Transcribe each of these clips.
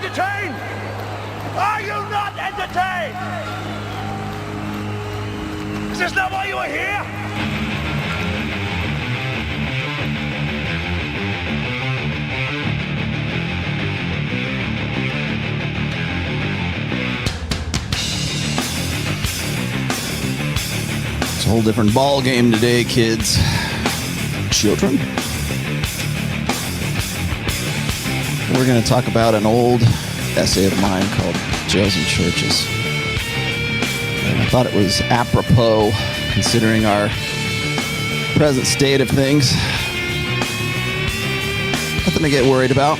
entertained? Are you not entertained? Is this not why you are here? It's a whole different ball game today, kids. Children. We're going to talk about an old essay of mine called Jails and Churches. And I thought it was apropos considering our present state of things. Nothing to get worried about.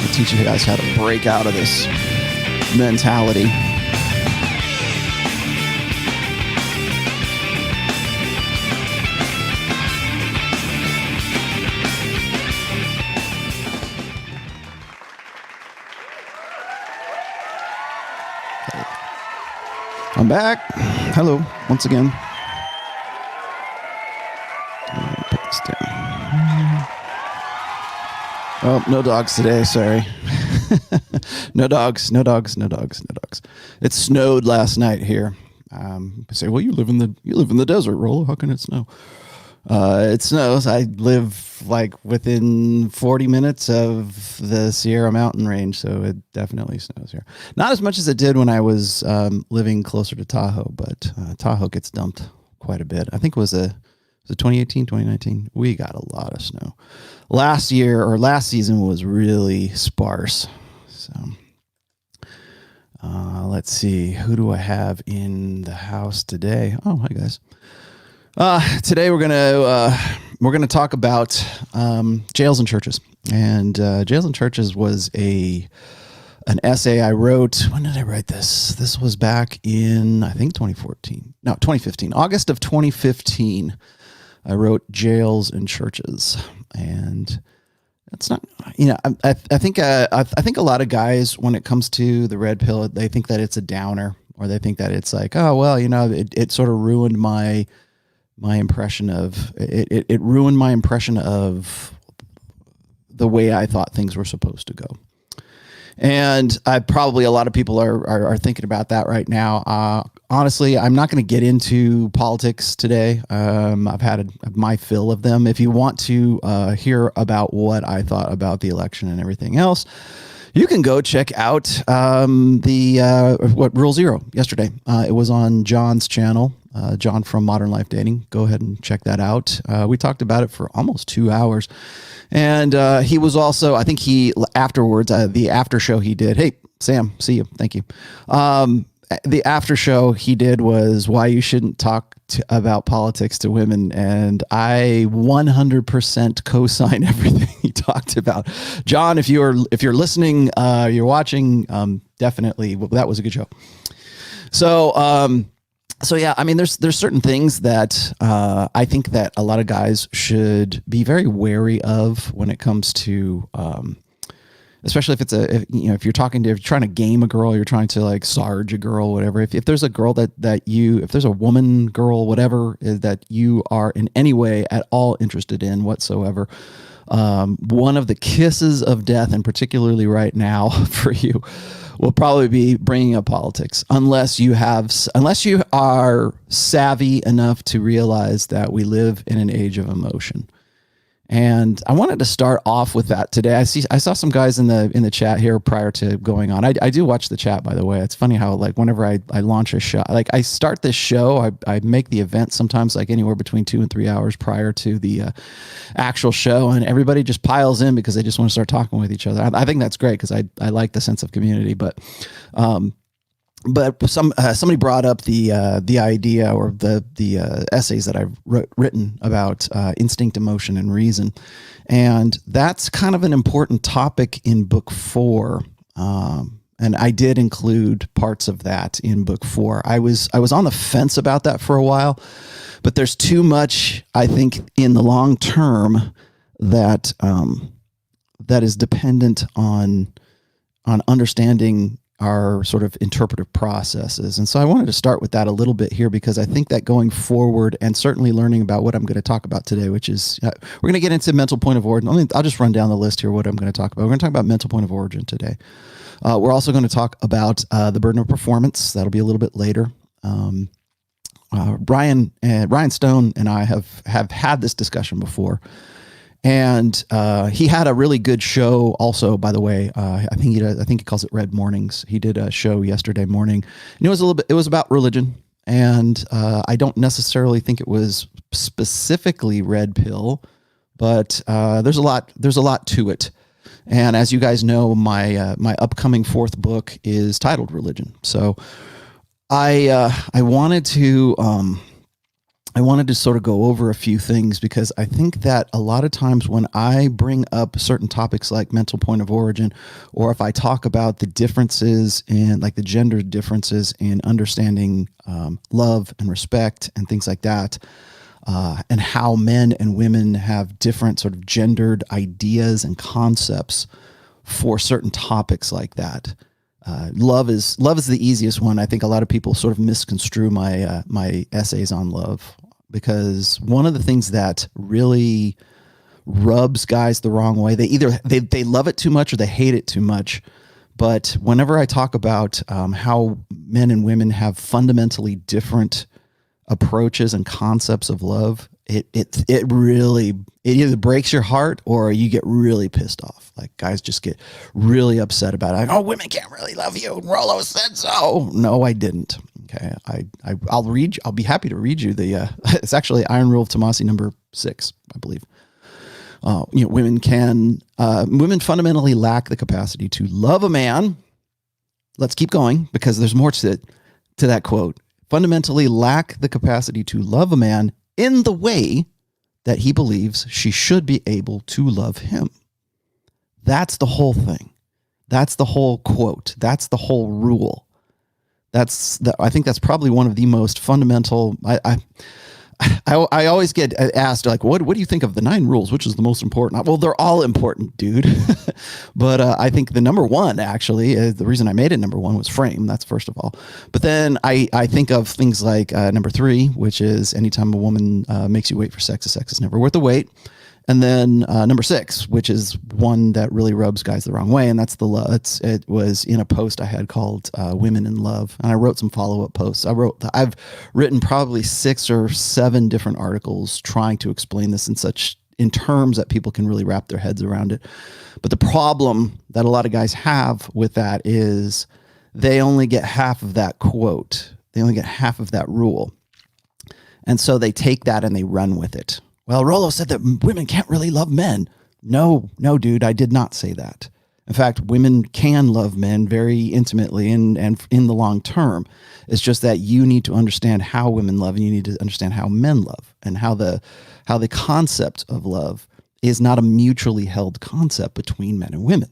I'll teach you guys how to break out of this mentality. I'm back. Hello, once again. Put this down. Oh, no dogs today, sorry. No dogs. It snowed last night here. You say, well, you live in the desert, Rollo. How can it snow? It snows. I live like within 40 minutes of the Sierra Mountain range, so it definitely snows here. Not as much as it did when I was living closer to Tahoe, but Tahoe gets dumped quite a bit. I think it was 2018, 2019? We got a lot of snow. Last season was really sparse. So let's see. Who do I have in the house today? Oh, hi guys. Today we're gonna talk about jails and churches. And Jails and Churches was an essay I wrote. When did I write this? This was back in, I think, 2015. August of 2015. I wrote Jails and Churches, and it's not, I think a lot of guys, when it comes to the red pill, they think that it's a downer, or they think that it's like, oh well, it sort of ruined my impression of it. It ruined my impression of the way I thought things were supposed to go. And probably a lot of people are thinking about that right now. Honestly, I'm not going to get into politics today. I've had my fill of them. If you want to hear about what I thought about the election and everything else, you can go check out Rule Zero yesterday. It was on John's channel, John from Modern Life Dating. Go ahead and check that out. We talked about it for almost 2 hours. And he was also, I think afterwards, the after show he did. Hey, Sam, see you. Thank you. The after show he did was why you shouldn't talk about politics to women. And I 100% co-sign everything he talked about. John, if you're listening, you're watching, definitely, that was a good show. So yeah, I mean, there's certain things that I think that a lot of guys should be very wary of when it comes to, especially if if you're trying to game a girl, you're trying to like Sarge a girl, whatever. If there's a girl if there's a woman, girl, whatever that you are in any way at all interested in whatsoever, one of the kisses of death, and particularly right now for you, will probably be bringing up politics, unless you are savvy enough to realize that we live in an age of emotion. And I wanted to start off with that today. I saw some guys in the chat here prior to going on. I do watch the chat, by the way. It's funny how like whenever I launch a show, like I start this show, I make the event sometimes like anywhere between 2 and 3 hours prior to the actual show, and everybody just piles in because they just want to start talking with each other. I think that's great because I like the sense of community, but somebody brought up the idea or the essays that I've written about instinct, emotion, and reason, and that's kind of an important topic in book 4. And I did include parts of that in book 4. I was on the fence about that for a while, but there's too much, I think, in the long term that that is dependent on understanding our sort of interpretive processes. And so I wanted to start with that a little bit here, because I think that going forward, and certainly learning about what I'm going to talk about today, which is we're going to get into mental point of origin. I'll just run down the list here what I'm going to talk about. We're going to talk about mental point of origin today. We're also going to talk about the burden of performance. That'll be a little bit later. Ryan Stone and I have had this discussion before. And he had a really good show also, by the way. I think he calls it Red Mornings. He did a show yesterday morning, and it was about religion. And I don't necessarily think it was specifically red pill, but there's a lot to it. And as you guys know, my upcoming fourth book is titled Religion. So I wanted to sort of go over a few things, because I think that a lot of times when I bring up certain topics like mental point of origin, or if I talk about the differences in, like, the gender differences in understanding love and respect and things like that, and how men and women have different sort of gendered ideas and concepts for certain topics like that. Love is the easiest one. I think a lot of people sort of misconstrue my essays on love, because one of the things that really rubs guys the wrong way, they love it too much or they hate it too much. But whenever I talk about how men and women have fundamentally different approaches and concepts of love, it either breaks your heart or you get really pissed off. Like, guys just get really upset about it. Like, oh, women can't really love you. Rollo said so. No, I didn't. Okay. I'll be happy to read you it's actually Iron Rule of Tomassi number 6, I believe. Women fundamentally lack the capacity to love a man. Let's keep going, because there's more to that quote. Fundamentally lack the capacity to love a man in the way that he believes she should be able to love him. That's the whole thing. That's the whole quote. That's the whole rule. I think that's probably one of the most fundamental. I always get asked, like, what do you think of the 9 rules? Which is the most important? Well, they're all important, dude. But I think the number one, actually, the reason I made it number 1 was frame. That's first of all. But then I think of things like number 3, which is anytime a woman makes you wait for sex, the sex is never worth the wait. And then number 6, which is one that really rubs guys the wrong way, and that's the love. It was in a post I had called "Women in Love," and I wrote some follow-up posts. I've written probably 6 or 7 different articles trying to explain this in terms that people can really wrap their heads around it. But the problem that a lot of guys have with that is they only get half of that quote. They only get half of that rule, and so they take that and they run with it. Well, Rollo said that women can't really love men. No, dude, I did not say that. In fact, women can love men very intimately and in the long term. It's just that you need to understand how women love, and you need to understand how men love, and how the concept of love is not a mutually held concept between men and women.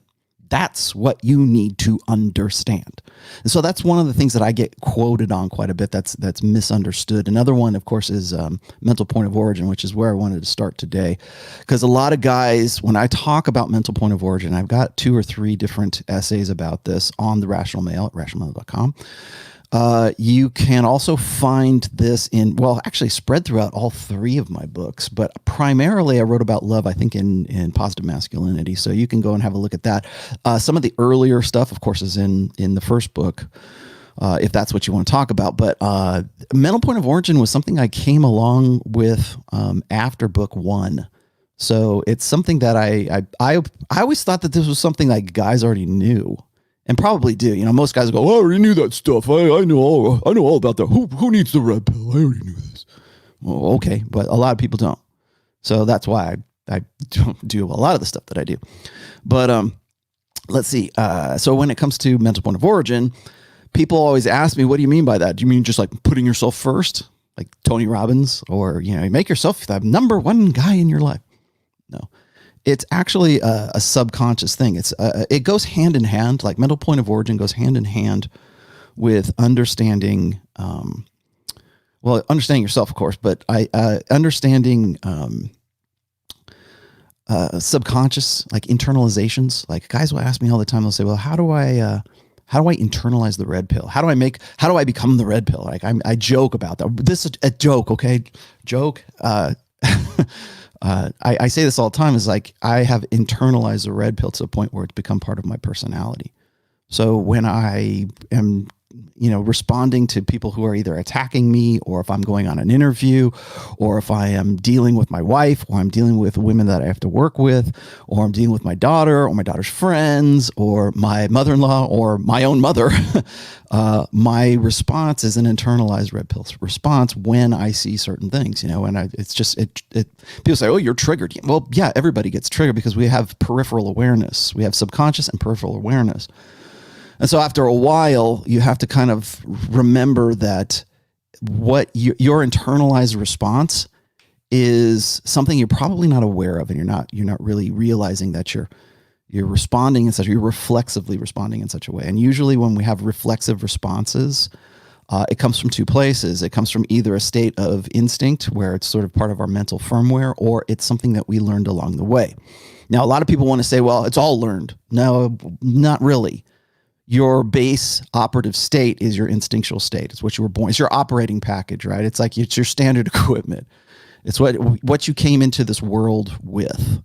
That's what you need to understand. And so that's one of the things that I get quoted on quite a bit that's misunderstood. Another one, of course, is mental point of origin, which is where I wanted to start today. Because a lot of guys, when I talk about mental point of origin, I've got 2 or 3 different essays about this on the Rational Male at rationalmale.com. You can also find this actually spread throughout all 3 of my books, but primarily I wrote about love, I think, in Positive Masculinity. So you can go and have a look at that. Some of the earlier stuff, of course, is in the first book, if that's what you want to talk about. But mental point of origin was something I came along with after book 1. So it's something that I always thought that this was something that guys already knew. And probably do. Most guys go, oh, I already knew that stuff. I know all about that. Who needs the red pill? I already knew this. Well, okay, but a lot of people don't. So that's why I don't do a lot of the stuff that I do. But let's see. So when it comes to mental point of origin, people always ask me, what do you mean by that? Do you mean just like putting yourself first, like Tony Robbins, or make yourself the number 1 guy in your life? No. It's actually a subconscious thing. It goes hand in hand. Like mental point of origin goes hand in hand with understanding. Understanding yourself, of course, but understanding subconscious, like internalizations. Like guys will ask me all the time. They'll say, "Well, how do I how do I internalize the red pill? How do I become the red pill? Like I joke about that. This is a joke. Okay. Joke. I say this all the time, is like, I have internalized the red pill to the point where it's become part of my personality. So when I am, responding to people who are either attacking me, or if I'm going on an interview, or if I am dealing with my wife, or I'm dealing with women that I have to work with, or I'm dealing with my daughter, or my daughter's friends, or my mother-in-law, or my own mother, my response is an internalized red pill response when I see certain things, and it's just, people say, oh, you're triggered. Well, yeah, everybody gets triggered because we have peripheral awareness. We have subconscious and peripheral awareness. And so after a while, you have to kind of remember that what your internalized response is something you're probably not aware of, and you're not really realizing that you're responding in such, you're reflexively responding in such a way. And usually when we have reflexive responses, it comes from two places. It comes from either a state of instinct, where it's sort of part of our mental firmware, or it's something that we learned along the way. Now, a lot of people want to say, well, it's all learned. No, not really. Your base operative state is your instinctual state. It's what you were born. It's your operating package, right? It's like, it's your standard equipment. It's what you came into this world with.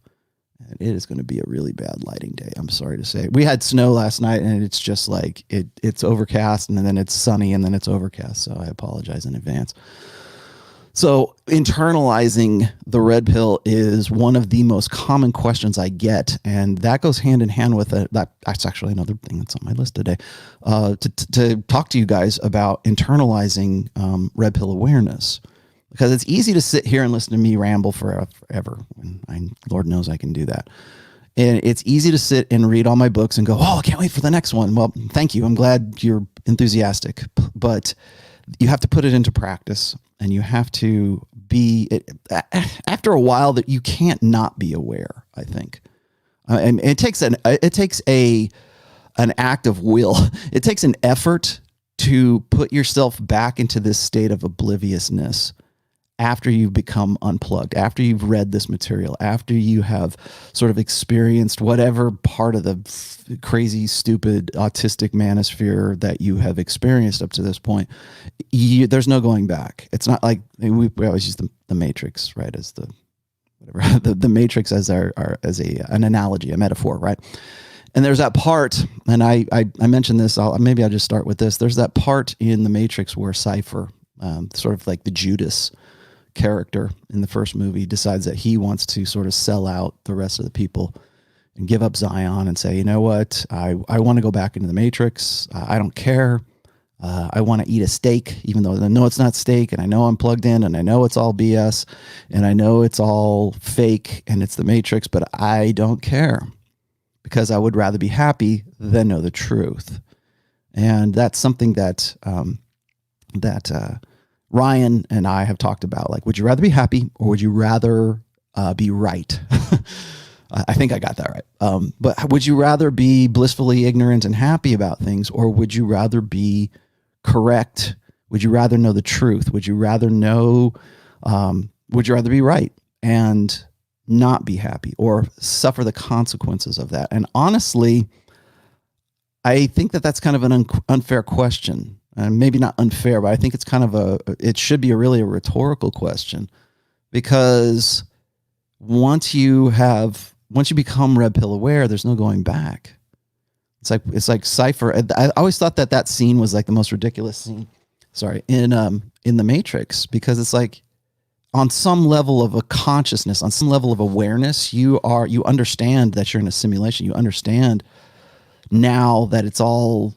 And it is going to be a really bad lighting day, I'm sorry to say. We had snow last night, and it's just like, it's overcast, and then it's sunny, and then it's overcast. So I apologize in advance. So internalizing the red pill is one of the most common questions I get, and that goes hand in hand with it. That's actually another thing that's on my list today, to talk to you guys about internalizing red pill awareness, because it's easy to sit here and listen to me ramble forever. And Lord knows I can do that. And it's easy to sit and read all my books and go, oh, I can't wait for the next one. Well, thank you. I'm glad you're enthusiastic, but you have to put it into practice. And you have to be, after a while, that you can't not be aware, I think. And it takes an act of will. It takes an effort to put yourself back into this state of obliviousness after you've become unplugged, after you've read this material, after you have sort of experienced whatever part of the crazy, stupid, autistic manosphere that you have experienced up to this point. There's no going back. It's not like we always use the Matrix, right, as the Matrix as an analogy, a metaphor, right? And there's that part, and I mentioned this. Maybe I'll just start with this. There's that part in the Matrix where Cypher, sort of like the Judas character in the first movie, decides that he wants to sort of sell out the rest of the people and give up Zion and say, you know what, I want to go back into the Matrix. I don't care. I want to eat a steak, even though I know it's not steak, and I know I'm plugged in, and I know it's all BS, and I know it's all fake, and it's the Matrix, but I don't care, because I would rather be happy than know the truth. And that's something that Ryan and I have talked about. Like, would you rather be happy, or would you rather be right? I think I got that right. But would you rather be blissfully ignorant and happy about things, or would you rather be correct? Would you rather know the truth? Would you rather know, would you rather be right and not be happy, or suffer the consequences of that? And honestly, I think that that's kind of an unfair question. And maybe not unfair, but I think it's kind of it should be really a rhetorical question, because once you become red pill aware, there's no going back. It's like Cypher. I always thought that scene was like the most ridiculous scene. Sorry, in the Matrix, because it's like, on some level of a consciousness, on some level of awareness, you understand that you're in a simulation. You understand now that it's all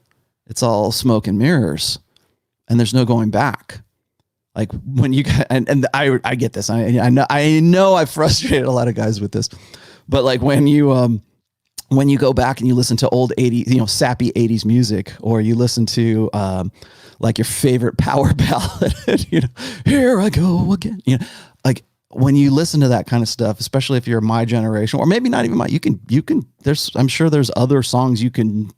smoke and mirrors, and there's no going back. Like when you and I get this. I know I've frustrated a lot of guys with this, but like when you go back and you listen to old 80s, sappy 80s music, or you listen to like your favorite power ballad, here I go again. Like when you listen to that kind of stuff, especially if you're my generation, or maybe not even my, I'm sure there's other songs you can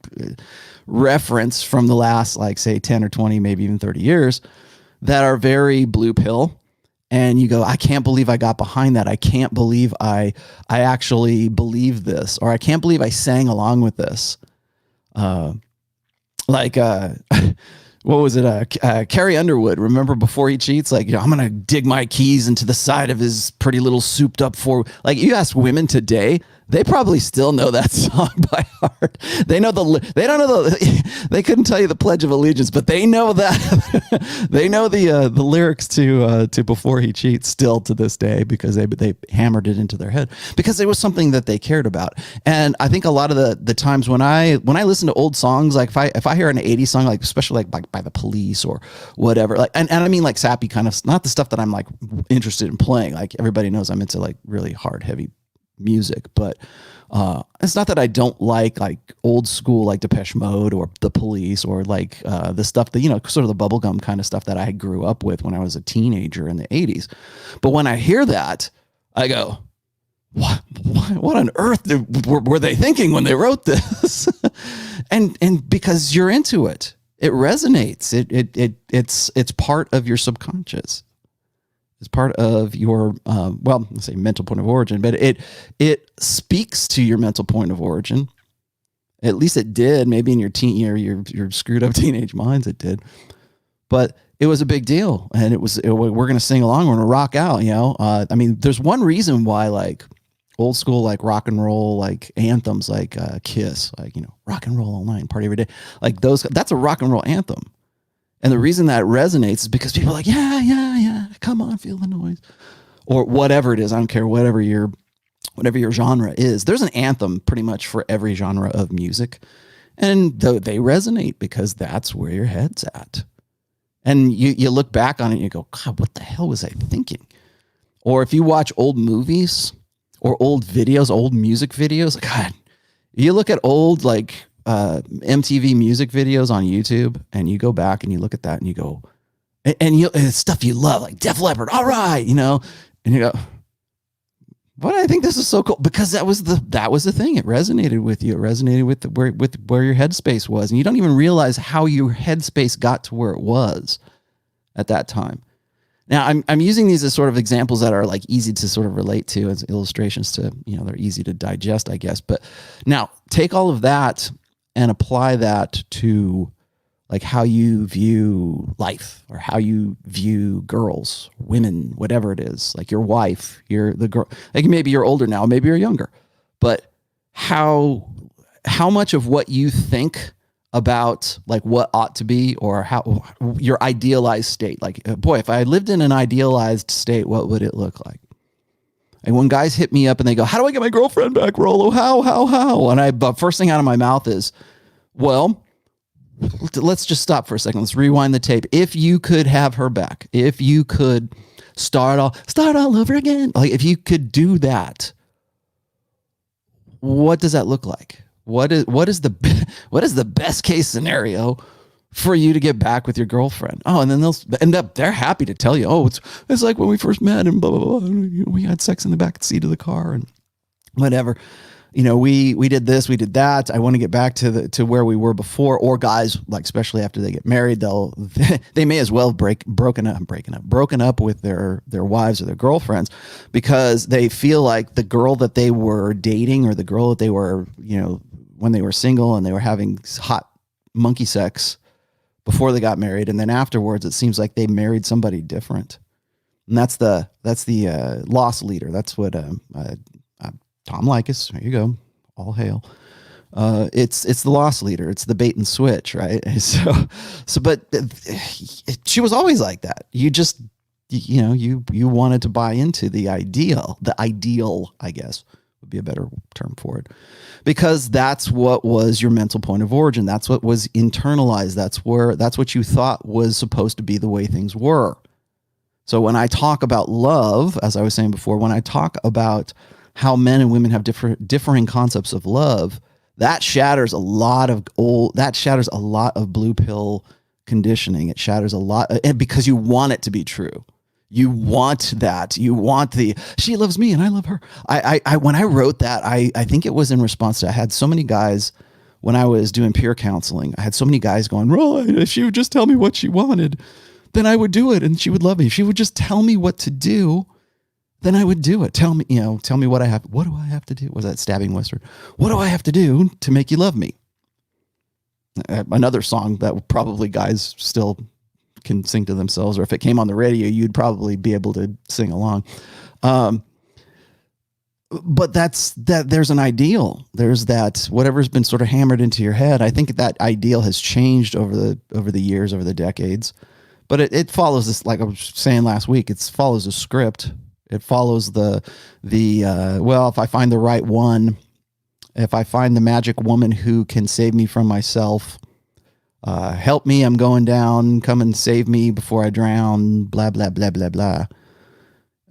reference from the last, like, say 10 or 20, maybe even 30 years that are very blue pill. And you go, I can't believe I got behind that. I can't believe I actually believe this, or I can't believe I sang along with this. like what was it? Carrie Underwood. Remember before he cheats, like, I'm gonna dig my keys into the side of his pretty little souped up Ford. Like, you ask women today, they probably still know that song by heart. They know they don't know they couldn't tell you the Pledge of Allegiance, but they know that. They know the lyrics to Before He Cheats still to this day, because they hammered it into their head because it was something that they cared about. And I think a lot of the times when I listen to old songs, like if I hear an 80s song, like especially like by the Police or whatever, like and I mean like sappy kind of, not the stuff that I'm like interested in playing. Like, everybody knows I'm into like really hard, heavy music, but it's not that I don't like old school like Depeche Mode or the Police or like the stuff that, sort of the bubblegum kind of stuff that I grew up with when I was a teenager in the 80s. But when I hear that, I go, what on earth were they thinking when they wrote this? and because you're into it, it resonates. It's part of your subconscious. It's part of your let's say mental point of origin, but it speaks to your mental point of origin. At least it did. Maybe in your your screwed up teenage minds, it did. But it was a big deal, and we're going to sing along. We're going to rock out. I mean, there's one reason why like old school like rock and roll like anthems like Kiss, like rock and roll all night, party every day, like those. That's a rock and roll anthem. And the reason that resonates is because people are like, yeah, come on, feel the noise. Or whatever it is. I don't care, whatever your genre is. There's an anthem pretty much for every genre of music. And they resonate because that's where your head's at. And you look back on it and you go, God, what the hell was I thinking? Or if you watch old movies or old videos, old music videos, God, you look at old like MTV music videos on YouTube, and you go back and you look at that and you go, and it's stuff you love, like Def Leppard, all right, and you go, but I think this is so cool because that was the thing. It resonated with you. It resonated with where your headspace was, and you don't even realize how your headspace got to where it was at that time. Now, I'm using these as sort of examples that are like easy to sort of relate to, as illustrations to, they're easy to digest, I guess. But now take all of that and apply that to like how you view life, or how you view girls, women, whatever it is, like your wife, you're the girl, like maybe you're older now, maybe you're younger, but how much of what you think about like what ought to be, or how your idealized state, like, boy, if I lived in an idealized state, what would it look like? And when guys hit me up and they go, how do I get my girlfriend back, Rollo? How? And the first thing out of my mouth is, well, let's just stop for a second. Let's rewind the tape. If you could have her back, if you could start all over again, like if you could do that, what does that look like? What is the best case scenario for you to get back with your girlfriend? Oh, and then they'll end up, they're happy to tell you, oh, it's like when we first met and blah, blah, blah. We had sex in the back seat of the car and whatever. We did this, we did that. I want to get back to where we were before. Or guys, like especially after they get married, they may as well broken up with their wives or their girlfriends, because they feel like the girl that they were dating, or the girl that they were, when they were single and they were having hot monkey sex before they got married, and then afterwards it seems like they married somebody different. And that's the loss leader. That's what Tom Likas, there you go, all hail. It's the loss leader. It's the bait and switch, right? But she was always like that. You just, you wanted to buy into the ideal, I guess would be a better term for it, because that's what was your mental point of origin. That's what was internalized. That's what you thought was supposed to be the way things were. So when I talk about love, as I was saying before, when I talk about how men and women have differing concepts of love, that shatters a lot of blue pill conditioning. It shatters a lot, and because you want it to be true. You want that. You want she loves me and I love her. I when I wrote that, I think it was in response to, I had so many guys when I was doing peer counseling. I had so many guys going, Rollo, if she would just tell me what she wanted, then I would do it and she would love me. If she would just tell me what to do, then I would do it. Tell me what what do I have to do? Was that stabbing Western? What do I have to do to make you love me? Another song that probably guys still can sing to themselves, or if it came on the radio, you'd probably be able to sing along. But there's an ideal. There's that whatever's been sort of hammered into your head. I think that ideal has changed over the years, over the decades. But it follows this, like I was saying last week, it follows a script. It follows well, if I find the right one, if I find the magic woman who can save me from myself, help me, I'm going down, come and save me before I drown, blah, blah, blah, blah, blah.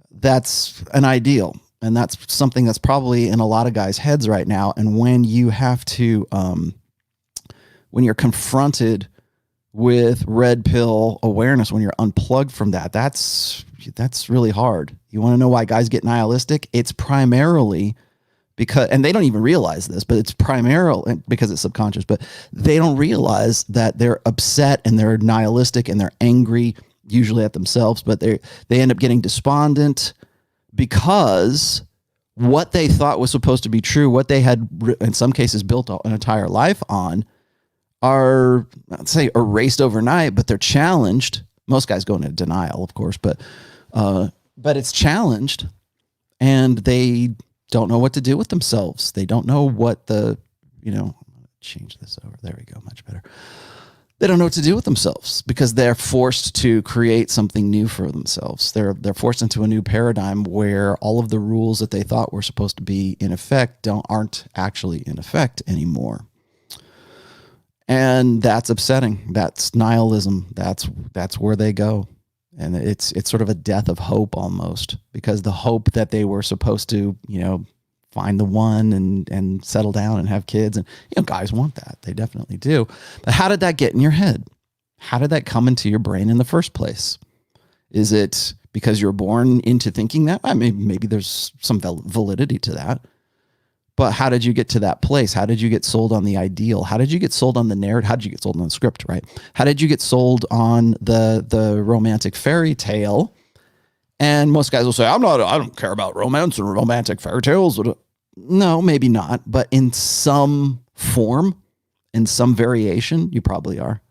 That's an ideal. And that's something that's probably in a lot of guys' heads right now. And when you have to, when you're confronted with red pill awareness, when you're unplugged from that, that's really hard. You want to know why guys get nihilistic? It's primarily because, and they don't even realize this, but it's primarily because it's subconscious, but they don't realize that they're upset and they're nihilistic and they're angry, usually at themselves, but they end up getting despondent because what they thought was supposed to be true, what they had in some cases built an entire life on, are, I'd say, erased overnight, but they're challenged. Most guys go into denial, of course, but it's challenged, and they don't know what to do with themselves. They don't know what change this over. There we go. Much better. They don't know what to do with themselves because they're forced to create something new for themselves. They're forced into a new paradigm where all of the rules that they thought were supposed to be in effect aren't actually in effect anymore. And that's upsetting. That's nihilism. That's where they go. And it's sort of a death of hope almost, because the hope that they were supposed to, find the one and settle down and have kids. And, guys want that. They definitely do. But how did that get in your head? How did that come into your brain in the first place? Is it because you're born into thinking that? I mean, maybe there's some validity to that. But how did you get to that place? How did you get sold on the ideal? How did you get sold on the narrative? How did you get sold on the script, right? How did you get sold on the romantic fairy tale? And most guys will say, I don't care about romance and romantic fairy tales. No, maybe not. But in some form, in some variation, you probably are.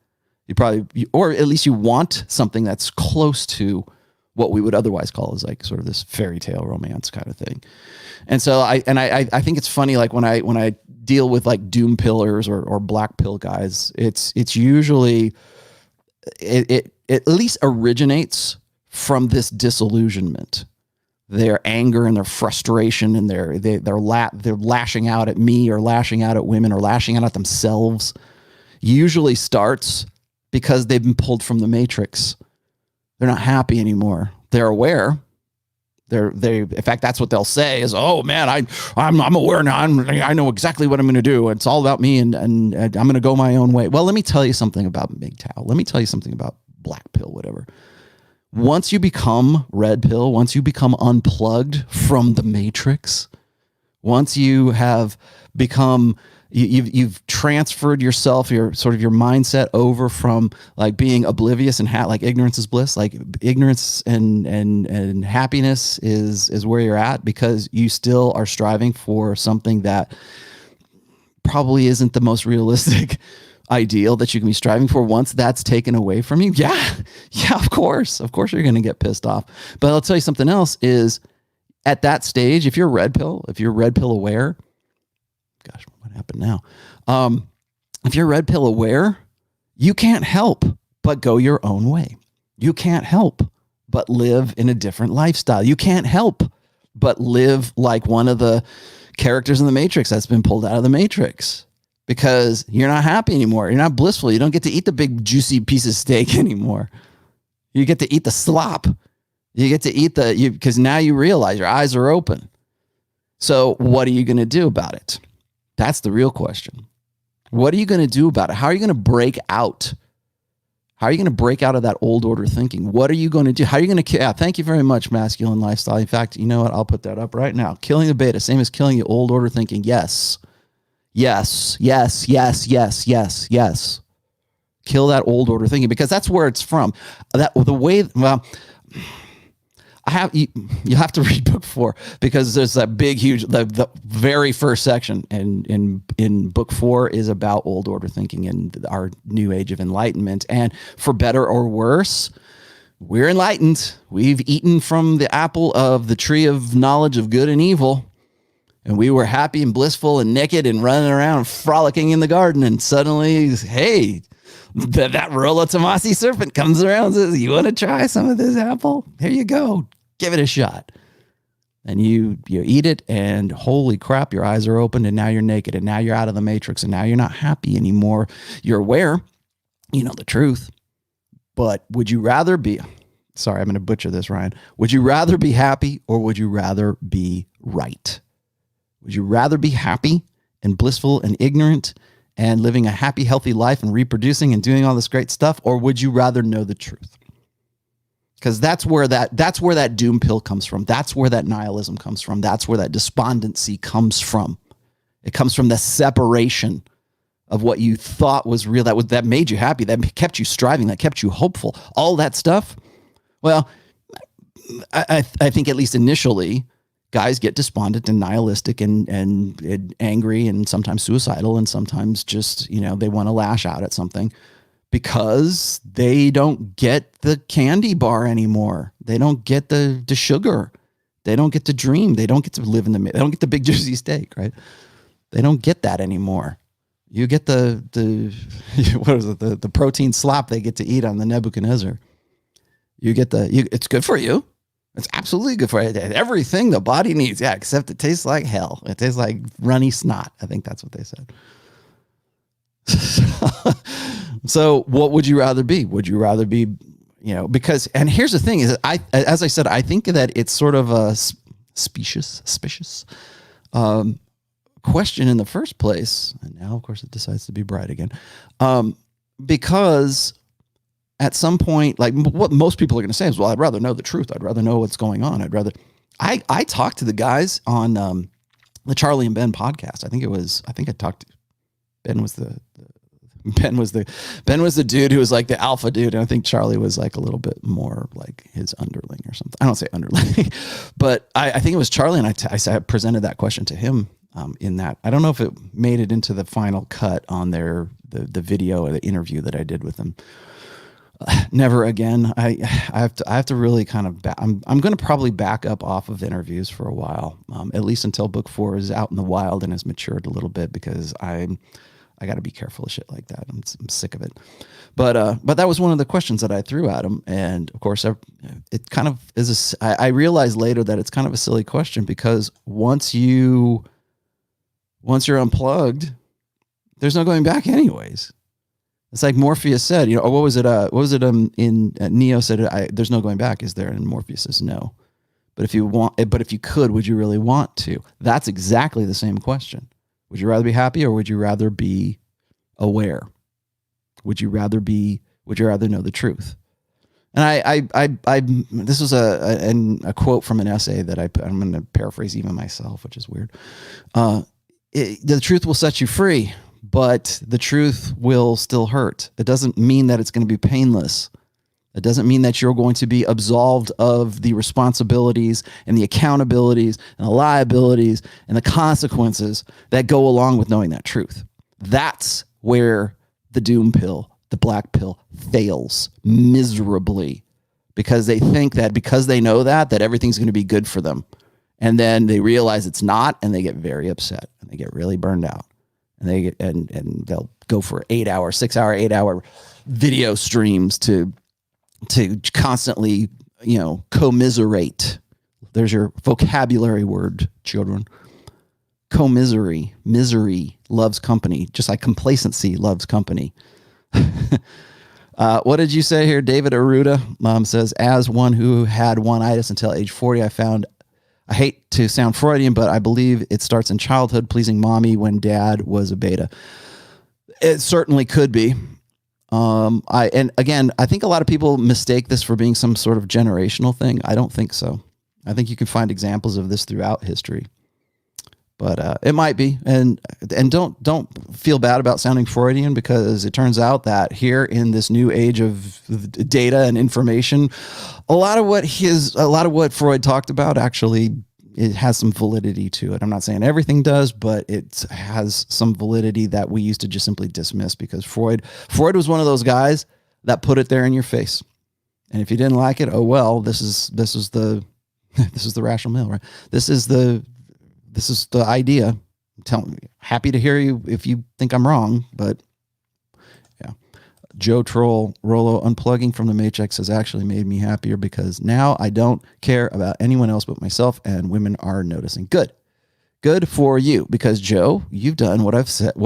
Or at least you want something that's close to what we would otherwise call as like sort of this fairy tale romance kind of thing. And so I think it's funny, like when I deal with like doom pillars or black pill guys, it's usually it at least originates from this disillusionment, their anger and their frustration, and they're lashing out at me or lashing out at women or lashing out at themselves. Usually starts because they've been pulled from the matrix. They're not happy anymore. They're aware. In fact, that's what they'll say is, oh man, I'm aware now. I know exactly what I'm going to do. It's all about me and I'm going to go my own way. Well, let me tell you something about MGTOW. Let me tell you something about black pill, whatever. Once you become red pill, once you become unplugged from the matrix, once you have become, you've transferred yourself, your mindset over from like being oblivious and like ignorance is bliss, like ignorance and happiness is where you're at, because you still are striving for something that probably isn't the most realistic ideal that you can be striving for. Once that's taken away from you, yeah, of course you're going to get pissed off. But I'll tell you something else is, at that stage, if you're red pill aware, gosh, what happened now? If you're red pill aware, you can't help but go your own way. You can't help but live in a different lifestyle. You can't help but live like one of the characters in the Matrix that's been pulled out of the Matrix, because you're not happy anymore. You're not blissful. You don't get to eat the big juicy piece of steak anymore. You get to eat the slop. You get to eat because now you realize your eyes are open. So what are you going to do about it? That's the real question. What are you going to do about it? How are you going to break out? How are you going to break out of that old order thinking? What are you going to do? How are you going to thank you very much, Masculine Lifestyle. In fact, you know what? I'll put that up right now. Killing the beta, same as killing the old order thinking. Yes. Yes. Yes. Yes. Yes. Yes. Yes. Kill that old order thinking, because that's where it's from. you have to read book 4 because there's that big, huge, the very first section in book 4 is about old order thinking and our new age of enlightenment. And for better or worse, we're enlightened. We've eaten from the apple of the tree of knowledge of good and evil. And we were happy and blissful and naked and running around and frolicking in the garden. And suddenly, hey, that Rollo Tomassi serpent comes around and says, you want to try some of this apple? Here you go. Give it a shot. And you eat it, and holy crap, your eyes are opened, and now you're naked, and now you're out of the matrix, and now you're not happy anymore. You're aware, you know the truth. But would you rather be, sorry, I'm going to butcher this, Ryan. Would you rather be happy, or would you rather be right? Would you rather be happy and blissful and ignorant and living a happy, healthy life and reproducing and doing all this great stuff? Or would you rather know the truth? Because that's where that doom pill comes from. That's where that nihilism comes from. That's where that despondency comes from. It comes from the separation of what you thought was real, that made you happy, that kept you striving, that kept you hopeful. All that stuff. Well, I think at least initially, guys get despondent and nihilistic and angry and sometimes suicidal and sometimes just, they want to lash out at something because they don't get the candy bar anymore. They don't get the sugar. They don't get to dream. They don't get to live they don't get the big juicy steak, right? They don't get that anymore. You get the what is it? The protein slop they get to eat on the Nebuchadnezzar. You get it's good for you. It's absolutely good for you. Everything the body needs. Yeah, except it tastes like hell. It tastes like runny snot. I think that's what they said. So what would you rather be? Would you rather be, because, and here's the thing is as I said, I think that it's sort of a suspicious question in the first place. And now, of course, it decides to be bright again. Because at some point, like what most people are going to say is, well, I'd rather know the truth. I'd rather know what's going on. I talked to the guys on the Charlie and Ben podcast. I think I talked to Ben was the dude who was like the alpha dude. And I think Charlie was like a little bit more like his underling or something. I don't say underling, but I think it was Charlie. And I presented that question to him in that. I don't know if it made it into the final cut on the video or the interview that I did with them. Never again. I have to really kind of I'm going to probably back up off of interviews for a while, at least until book 4 is out in the wild and has matured a little bit, because I got to be careful of shit like that. I'm sick of it. But that was one of the questions that I threw at him, and of course it kind of is I realized later that it's kind of a silly question, because once you're unplugged, there's no going back anyways. It's like Morpheus said, or what was it? In Neo said, there's no going back, is there? And Morpheus says no. But if you could, would you really want to? That's exactly the same question. Would you rather be happy, or would you rather be aware? Would you rather know the truth? And I this was a quote from an essay that I'm going to paraphrase even myself, which is weird. The truth will set you free, but the truth will still hurt. It doesn't mean that it's going to be painless. It doesn't mean that you're going to be absolved of the responsibilities and the accountabilities and the liabilities and the consequences that go along with knowing that truth. That's where the doom pill, the black pill, fails miserably, because they think that because they know that everything's going to be good for them. And then they realize it's not, and they get very upset and they get really burned out. And they'll go for 6 hour, 8 hour video streams to constantly, commiserate. There's your vocabulary word, children. Misery loves company, just like complacency loves company. What did you say here? David Aruda says, as one who had one-itis until age 40, I hate to sound Freudian, but I believe it starts in childhood, pleasing mommy when dad was a beta. It certainly could be. I think a lot of people mistake this for being some sort of generational thing. I don't think so. I think you can find examples of this throughout history. but it might be. And don't feel bad about sounding Freudian, because it turns out that here in this new age of data and information, a lot of what Freud talked about actually, it has some validity to it. I'm not saying everything does, but it has some validity that we used to just simply dismiss, because Freud was one of those guys that put it there in your face. And if you didn't like it, oh well, this is the rational male, right? This is the idea. Happy to hear you if you think I'm wrong, but yeah. Joe Troll, Rollo, unplugging from the Matrix has actually made me happier, because now I don't care about anyone else but myself, and women are noticing. Good for you, because Joe, you've done what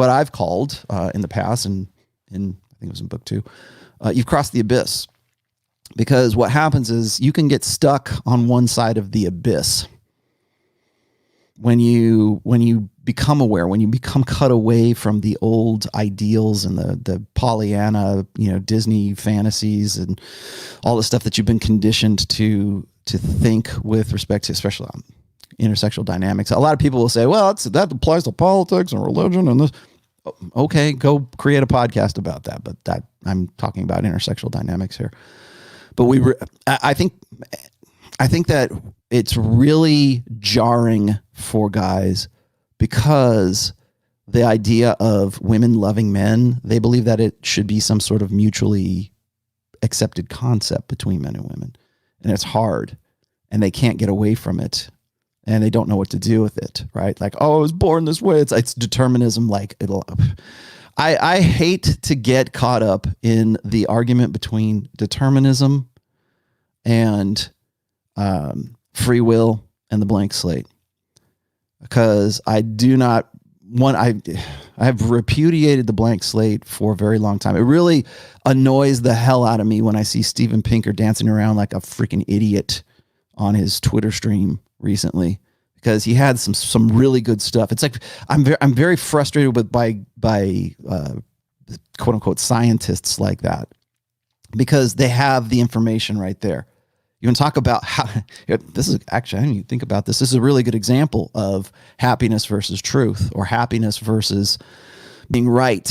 I've called in the past, and in I think it was in book 2, you've crossed the abyss. Because what happens is you can get stuck on one side of the abyss when you become aware, when you become cut away from the old ideals and the Pollyanna, Disney fantasies and all the stuff that you've been conditioned to think with respect to, especially intersexual dynamics. A lot of people will say, well, that applies to politics and religion and this. Okay, go create a podcast about that. But I'm talking about intersexual dynamics here. But I think that it's really jarring for guys, because the idea of women loving men, they believe that it should be some sort of mutually accepted concept between men and women. And it's hard, and they can't get away from it, and they don't know what to do with it, right? Like, oh, I was born this way. It's determinism. Like, I hate to get caught up in the argument between determinism and free will and the blank slate, because I do not want, I have repudiated the blank slate for a very long time. It really annoys the hell out of me when I see Steven Pinker dancing around like a freaking idiot on his Twitter stream recently, because he had some really good stuff. It's like I'm very frustrated with by quote unquote scientists like that, because they have the information right there. You can talk about how this is actually, I didn't even think about this. This is a really good example of happiness versus truth, or happiness versus being right,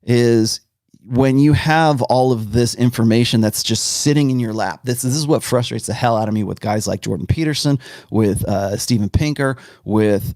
is when you have all of this information that's just sitting in your lap. This is what frustrates the hell out of me with guys like Jordan Peterson, with Steven Pinker, with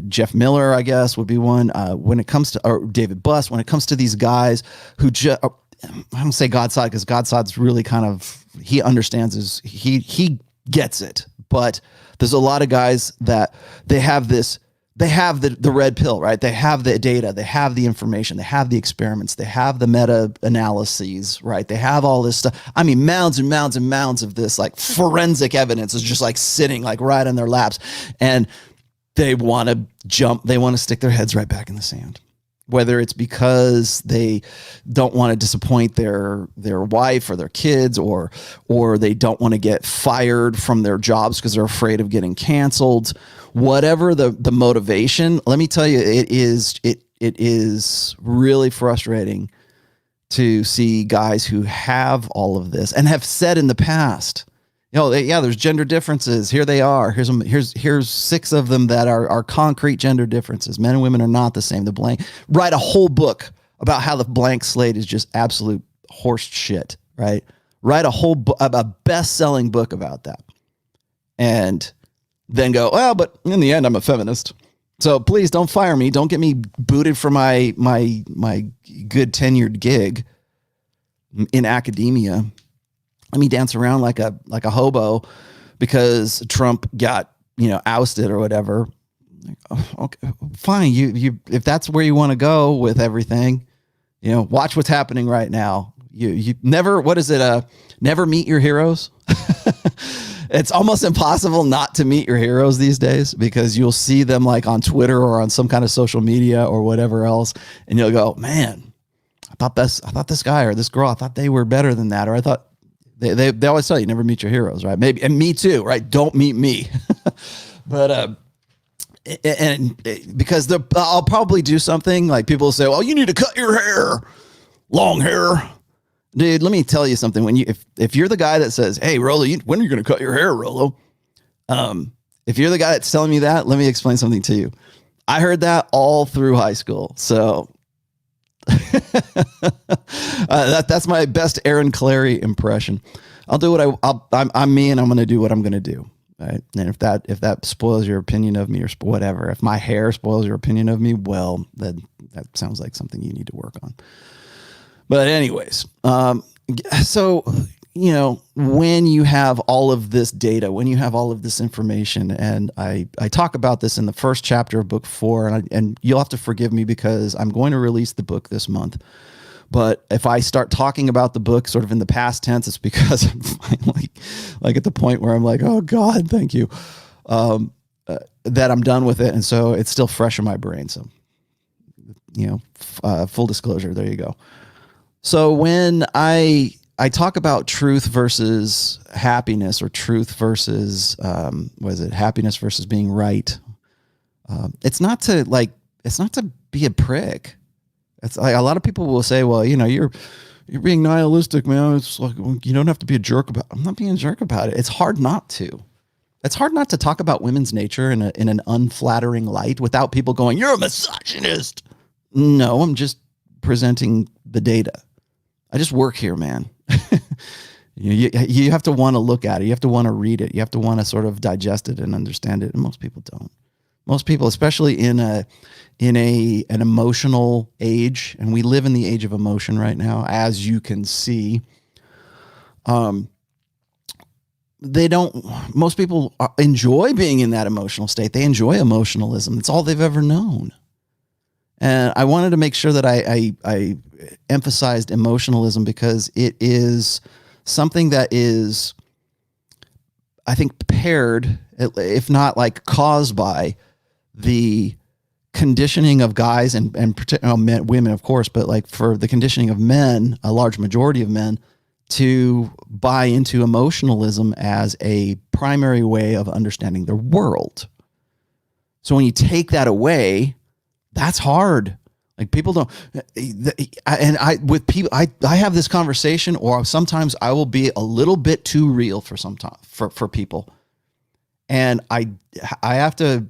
Jeff Miller, I guess would be one. When it comes to, or David Buss, when it comes to these guys who just, I don't say God's side, because God's side's really kind of, he understands, he gets it. But there's a lot of guys that they have the red pill, right? They have the data, they have the information, they have the experiments, they have the meta analyses, right? They have all this stuff. I mean, mounds and mounds and mounds of this like forensic evidence is just like sitting like right in their laps, and they want to jump, they want to stick their heads right back in the sand. Whether it's because they don't want to disappoint their wife or their kids, or they don't want to get fired from their jobs because they're afraid of getting canceled. Whatever the motivation, let me tell you, it is really frustrating to see guys who have all of this and have said in the past, there's gender differences. Here they are. Here's 6 of them that are concrete gender differences. Men and women are not the same. Write a whole book about how the blank slate is just absolute horse shit, right? Write a best-selling book about that. And then go, well, but in the end, I'm a feminist. So please don't fire me. Don't get me booted from my good tenured gig in academia. Let me dance around like a hobo because Trump got, ousted or whatever. Okay, fine. You if that's where you want to go with everything, watch what's happening right now. You never, what is it? Never meet your heroes. It's almost impossible not to meet your heroes these days, because you'll see them like on Twitter or on some kind of social media or whatever else. And you'll go, man, I thought this guy or this girl, I thought they were better than that. Or I thought, They always tell you never meet your heroes, right? Maybe, and me too, right? Don't meet me. But because I'll probably do something like people will say, well, you need to cut your hair, long hair, dude. Let me tell you something. If you're the guy that says, hey, Rollo, when are you going to cut your hair, Rollo? If you're the guy that's telling me that, let me explain something to you. I heard that all through high school. So that's my best Aaron Clary impression. I'll do what I'm me, and I'm going to do what I'm going to do. Right. And if that spoils your opinion of me or whatever, if my hair spoils your opinion of me, well, then that sounds like something you need to work on. But anyways, so, you know, when you have all of this data, when you have all of this information, and I talk about this in the first chapter of book 4, and you'll have to forgive me because I'm going to release the book this month. But if I start talking about the book sort of in the past tense, it's because I'm finally like at the point where I'm like, oh God, thank you, that I'm done with it. And so it's still fresh in my brain. So, you know, full disclosure, there you go. So when I talk about truth versus happiness, or truth versus, happiness versus being right. It's not to be a prick. It's like a lot of people will say, well, you know, you're being nihilistic, man. It's like, you don't have to be a jerk about it. I'm not being a jerk about it. It's hard not to. It's hard not to talk about women's nature in an unflattering light without people going, you're a misogynist. No, I'm just presenting the data. I just work here, man. You have to want to look at it. You have to want to read it. You have to want to sort of digest it and understand it. And most people don't. Most people, especially in an emotional age, and we live in the age of emotion right now, as you can see. Most people enjoy being in that emotional state. They enjoy emotionalism. It's all they've ever known. And I wanted to make sure that I emphasized emotionalism because it is something that is, I think, paired, if not like caused by the conditioning of guys and men, women, of course, but like for the conditioning of men, a large majority of men, to buy into emotionalism as a primary way of understanding their world. So when you take that away, that's hard. Like people don't, and I have this conversation, or sometimes I will be a little bit too real for for people. And I have to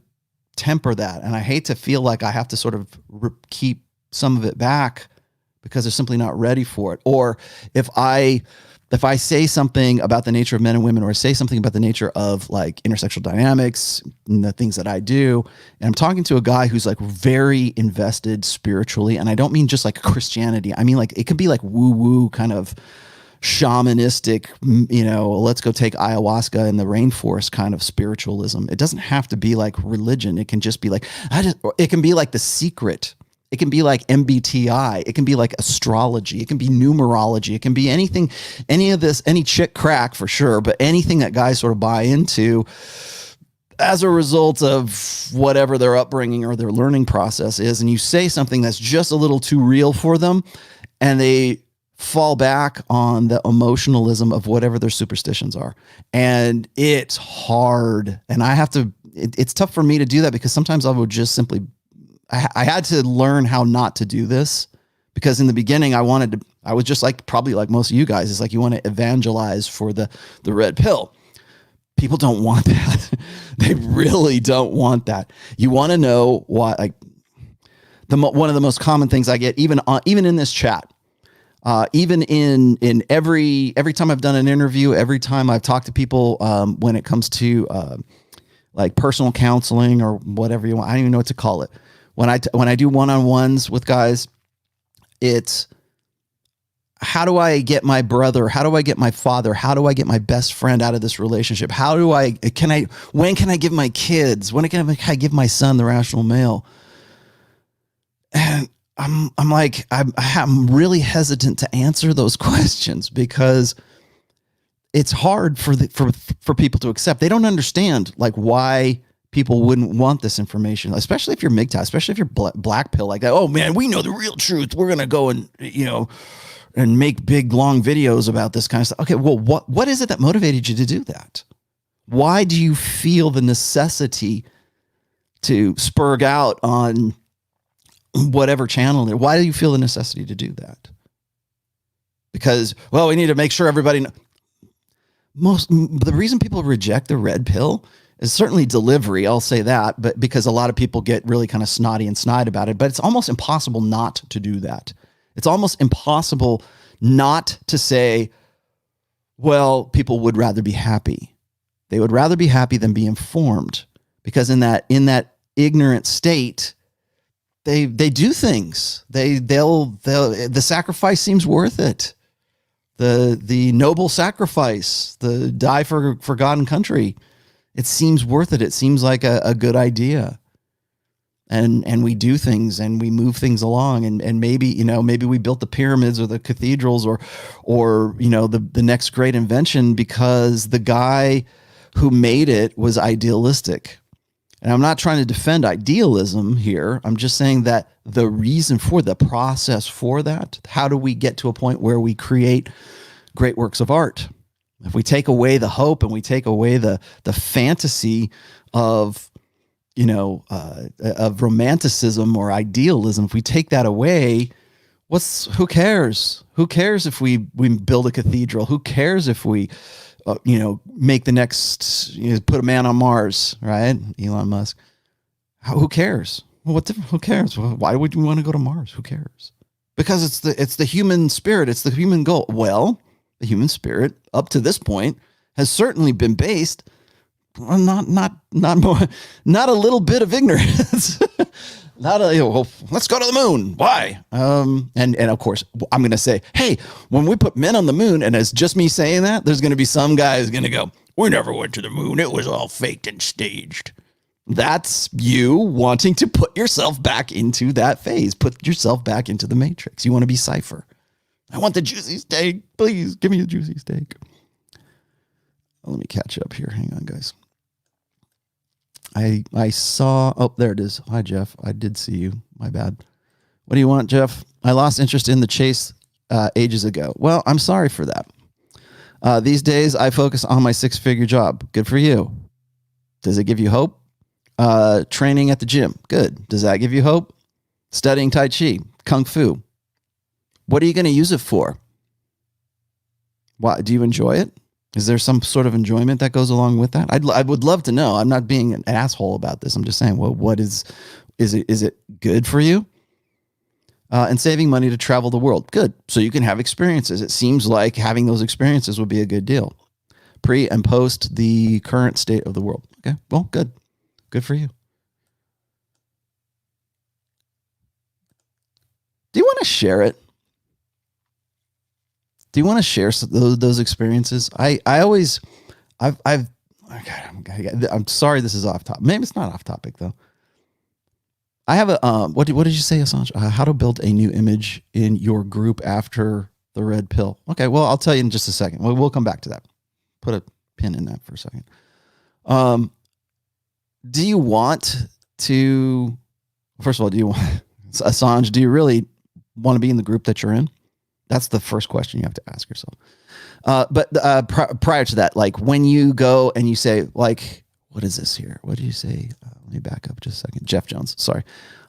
temper that. And I hate to feel like I have to sort of keep some of it back because they're simply not ready for it. Or if I say something about the nature of men and women, or say something about the nature of like intersexual dynamics and the things that I do, and I'm talking to a guy who's like very invested spiritually, and I don't mean just like Christianity. I mean like it could be like woo-woo kind of shamanistic, you know, let's go take ayahuasca in the rainforest kind of spiritualism. It doesn't have to be like religion. It can just be like, it can be like The Secret. It can be like MBTI. It can be like astrology. It can be numerology. It can be anything, any of this, any chick crack for sure, but anything that guys sort of buy into as a result of whatever their upbringing or their learning process is. And you say something that's just a little too real for them, and they fall back on the emotionalism of whatever their superstitions are. And it's hard. And it's tough for me to do that because sometimes I would just simply, I had to learn how not to do this, because in the beginning I was just like, probably like most of you guys, it's like you want to evangelize for the red pill. People don't want that. They really don't want that. You want to know why, like one of the most common things I get, even in this chat, even in every time I've done an interview, every time I've talked to people, when it comes to like personal counseling or whatever you want, I don't even know what to call it. When I do one-on-ones with guys, it's how do I get my brother? How do I get my father? How do I get my best friend out of this relationship? When can I give my kids? When can I give my son the rational male? And I'm really hesitant to answer those questions because it's hard for people to accept. They don't understand like why people wouldn't want this information, especially if you're MGTOW, especially if you're black pill like that. Oh man, we know the real truth. We're going to go and, you know, and make big long videos about this kind of stuff. Okay. Well, what is it that motivated you to do that? Why do you feel the necessity to spurg out on whatever channel there? Why do you feel the necessity to do that? Because, well, we need to make sure everybody knows. The reason people reject the red pill It's certainly delivery, I'll say that, but because a lot of people get really kind of snotty and snide about it, but it's almost impossible not to do that. It's almost impossible not to say, well, people would rather be happy. They would rather be happy than be informed, because in that ignorant state, they do things. The sacrifice seems worth it. The noble sacrifice, the die for God and country, it seems worth it. It seems like a good idea. And we do things and we move things along, and maybe we built the pyramids or the cathedrals or the next great invention because the guy who made it was idealistic. And I'm not trying to defend idealism here. I'm just saying that the reason for the process for that, how do we get to a point where we create great works of art? If we take away the hope and we take away the fantasy of romanticism or idealism, if we take that away, who cares? Who cares if we build a cathedral? Who cares if we make the next, put a man on Mars, right? Elon Musk. Who cares? Well, who cares? Why would you want to go to Mars? Who cares? Because it's the human spirit. It's the human goal. Well, the human spirit up to this point has certainly been based on not a little bit of ignorance. Let's go to the moon. Why? And of course, I'm going to say, hey, when we put men on the moon, and it's just me saying that, there's going to be some guy who's going to go, we never went to the moon. It was all faked and staged. That's you wanting to put yourself back into that phase, put yourself back into the matrix. You want to be Cypher. I want the juicy steak. Please give me the juicy steak. Let me catch up here. Hang on, guys. I saw, oh, there it is. Hi, Jeff. I did see you. My bad. What do you want, Jeff? I lost interest in the chase ages ago. Well, I'm sorry for that. These days, I focus on my 6-figure job. Good for you. Does it give you hope? Training at the gym. Good. Does that give you hope? Studying Tai Chi, Kung Fu. What are you going to use it for? Why, do you enjoy it? Is there some sort of enjoyment that goes along with that? I would love to know. I'm not being an asshole about this. I'm just saying, well, what is it good for you? And saving money to travel the world. Good. So you can have experiences. It seems like having those experiences would be a good deal. Pre and post the current state of the world. Okay. Well, good. Good for you. Do you want to share it? Do you want to share those experiences? I'm sorry this is off topic. Maybe it's not off topic though. I have a what did you say, Assange? How to build a new image in your group after the red pill. Okay, well, I'll tell you in just a second. We'll come back to that. Put a pin in that for a second. Do you want to? First of all, Assange? Do you really want to be in the group that you're in? That's the first question you have to ask yourself. But prior to that, like when you go and you say, like, what is this here? What do you say? Let me back up just a second. Jeff Jones, sorry.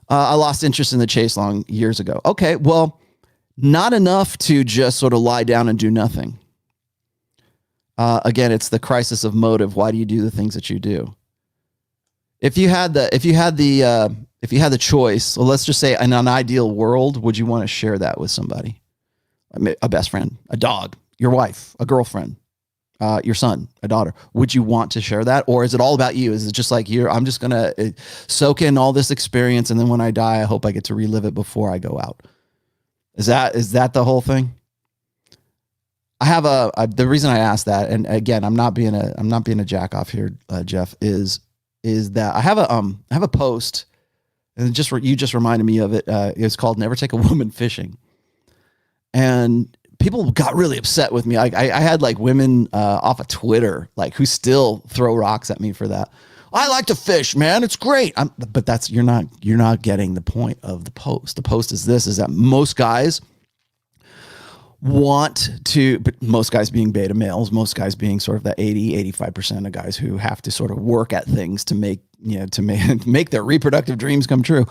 I lost interest in the chase long years ago. Okay, well, not enough to just sort of lie down and do nothing. Again, it's the crisis of motive. Why do you do the things that you do? If you had the choice, well, let's just say in an ideal world, would you want to share that with somebody? A best friend, a dog, your wife, a girlfriend, your son, a daughter. Would you want to share that? Or is it all about you? Is it just like I'm just going to soak in all this experience, and then when I die, I hope I get to relive it before I go out? Is that the whole thing? I have the reason I asked that, and again, I'm not being a jack off here, Jeff, is that I have a post, and you just reminded me of it. It's called "Never Take a Woman Fishing." And people got really upset with me. I had like women off of Twitter, like who still throw rocks at me for that. I like to fish, man. It's great. But you're not getting the point of the post. The post is that most guys want to, but most guys being beta males, most guys being sort of the 85% of guys who have to sort of work at things to make their reproductive dreams come true.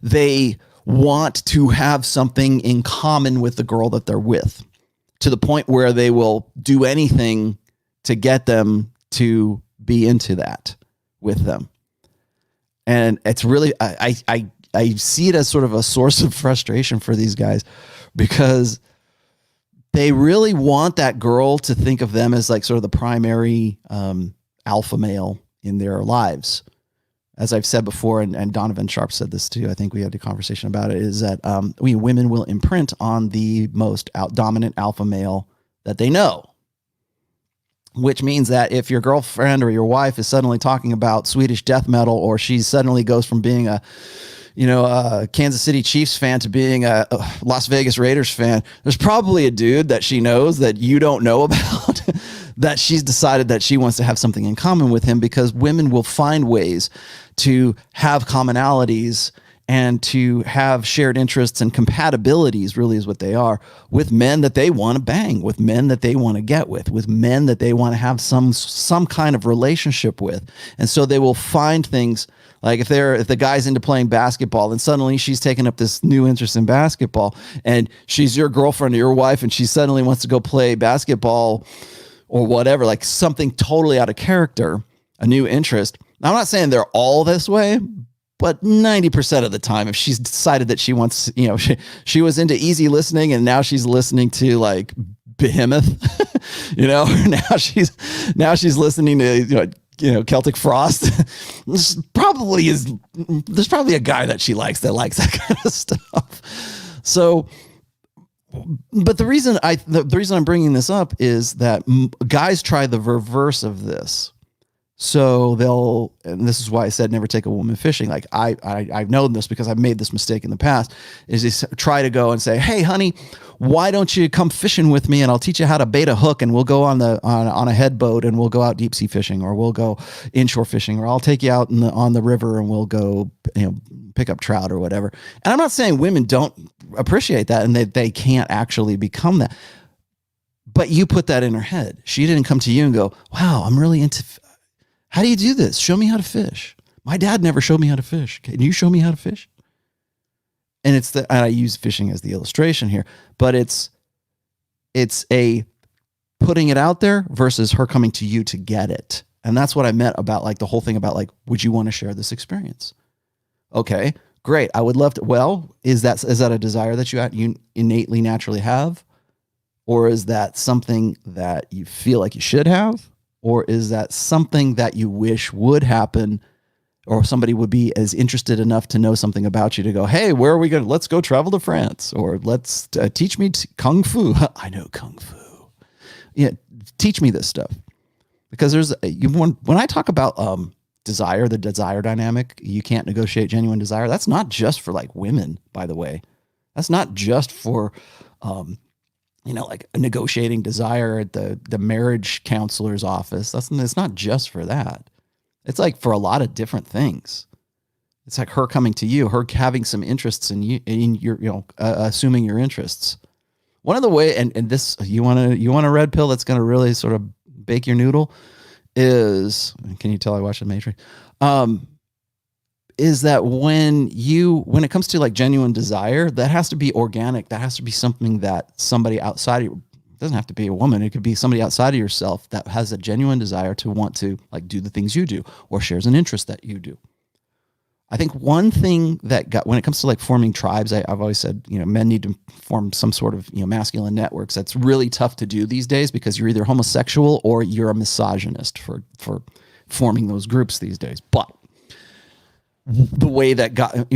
They want to have something in common with the girl that they're with, to the point where they will do anything to get them to be into that. with them. And it's really, I see it as sort of a source of frustration for these guys, because they really want that girl to think of them as like sort of the primary alpha male in their lives. As I've said before, and Donovan Sharp said this too, I think we had a conversation about it, is that women will imprint on the most dominant alpha male that they know. Which means that if your girlfriend or your wife is suddenly talking about Swedish death metal, or she suddenly goes from being a Kansas City Chiefs fan to being a Las Vegas Raiders fan, there's probably a dude that she knows that you don't know about that she's decided that she wants to have something in common with him, because women will find ways to have commonalities and to have shared interests and compatibilities, really is what they are, with men that they want to bang, with men that they want to get with men that they want to have some kind of relationship with. And so they will find things like if the guy's into playing basketball and suddenly she's taken up this new interest in basketball, and she's your girlfriend or your wife, and she suddenly wants to go play basketball or whatever, like something totally out of character, a new interest. Now, I'm not saying they're all this way, but 90% of the time, if she's decided that she wants, she was into easy listening and now she's listening to like Behemoth, now she's listening to, Celtic Frost. There's probably a guy that she likes that likes that kind of stuff. So, but the reason I'm bringing this up is that guys try the reverse of this. So and this is why I said never take a woman fishing. Like I've known this because I've made this mistake in the past, is they try to go and say, hey, honey, why don't you come fishing with me and I'll teach you how to bait a hook, and we'll go on a head boat and we'll go out deep sea fishing, or we'll go inshore fishing, or I'll take you out on the river and we'll go, pick up trout or whatever. And I'm not saying women don't appreciate that and they can't actually become that. But you put that in her head. She didn't come to you and go, wow, I'm really into how do you do this? Show me how to fish. My dad never showed me how to fish. Can you show me how to fish? And and I use fishing as the illustration here, but it's a putting it out there versus her coming to you to get it. And that's what I meant about like the whole thing about like, would you want to share this experience? Okay, great. I would love to. Well, is that a desire that you innately naturally have? Or is that something that you feel like you should have? Or is that something that you wish would happen, or somebody would be as interested enough to know something about you to go, hey, where are we going? Let's go travel to France, or let's teach me Kung Fu. I know Kung Fu. Yeah. Teach me this stuff, because when I talk about desire, the desire dynamic, you can't negotiate genuine desire. That's not just for like women, by the way. That's not just for, like negotiating desire at the marriage counselor's office. It's not just for that. It's like for a lot of different things. It's like her coming to you, her having some interests in you, in your, assuming your interests. One of the way, and this, you want a red pill that's going to really sort of bake your noodle is, can you tell I watched The Matrix? Is that when it comes to like genuine desire, that has to be organic. That has to be something that somebody outside of you, it doesn't have to be a woman. It could be somebody outside of yourself that has a genuine desire to want to like do the things you do, or shares an interest that you do. I think one thing when it comes to like forming tribes, I've always said, men need to form some sort of, masculine networks. That's really tough to do these days, because you're either homosexual or you're a misogynist for forming those groups these days. But the way that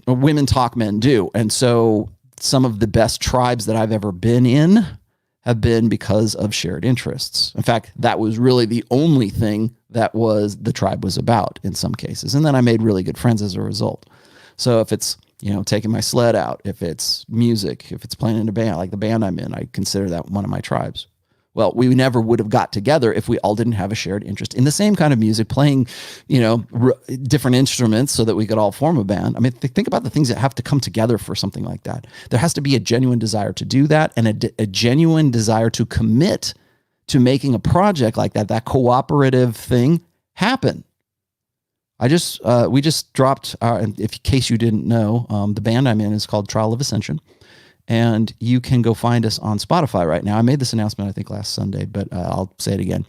women talk, men do. And so some of the best tribes that I've ever been in have been because of shared interests. In fact, that was really the only thing that the tribe was about in some cases. And then I made really good friends as a result. So if it's, taking my sled out, if it's music, if it's playing in a band, like the band I'm in, I consider that one of my tribes. Well, we never would have got together if we all didn't have a shared interest in the same kind of music, playing, different instruments so that we could all form a band. I mean, think about the things that have to come together for something like that. There has to be a genuine desire to do that, and a genuine desire to commit to making a project like that cooperative thing happen. We just dropped, in case you didn't know, the band I'm in is called Trial of Ascension. And you can go find us on Spotify right now. I made this announcement, I think, last Sunday, but I'll say it again.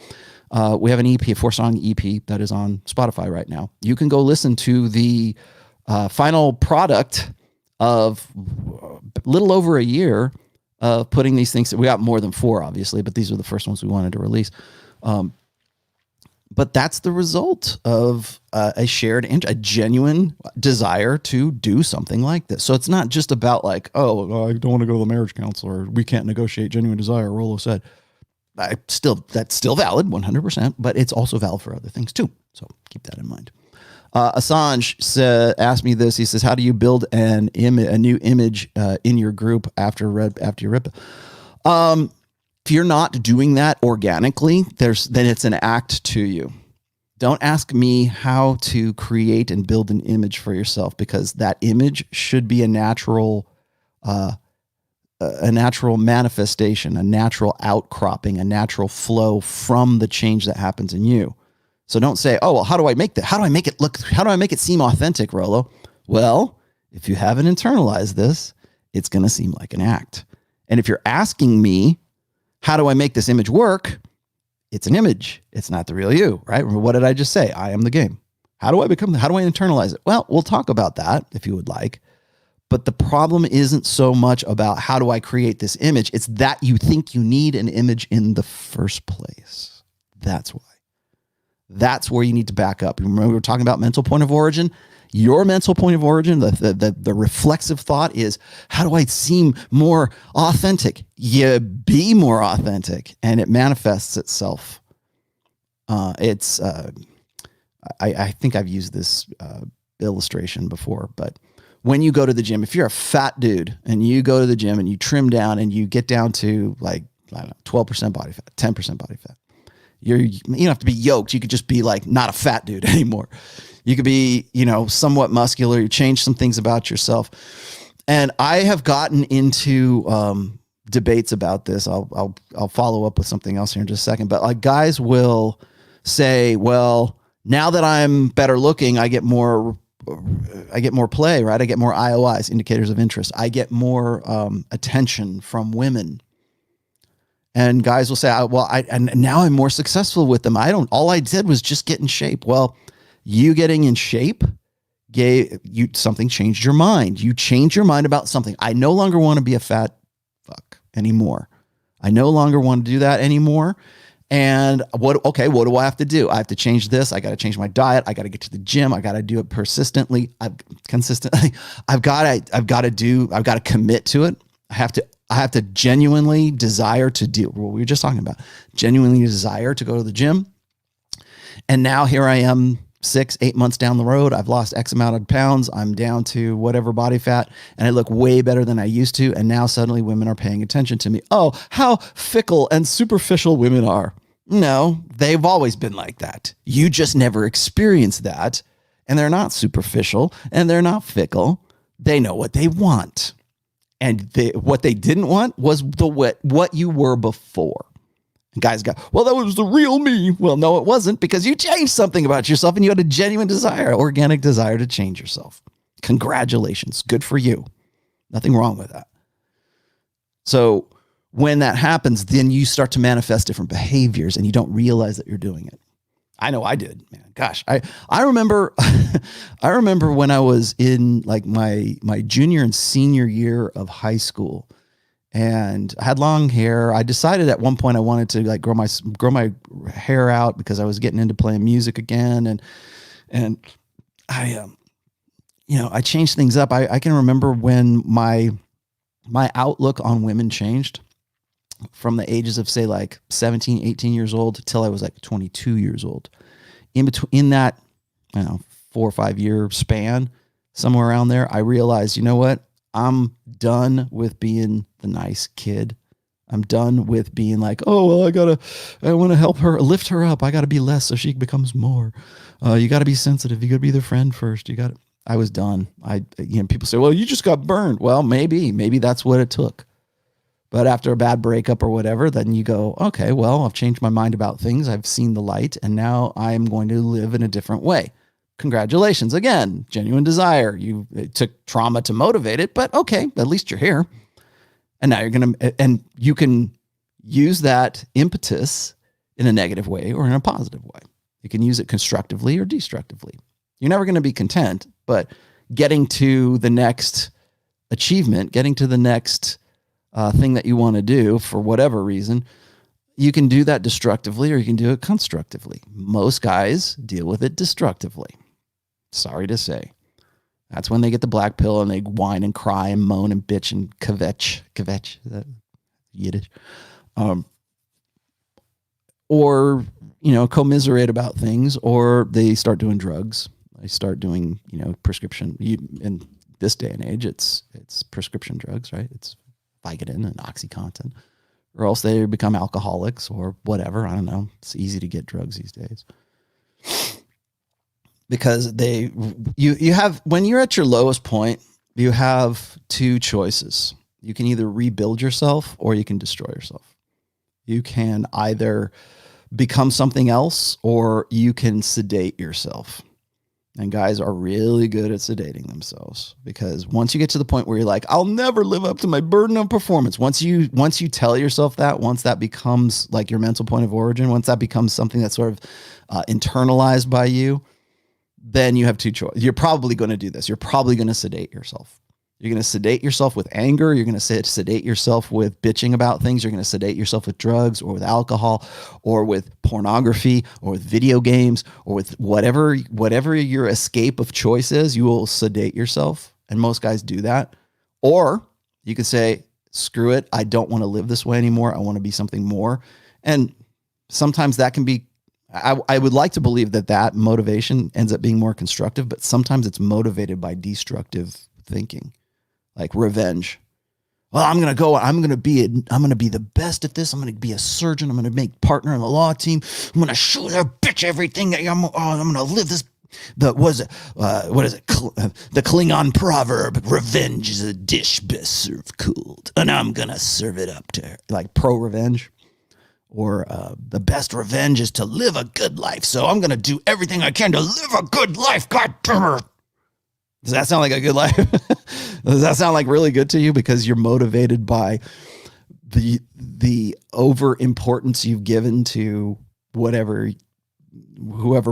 We have an EP, a 4-song EP that is on Spotify right now. You can go listen to the final product of a little over a year of putting these things. We got more than 4, obviously, but these are the first ones we wanted to release. But that's the result of a genuine desire to do something like this. So it's not just about like, oh, I don't want to go to the marriage counselor, or we can't negotiate genuine desire, Rollo said. That's still valid, 100%, but it's also valid for other things too. So keep that in mind. Assange asked me this. He says, "How do you build a new image in your group after your rip?" If you're not doing that organically, then it's an act to you. Don't ask me how to create and build an image for yourself, because that image should be a natural manifestation, a natural outcropping, a natural flow from the change that happens in you. So don't say, "Oh, well, how do I make that? How do I make it seem authentic, Rollo?" Well, if you haven't internalized this, it's going to seem like an act. And if you're asking me, how do I make this image work? It's an image. It's not the real you, right? What did I just say? I am the game. How do I internalize it? Well, we'll talk about that if you would like. But the problem isn't so much about how do I create this image. It's that you think you need an image in the first place. That's why. That's where you need to back up. Remember, we were talking about mental point of origin. Your mental point of origin, the reflexive thought is, how do I seem more authentic? You be more authentic, and it manifests itself. I think I've used this illustration before, but when you go to the gym, if you're a fat dude and you go to the gym and you trim down and you get down to like, I don't know, 12% body fat, 10% body fat, you don't have to be yoked. You could just be like not a fat dude anymore. You could be, somewhat muscular. You change some things about yourself. And I have gotten into debates about this. I'll follow up with something else here in just a second. But like, guys will say, well, now that I'm better looking, I get more play, right? I get more IOIs, indicators of interest. I get more attention from women. And guys will say, and now I'm more successful with them. All I did was just get in shape. Well, you getting in shape something changed your mind. You changed your mind about something. I no longer want to be a fat fuck anymore. I no longer want to do that anymore. And what do I have to do? I have to change this. I got to change my diet. I got to get to the gym. I got to do it persistently. I've got to commit to it. I have to genuinely desire to do what we were just talking about. Genuinely desire to go to the gym. And now here I am 6-8 months down the road. I've lost X amount of pounds. I'm down to whatever body fat, and I look way better than I used to. And now suddenly women are paying attention to me. Oh, how fickle and superficial women are. No, they've always been like that. You just never experienced that. And they're not superficial and they're not fickle. They know what they want. And what they didn't want was what you were before. And guys go, well, that was the real me. Well, no, it wasn't, because you changed something about yourself and you had a genuine desire, organic desire to change yourself. Congratulations. Good for you. Nothing wrong with that. So when that happens, then you start to manifest different behaviors and you don't realize that you're doing it. I know I did, man. Gosh, I remember I remember when I was in like my junior and senior year of high school, and I had long hair. I decided at one point I wanted to like grow my hair out because I was getting into playing music again, and I changed things up. I can remember when my outlook on women changed from the ages of say like 17, 18 years old till I was like 22 years old. In that, 4 or 5 year span, somewhere around there, I realized, you know what? I'm done with being the nice kid. I'm done with being like, oh, well, I want to help her, lift her up. I got to be less so she becomes more. You got to be sensitive. You got to be their friend first. I was done. People say, well, you just got burned. Well, maybe that's what it took. But after a bad breakup or whatever, then you go, okay, well, I've changed my mind about things. I've seen the light, and now I'm going to live in a different way. Congratulations. Again, genuine desire. It took trauma to motivate it, but okay, at least you're here. And now you can use that impetus in a negative way or in a positive way. You can use it constructively or destructively. You're never going to be content, but getting to the next achievement, getting to the next thing that you want to do for whatever reason, you can do that destructively or you can do it constructively. Most guys deal with it destructively. Sorry to say. That's when they get the black pill and they whine and cry and moan and bitch and kvetch. Kvetch, is that Yiddish? Or, commiserate about things, or they start doing drugs. They start doing, prescription. In this day and age, it's prescription drugs, right? It's Vicodin and OxyContin. Or else they become alcoholics or whatever. I don't know. It's easy to get drugs these days. Because you have, when you're at your lowest point, you have two choices. You can either rebuild yourself or you can destroy yourself. You can either become something else or you can sedate yourself. And guys are really good at sedating themselves, because once you get to the point where you're like, I'll never live up to my burden of performance. Once you tell yourself that, once that becomes like your mental point of origin, once that becomes something that's sort of internalized by you, then you have two choices. You're probably going to do this. You're probably going to sedate yourself. You're going to sedate yourself with anger. You're going to sedate yourself with bitching about things. You're going to sedate yourself with drugs or with alcohol or with pornography or with video games or with whatever your escape of choice is. You will sedate yourself. And most guys do that. Or you could say, screw it. I don't want to live this way anymore. I want to be something more. And sometimes that can be, I would like to believe that motivation ends up being more constructive, but sometimes it's motivated by destructive thinking. Like revenge. Well, I'm going to be the best at this. I'm going to be a surgeon. I'm going to make partner on the law team. I'm going to show that bitch everything. I'm going to live this. The Klingon proverb, revenge is a dish best served cooled. And I'm going to serve it up to her. Like pro-revenge. Or the best revenge is to live a good life. So I'm going to do everything I can to live a good life. God damn it. Does that sound like a good life? Does that sound like really good to you because you're motivated by the over importance you've given to whoever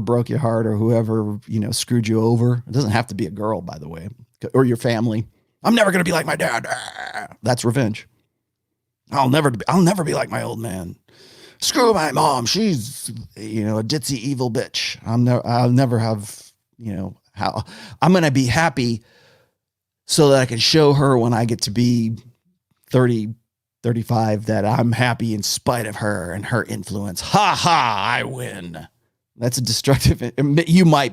broke your heart or whoever, screwed you over? It doesn't have to be a girl, by the way, or your family. I'm never going to be like my dad. That's revenge. I'll never be like my old man. Screw my mom. She's, a ditzy evil bitch. I'll never have, how I'm going to be happy so that I can show her when I get to be 30, 35, that I'm happy in spite of her and her influence. Ha ha, I win. That's a destructive. You might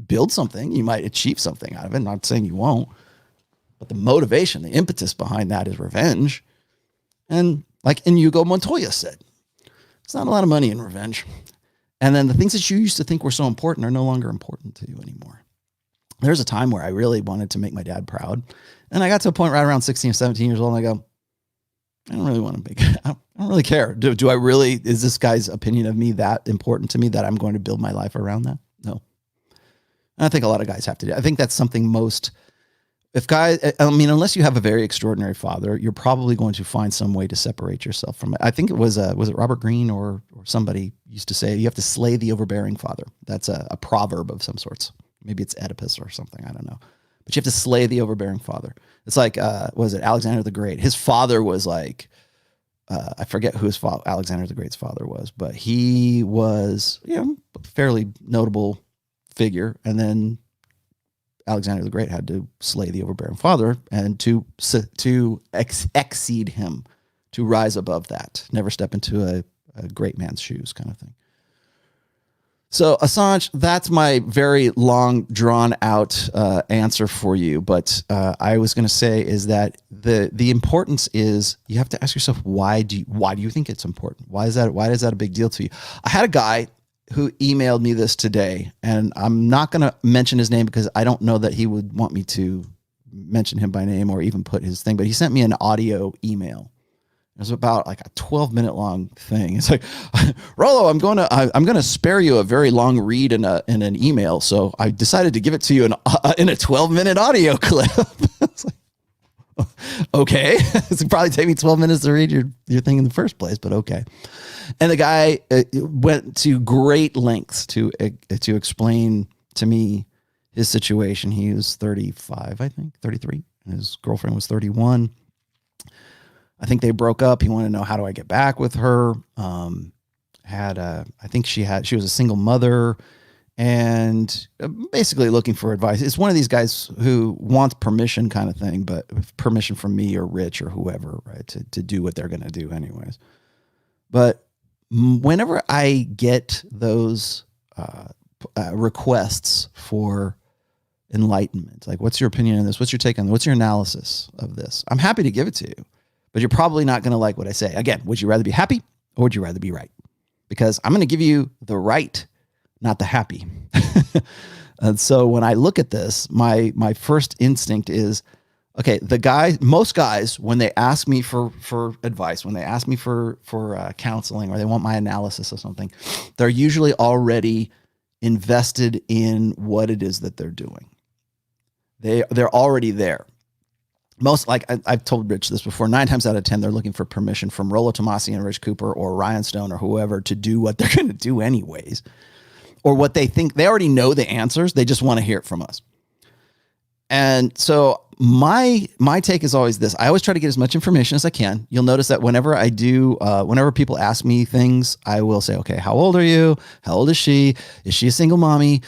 build something. You might achieve something out of it. I'm not saying you won't, but the motivation, the impetus behind that is revenge. And like Inigo Montoya said, it's not a lot of money in revenge. And then the things that you used to think were so important are no longer important to you anymore. There's a time where I really wanted to make my dad proud. And I got to a point right around 16 or 17 years old. And I go, I don't really want to make it. I don't really care. Do I really, is this guy's opinion of me that important to me that I'm going to build my life around that? No. And I think a lot of guys have to do. I think that's something unless you have a very extraordinary father, you're probably going to find some way to separate yourself from it. I think it was it Robert Greene or somebody used to say, you have to slay the overbearing father. That's a proverb of some sorts. Maybe it's Oedipus or something. I don't know. But you have to slay the overbearing father. It's like, was it Alexander the Great? His father was like, I forget who Alexander the Great's father was, but he was, a fairly notable figure. And then Alexander the Great had to slay the overbearing father and to exceed him, to rise above that, never step into a great man's shoes kind of thing. So Assange, that's my very long, drawn out answer for you. But I was going to say is that the importance is you have to ask yourself, why do you think it's important? Why is that a big deal to you? I had a guy who emailed me this today, and I'm not going to mention his name because I don't know that he would want me to mention him by name or even put his thing. But he sent me an audio email. It was about like a 12-minute long thing. It's like, Rollo, I'm going to spare you a very long read in an email. So I decided to give it to you in a 12-minute audio clip. It's like, Okay. It's probably take me 12 minutes to read your thing in the first place, but okay. And the guy went to great lengths to explain to me his situation. He was 35, I think, 33. And his girlfriend was 31. I think they broke up. He wanted to know, how do I get back with her? I think she was a single mother and basically looking for advice. It's one of these guys who wants permission kind of thing, but permission from me or Rich or whoever, right? To do what they're going to do anyways. But whenever I get those requests for enlightenment, like, what's your opinion on this? What's your take on this? What's your analysis of this? I'm happy to give it to you, but you're probably not going to like what I say. Again, would you rather be happy or would you rather be right? Because I'm going to give you the right, not the happy. And so when I look at this, my first instinct is, okay, most guys, when they ask me for advice, when they ask me for counseling, or they want my analysis of something, they're usually already invested in what it is that they're doing. They're already there. Most, like I've told Rich this before, 9 times out of 10, they're looking for permission from Rollo, Tomassi, and Rich Cooper, or Ryan Stone, or whoever, to do what they're going to do anyways, or what they think. They already know the answers. They just want to hear it from us. And so my take is always this. I always try to get as much information as I can. You'll notice that whenever I do, whenever people ask me things, I will say, okay, how old are you? How old is she? Is she a single mommy?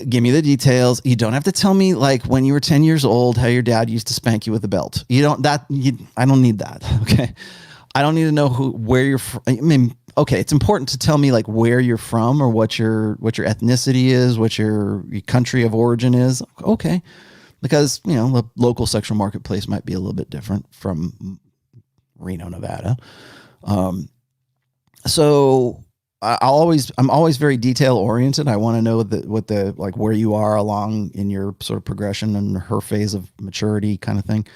Give me the details. You don't have to tell me, like, when you were 10 years old, how your dad used to spank you with a belt. I don't need that. Okay. I don't need to know where you're from. I mean, okay, it's important to tell me, like, where you're from, or what your ethnicity is, what your country of origin is. Okay. Because, the local sexual marketplace might be a little bit different from Reno, Nevada. So I'm always very detail oriented. I want to know where you are along in your sort of progression and her phase of maturity kind of thing.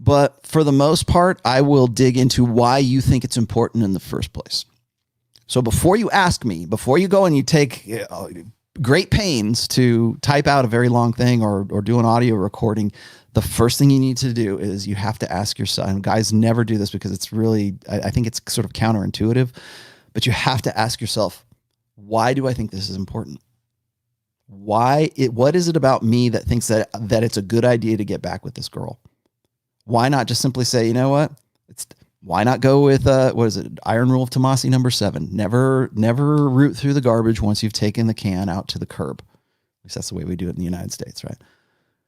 But for the most part, I will dig into why you think it's important in the first place. So before you ask me, before you go and you take great pains to type out a very long thing or do an audio recording, the first thing you need to do is you have to ask yourself, and guys never do this because it's really, I think it's sort of counterintuitive, but you have to ask yourself, why do I think this is important? What is it about me that thinks that it's a good idea to get back with this girl? Why not just simply say, you know what? Why not go with, what is it? Iron Rule of Tomassi number 7. Never root through the garbage once you've taken the can out to the curb. At least that's the way we do it in the United States, right?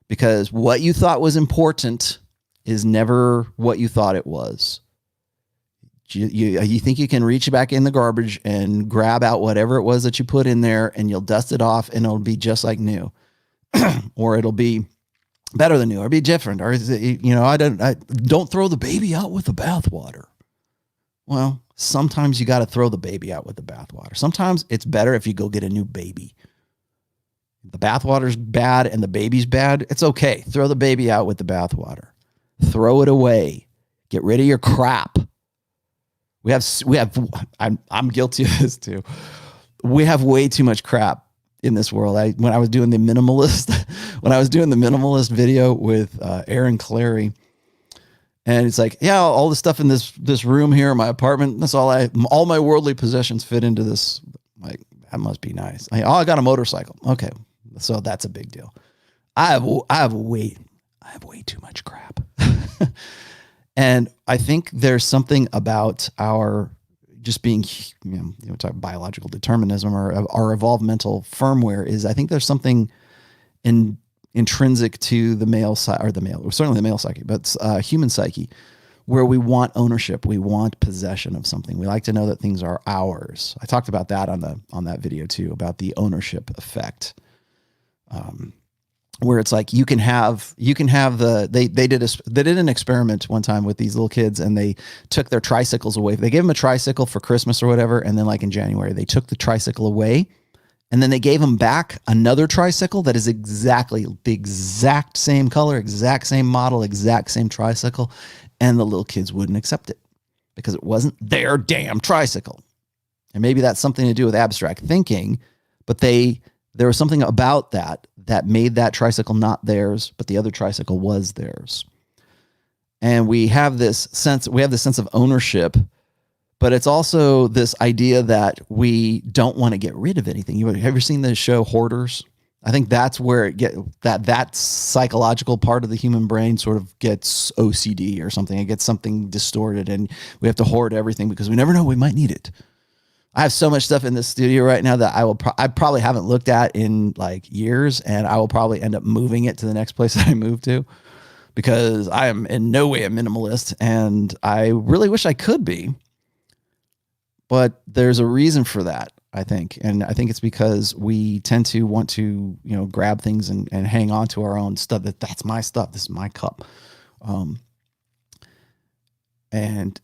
Because what you thought was important is never what you thought it was. You think you can reach back in the garbage and grab out whatever it was that you put in there, and you'll dust it off and it'll be just like new. Or it'll be better than new, or be different, or I don't throw the baby out with the bathwater. Well, sometimes you got to throw the baby out with the bathwater. Sometimes it's better if you go get a new baby. The bathwater's bad and the baby's bad. It's okay. Throw the baby out with the bathwater. Throw it away. Get rid of your crap. I'm guilty of this too. We have way too much crap in this world. When I was doing the minimalist video with Aaron Clary, and it's like, yeah, all the stuff in this room here in my apartment, that's all my worldly possessions fit into this. Like, that must be nice. I got a motorcycle. Okay, so that's a big deal. I have way too much crap. And I think there's something about our just being, talk biological determinism or our evolved mental firmware is, I think there's something intrinsic to the male side, or certainly the male psyche, but human psyche, where we want ownership. We want possession of something. We like to know that things are ours. I talked about that on that video too, about the ownership effect. Where it's like they did an experiment one time with these little kids, and they took their tricycles away. They gave them a tricycle for Christmas or whatever, and then, like, in January, they took the tricycle away, and then they gave them back another tricycle that is exactly the exact same color, exact same model, exact same tricycle, and the little kids wouldn't accept it because it wasn't their damn tricycle. And maybe that's something to do with abstract thinking, but there was something about that made that tricycle not theirs, but the other tricycle was theirs. and we have this sense of ownership, but it's also this idea that we don't want to get rid of anything. Have you ever seen the show Hoarders? I think that's where that psychological part of the human brain sort of gets OCD or something. It gets something distorted, and we have to hoard everything because we never know we might need it. I have so much stuff in this studio right now that I probably haven't looked at in like years, and I will probably end up moving it to the next place that I move to, because I am in no way a minimalist, and I really wish I could be. But there's a reason for that, I think. And I think it's because we tend to want to, grab things and hang on to our own stuff. That's my stuff. This is my cup. And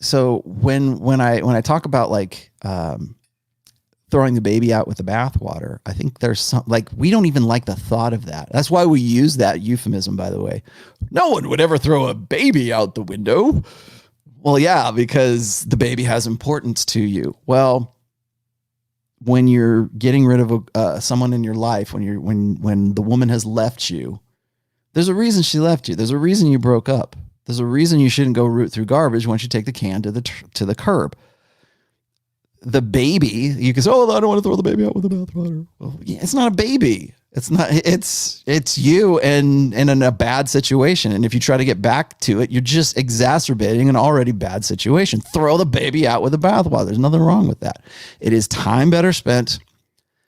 so when I talk about like throwing the baby out with the bathwater, I think there's some, like, we don't even like the thought of that. That's why we use that euphemism, by the way. No one would ever throw a baby out the window. Well, yeah, because the baby has importance to you. Well, when you're getting rid of someone in your life, when the woman has left you, there's a reason she left you. There's a reason you broke up. There's a reason you shouldn't go root through garbage once you take the can to the curb. The baby, you can say, "Oh, I don't want to throw the baby out with the bathwater." Well, yeah, it's not a baby. It's not. It's you and in a bad situation. And if you try to get back to it, you're just exacerbating an already bad situation. Throw the baby out with the bathwater. There's nothing wrong with that. It is time better spent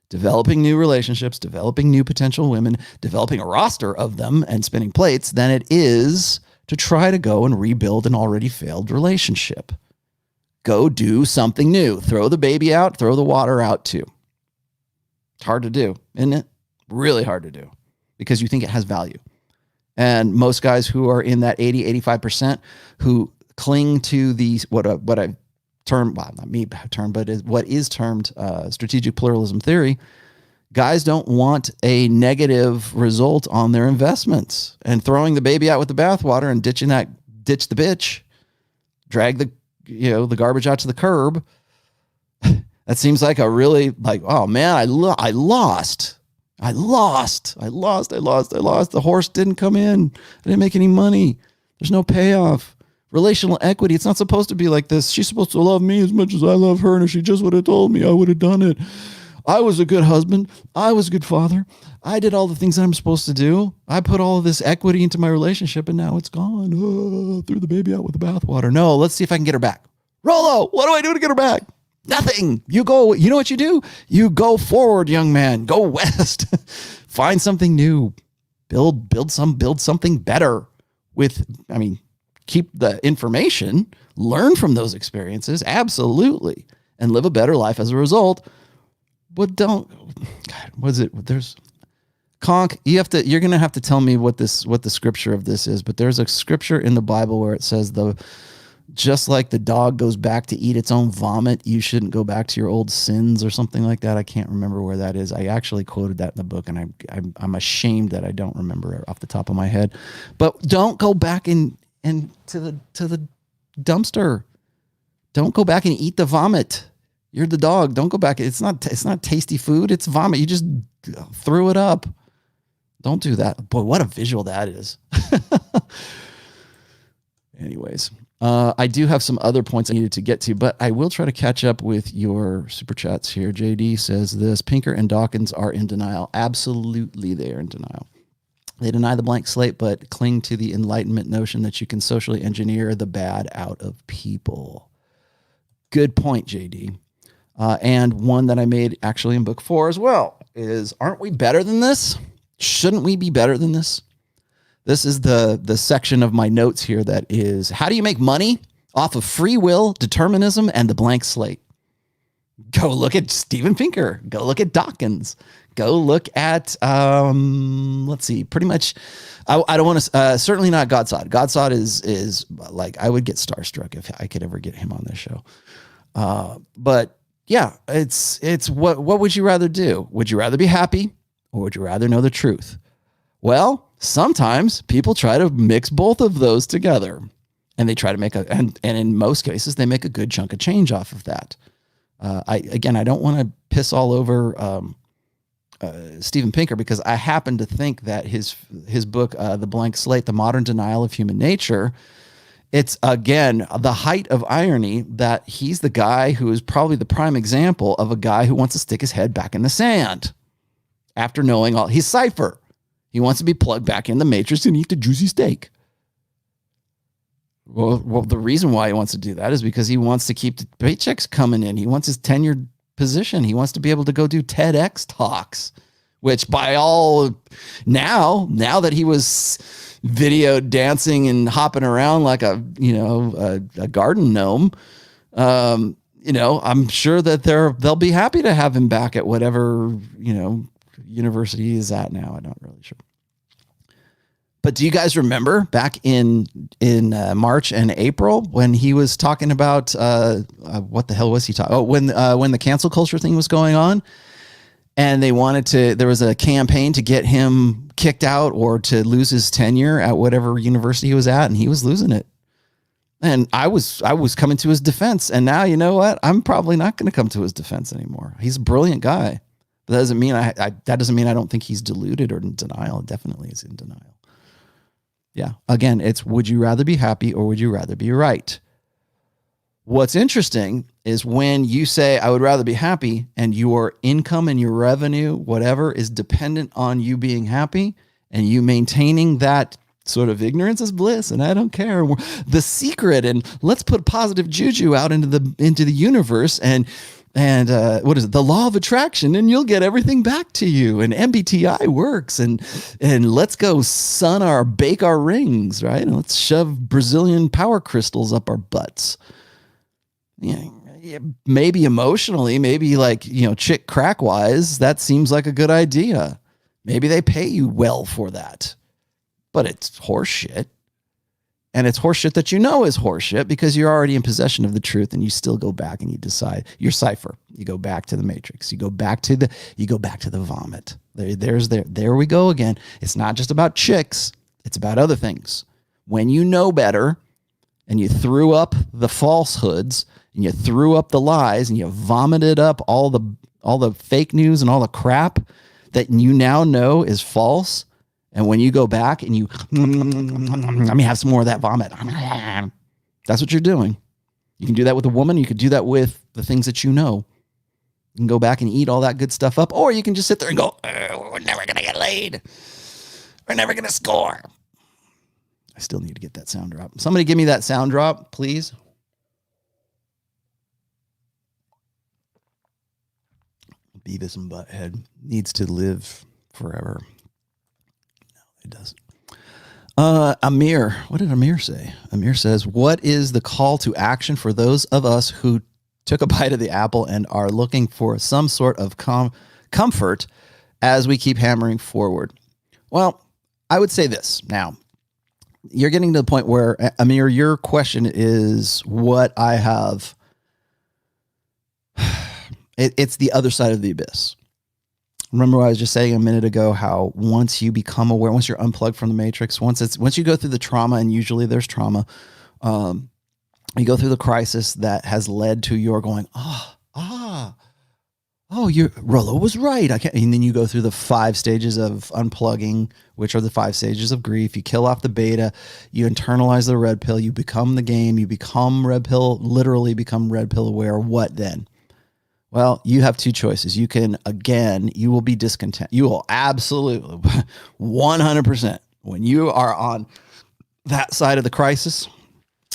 developing new relationships, developing new potential women, developing a roster of them, and spinning plates than it is to try to go and rebuild an already failed relationship. Go do something new. Throw the baby out, throw the water out too. It's hard to do, isn't it? Really hard to do, because you think it has value. And most guys who are in that 80-85% who cling to the what I term, well, not me term, but what is termed strategic pluralism theory, guys don't want a negative result on their investments, and throwing the baby out with the bathwater and ditch the bitch, drag the garbage out to the curb. That seems like a really, like, oh man, I lost. The horse didn't come in. I didn't make any money. There's no payoff. Relational equity. It's not supposed to be like this. She's supposed to love me as much as I love her. And if she just would have told me, I would have done it. I was a good husband. I was a good father. I did all the things that I'm supposed to do. I put all of this equity into my relationship, and now it's gone. Oh, threw the baby out with the bathwater. No, let's see if I can get her back. Rollo, what do I do to get her back? Nothing. You know what you do? You go forward, young man. Go west. Find something new. Build something better keep the information, learn from those experiences. Absolutely. And live a better life as a result. But don't, God, what is it? There's Conk. You're going to have to tell me what the scripture of this is, but there's a scripture in the Bible where it says just like the dog goes back to eat its own vomit, you shouldn't go back to your old sins or something like that. I can't remember where that is. I actually quoted that in the book, and I'm ashamed that I don't remember it off the top of my head. But don't go back to the dumpster. Don't go back and eat the vomit. You're the dog. Don't go back. It's not tasty food. It's vomit. You just threw it up. Don't do that. Boy, what a visual that is. Anyways. I do have some other points I needed to get to, but I will try to catch up with your super chats here. JD says this: Pinker and Dawkins are in denial. Absolutely, they are in denial. They deny the blank slate, but cling to the Enlightenment notion that you can socially engineer the bad out of people. Good point, JD. And one that I made actually in book 4 as well is, aren't we better than this? Shouldn't we be better than this? This is the section of my notes here that is, how do you make money off of free will, determinism, and the blank slate? Go look at Steven Pinker. Go look at Dawkins. Go look at, let's see, pretty much, I don't want to, certainly not Godsod. Godsod is like, I would get starstruck if I could ever get him on this show. But yeah, it's what would you rather do? Would you rather be happy, or would you rather know the truth? Well, sometimes people try to mix both of those together, and they try to make and in most cases they make a good chunk of change off of that. I don't want to piss all over Steven Pinker, because I happen to think that his book, The Blank Slate, The Modern Denial of Human Nature, it's, again, the height of irony that he's the guy who is probably the prime example of a guy who wants to stick his head back in the sand after knowing all. He's Cypher. He wants to be plugged back in the matrix and eat the juicy steak. Well, the reason why he wants to do that is because he wants to keep the paychecks coming in. He wants his tenured position. He wants to be able to go do TEDx talks, which by all now that he was video dancing and hopping around like a garden gnome, I'm sure that they'll be happy to have him back at whatever, university he's at now. I'm not really sure. But do you guys remember back in March and April when he was talking about what the hell was he talking? Oh, when the cancel culture thing was going on, and they wanted to. There was a campaign to get him kicked out or to lose his tenure at whatever university he was at, and he was losing it. And I was coming to his defense, and now you know what? I'm probably not going to come to his defense anymore. He's a brilliant guy. But that doesn't mean that doesn't mean I don't think he's deluded or in denial. It definitely is in denial. Yeah. Again, it's would you rather be happy or would you rather be right? What's interesting is when you say, I would rather be happy, and your income and your revenue, whatever, is dependent on you being happy and you maintaining that sort of ignorance is bliss and I don't care. The secret, and let's put positive juju out into the universe and what is it? The law of attraction, and you'll get everything back to you. And MBTI works, and let's go bake our rings, right? And let's shove Brazilian power crystals up our butts. Yeah, maybe emotionally, maybe chick crack wise, that seems like a good idea. Maybe they pay you well for that, but it's horseshit. And it's horseshit that is horseshit because you're already in possession of the truth, and you still go back and you decide you're Cypher. You go back to the matrix. You go back to the vomit. There we go again. It's not just about chicks. It's about other things. When you know better and you threw up the falsehoods and you threw up the lies and you vomited up all the fake news and all the crap that you now know is false. And when you go back and you, let me have some more of that vomit. That's what you're doing. You can do that with a woman. You could do that with the things that you know. You can go back and eat all that good stuff up, or you can just sit there and go, oh, we're never going to get laid. We're never going to score. I still need to get that sound drop. Somebody give me that sound drop, please. Beavis and Butthead needs to live forever. It doesn't. Amir, what did Amir say? Amir says, what is the call to action for those of us who took a bite of the apple and are looking for some sort of comfort as we keep hammering forward? Well, I would say this. Now, you're getting to the point where, Amir, your question is what I have. It's the other side of the abyss. Remember what I was just saying a minute ago, how once you become aware, once you're unplugged from the matrix, once you go through the trauma, and usually there's trauma, you go through the crisis that has led to your going, Rollo was right. And then you go through the 5 stages of unplugging, which are the 5 stages of grief. You kill off the beta, you internalize the red pill, you become the game, you become red pill, literally become red pill aware. What then? Well, you have 2 choices. You can, again, you will be discontent. You will absolutely, 100%, when you are on that side of the crisis,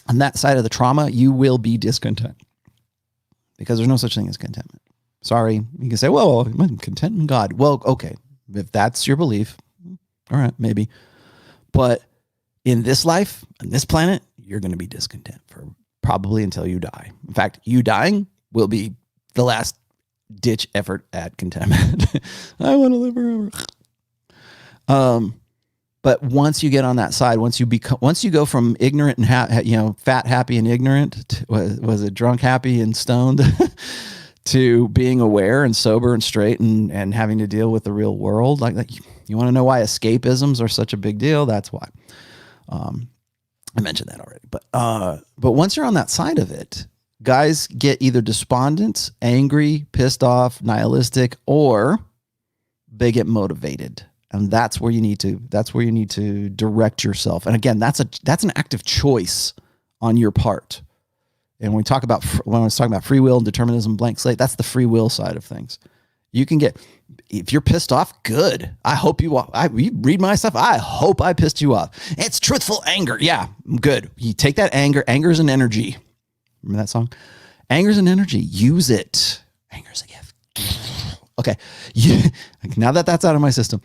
on that side of the trauma, you will be discontent. Because there's no such thing as contentment. Sorry, you can say, well, I'm content in God. Well, okay, if that's your belief, all right, maybe. But in this life, on this planet, you're going to be discontent for probably until you die. In fact, you dying will be the last ditch effort at contentment. I want to live forever. But once you get on that side, once you go from ignorant and fat, happy, and ignorant, was it drunk, happy, and stoned, to being aware and sober and straight and having to deal with the real world, like you want to know why escapisms are such a big deal? That's why. I mentioned that already, but once you're on that side of it, guys get either despondent, angry, pissed off, nihilistic, or they get motivated. And that's where you need to direct yourself. And again, that's an active choice on your part. And when we talk about free will and determinism, blank slate, that's the free will side of things. You can get, if you're pissed off, good. I hope you read my stuff. I hope I pissed you off. It's truthful anger. Yeah, good. You take that anger. Anger is an energy. Remember that song? Anger is an energy. Use it. Anger is a gift. Okay. Now that that's out of my system,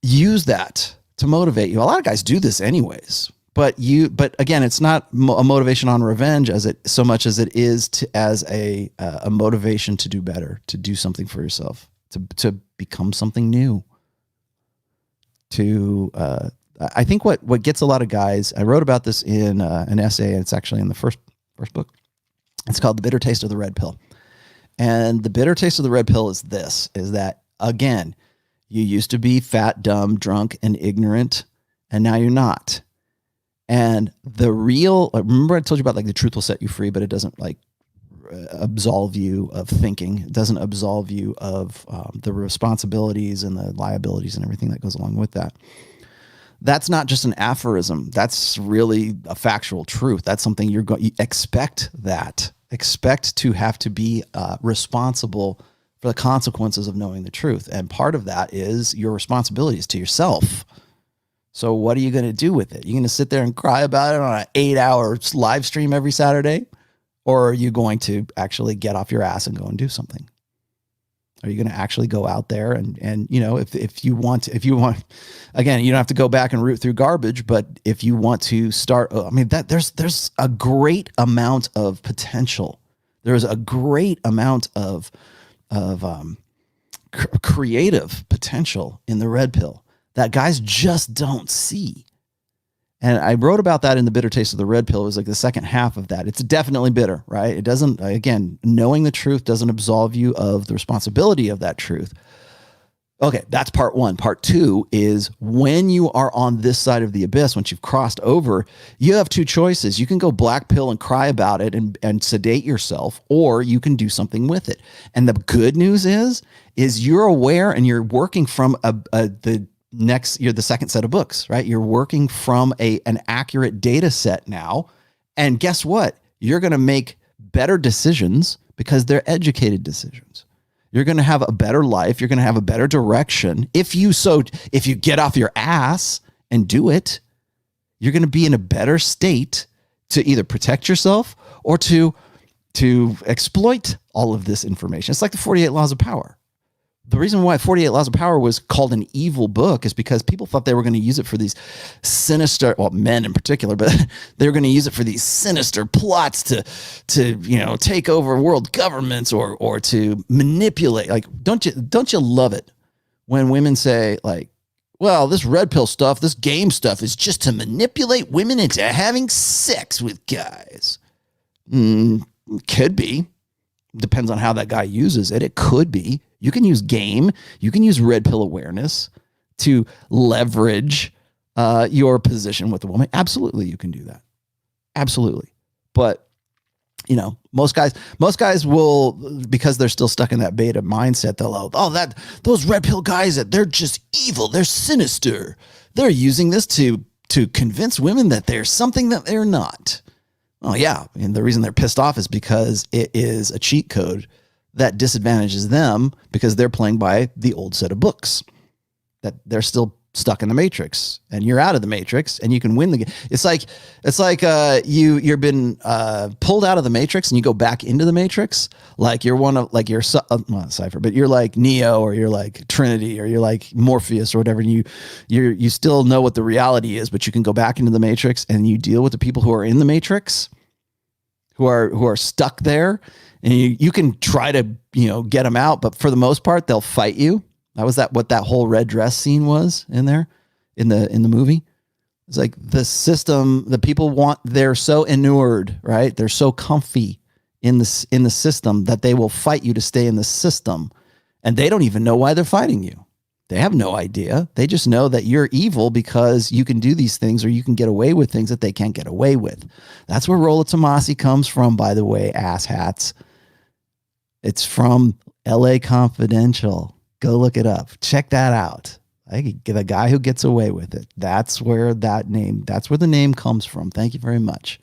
use that to motivate you. A lot of guys do this anyways. But again, it's not a motivation on revenge so much as it is as a motivation to do better, to do something for yourself, to become something new. I think what gets a lot of guys. I wrote about this in an essay, and it's actually in the first book. It's called "The Bitter Taste of the Red Pill," and the bitter taste of the red pill is that again, you used to be fat, dumb, drunk, and ignorant, and now you're not. And remember I told you about like the truth will set you free, but it doesn't like absolve you of thinking. It doesn't absolve you of the responsibilities and the liabilities and everything that goes along with that. That's not just an aphorism. That's really a factual truth. That's something you expect to have to be responsible for the consequences of knowing the truth. And part of that is your responsibilities to yourself. So what are you going to do with it? You're going to sit there and cry about it on an 8-hour live stream every Saturday? Or are you going to actually get off your ass and go and do something? Are you going to actually go out there and if you want, again, you don't have to go back and root through garbage, but if you want to start, there's a great amount of potential. There's a great amount of creative potential in the red pill that guys just don't see. And I wrote about that in The Bitter Taste of the Red Pill. It was like the second half of that. It's definitely bitter, right? It doesn't, again, knowing the truth doesn't absolve you of the responsibility of that truth. Okay, that's part one. Part two is when you are on this side of the abyss, once you've crossed over, you have two choices. You can go black pill and cry about it and sedate yourself, or you can do something with it. And the good news is you're aware and you're working from you're the second set of books, right? You're working from an accurate data set now. And guess what? You're going to make better decisions because they're educated decisions. You're going to have a better life. You're going to have a better direction. If you get off your ass and do it, you're going to be in a better state to either protect yourself or to exploit all of this information. It's like the 48 Laws of Power. The reason why 48 Laws of Power was called an evil book is because people thought they were going to use it for these sinister, well, men in particular, but they were going to use it for these sinister plots to take over world governments or to manipulate. Like, don't you love it when women say like, well, this red pill stuff, this game stuff is just to manipulate women into having sex with guys? Could be. Depends on how that guy uses it. It could be. You can use game. You can use red pill awareness to leverage your position with a woman. Absolutely, you can do that. Absolutely. But, most guys will, because they're still stuck in that beta mindset, those red pill guys, they're just evil. They're sinister. They're using this to convince women that they're something that they're not. Oh, yeah. And the reason they're pissed off is because it is a cheat code that disadvantages them because they're playing by the old set of books, that they're still stuck in the matrix, and you're out of the matrix and you can win the game. It's like you've been pulled out of the matrix and you go back into the matrix. Like you're Cypher, but you're like Neo, or you're like Trinity, or you're like Morpheus or whatever. And you still know what the reality is, but you can go back into the matrix and you deal with the people who are in the matrix, who are stuck there. And you can try to, get them out, but for the most part, they'll fight you. That was what that whole red dress scene was in there, in the movie. It's like the system, the people they're so inured, right? They're so comfy in the system that they will fight you to stay in the system, and they don't even know why they're fighting you. They have no idea. They just know that you're evil because you can do these things, or you can get away with things that they can't get away with. That's where Rollo Tomassi comes from, by the way, asshats. It's from LA Confidential. Go look it up. Check that out. The guy who gets away with it. That's where the name comes from. Thank you very much.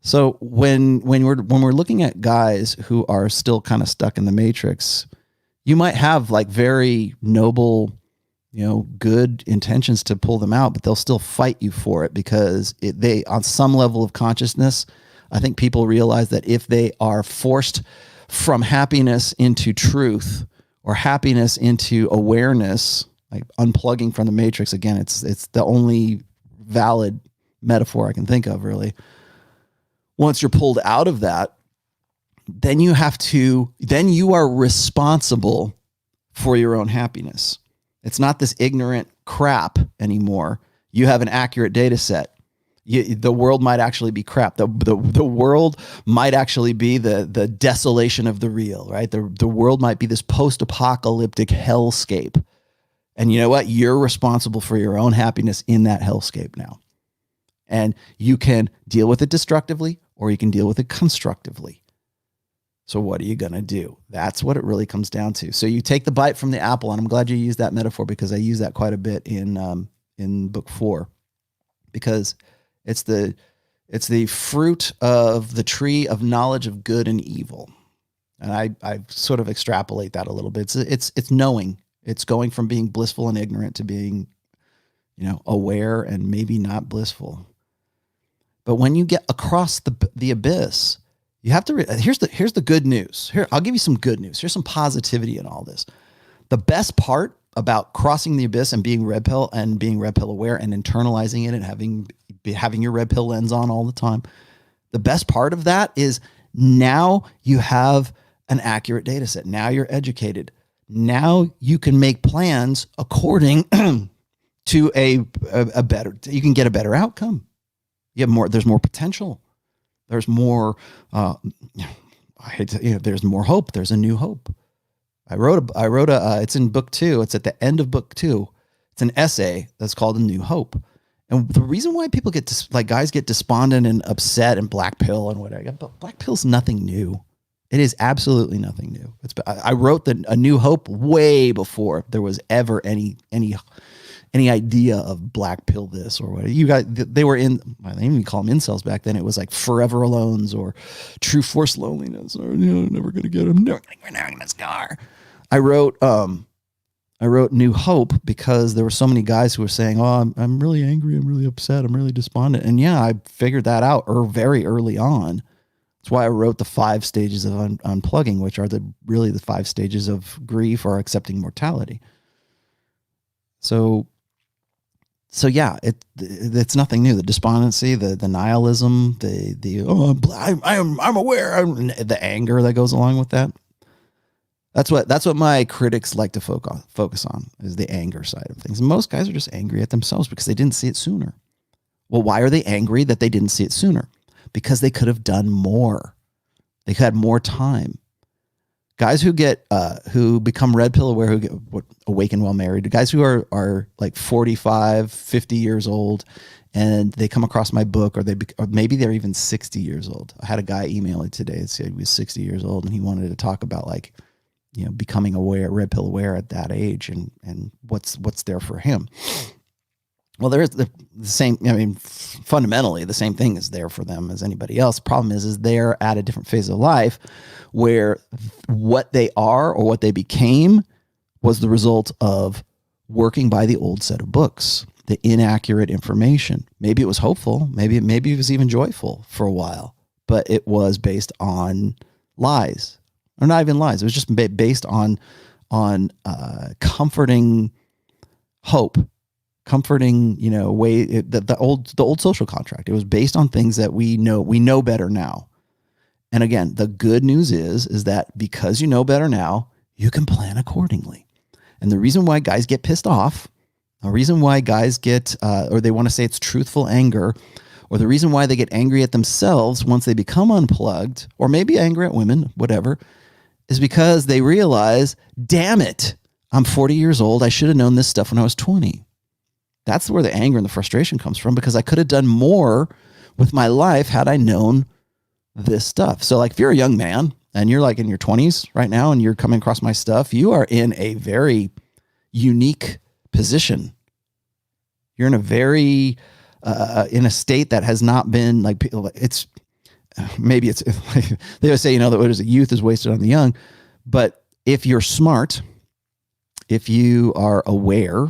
So when we're looking at guys who are still kind of stuck in the matrix, you might have like very noble, good intentions to pull them out, but they'll still fight you for it because they, on some level of consciousness, I think people realize that if they are forced from happiness into truth or happiness into awareness, like unplugging from the matrix, again, it's the only valid metaphor I can think of, really. Once you're pulled out of that, then you are responsible for your own happiness. It's not this ignorant crap anymore. You have an accurate data set. The world might actually be crap. The world might actually be the desolation of the real, right? The world might be this post-apocalyptic hellscape. And you know what? You're responsible for your own happiness in that hellscape now. And you can deal with it destructively or you can deal with it constructively. So what are you going to do? That's what it really comes down to. So you take the bite from the apple, and I'm glad you used that metaphor because I use that quite a bit in book 4, because it's the fruit of the tree of knowledge of good and evil. And I sort of extrapolate that a little bit. It's knowing. It's going from being blissful and ignorant to being, aware and maybe not blissful. But when you get across the abyss, you have to. Here's the good news. Here, I'll give you some good news. Here's some positivity in all this. The best part about crossing the abyss and being red pill aware and internalizing it and having your red pill lens on all the time. The best part of that is now you have an accurate data set. Now you're educated. Now you can make plans according to a better. You can get a better outcome. You have more. There's more potential. There's more. There's more hope. There's a new hope. I wrote it's in book 2. It's at the end of book 2. It's an essay that's called A New Hope. And the reason why people guys get despondent and upset and black pill and whatever, but black pill's nothing new. It is absolutely nothing new. I wrote A New Hope way before there was ever any idea of black pill this or whatever. You guys, they were in, I didn't even call them incels back then. It was like forever alones or true force loneliness or, never going to get them. Never going to scar. I wrote New Hope because there were so many guys who were saying, oh, I'm really angry. I'm really upset. I'm really despondent. And yeah, I figured that out very early on. That's why I wrote the 5 stages of unplugging, which are really the 5 stages of grief or accepting mortality. So yeah, it's nothing new. The despondency, the nihilism, I'm aware, the anger that goes along with that. That's what my critics like to focus on is the anger side of things. And most guys are just angry at themselves because they didn't see it sooner. Well, why are they angry that they didn't see it sooner? Because they could have done more. They had more time. Guys who become red pill aware, who get awaken while married, guys who are like 45, 50 years old, and they come across my book, or maybe they're even 60 years old. I had a guy email it today and said he was 60 years old, and he wanted to talk about becoming aware, red pill aware at that age, and what's there for him. Well, there is the same. Fundamentally, the same thing is there for them as anybody else. The problem is they're at a different phase of life where what they are or what they became was the result of working by the old set of books, the inaccurate information. Maybe it was hopeful. Maybe it was even joyful for a while, but it was based on lies, or not even lies. It was just based on comforting hope. Comforting, way the old social contract. It was based on things that we know better now. And again, the good news is that because you know better now, you can plan accordingly. And the reason why guys get pissed off, the reason why guys get, or they want to say it's truthful anger, or the reason why they get angry at themselves once they become unplugged, or maybe angry at women, whatever, is because they realize, damn it, I'm 40 years old. I should have known this stuff when I was 20. That's where the anger and the frustration comes from, because I could have done more with my life had I known this stuff. So like if you're a young man and you're like in your 20s right now and you're coming across my stuff, you are in a very unique position. You're in a very, in a state that has not been like, it's, maybe it's, like, they always say, that what is it, youth is wasted on the young. But if you're smart, if you are aware,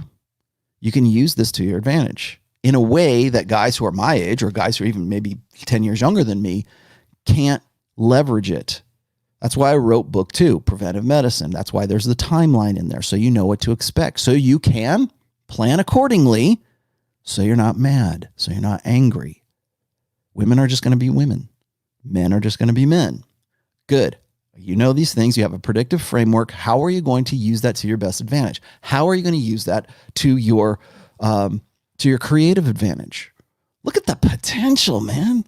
you can use this to your advantage in a way that guys who are my age or guys who are even maybe 10 years younger than me can't leverage it. That's why I wrote book 2, Preventive Medicine. That's why there's the timeline in there. So you know what to expect. So you can plan accordingly. So you're not mad. So you're not angry. Women are just going to be women. Men are just going to be men. Good. You know these things. You have a predictive framework. How are you going to use that to your best advantage? How are you going to use that to your creative advantage? Look at the potential, man.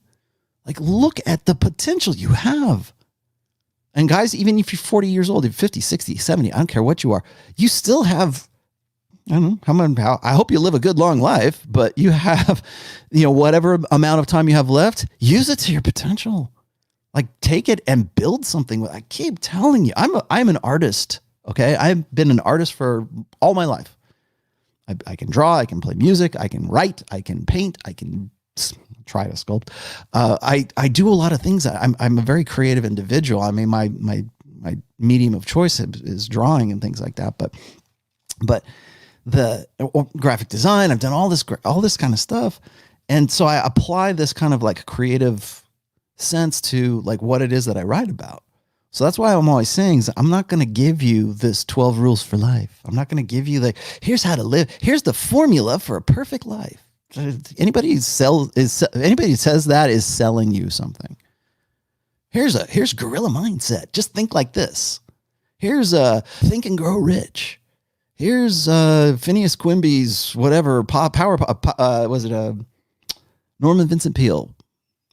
Like, look at the potential you have. And guys, even if you're 40 years old, you're 50, 60, 70, I don't care what you are, you still have, I don't know, I hope you live a good, long life, but you have, whatever amount of time you have left, use it to your potential. Like, take it and build something. I keep telling you, I'm an artist. Okay. I've been an artist for all my life. I can draw, I can play music, I can write, I can paint, I can try to sculpt. I do a lot of things. I'm a very creative individual. I mean, my medium of choice is drawing and things like that. But the graphic design, I've done all this kind of stuff. And so I apply this kind of like creative sense to like what it is that I write about. So that's why I'm always saying is I'm not going to give you this 12 rules for life. I'm not going to give you here's how to live. Here's the formula for a perfect life. Anybody who says that is selling you something. Here's guerrilla mindset. Just think like this. Here's Think and Grow Rich. Here's Phineas Quimby's whatever was it Norman Vincent Peale,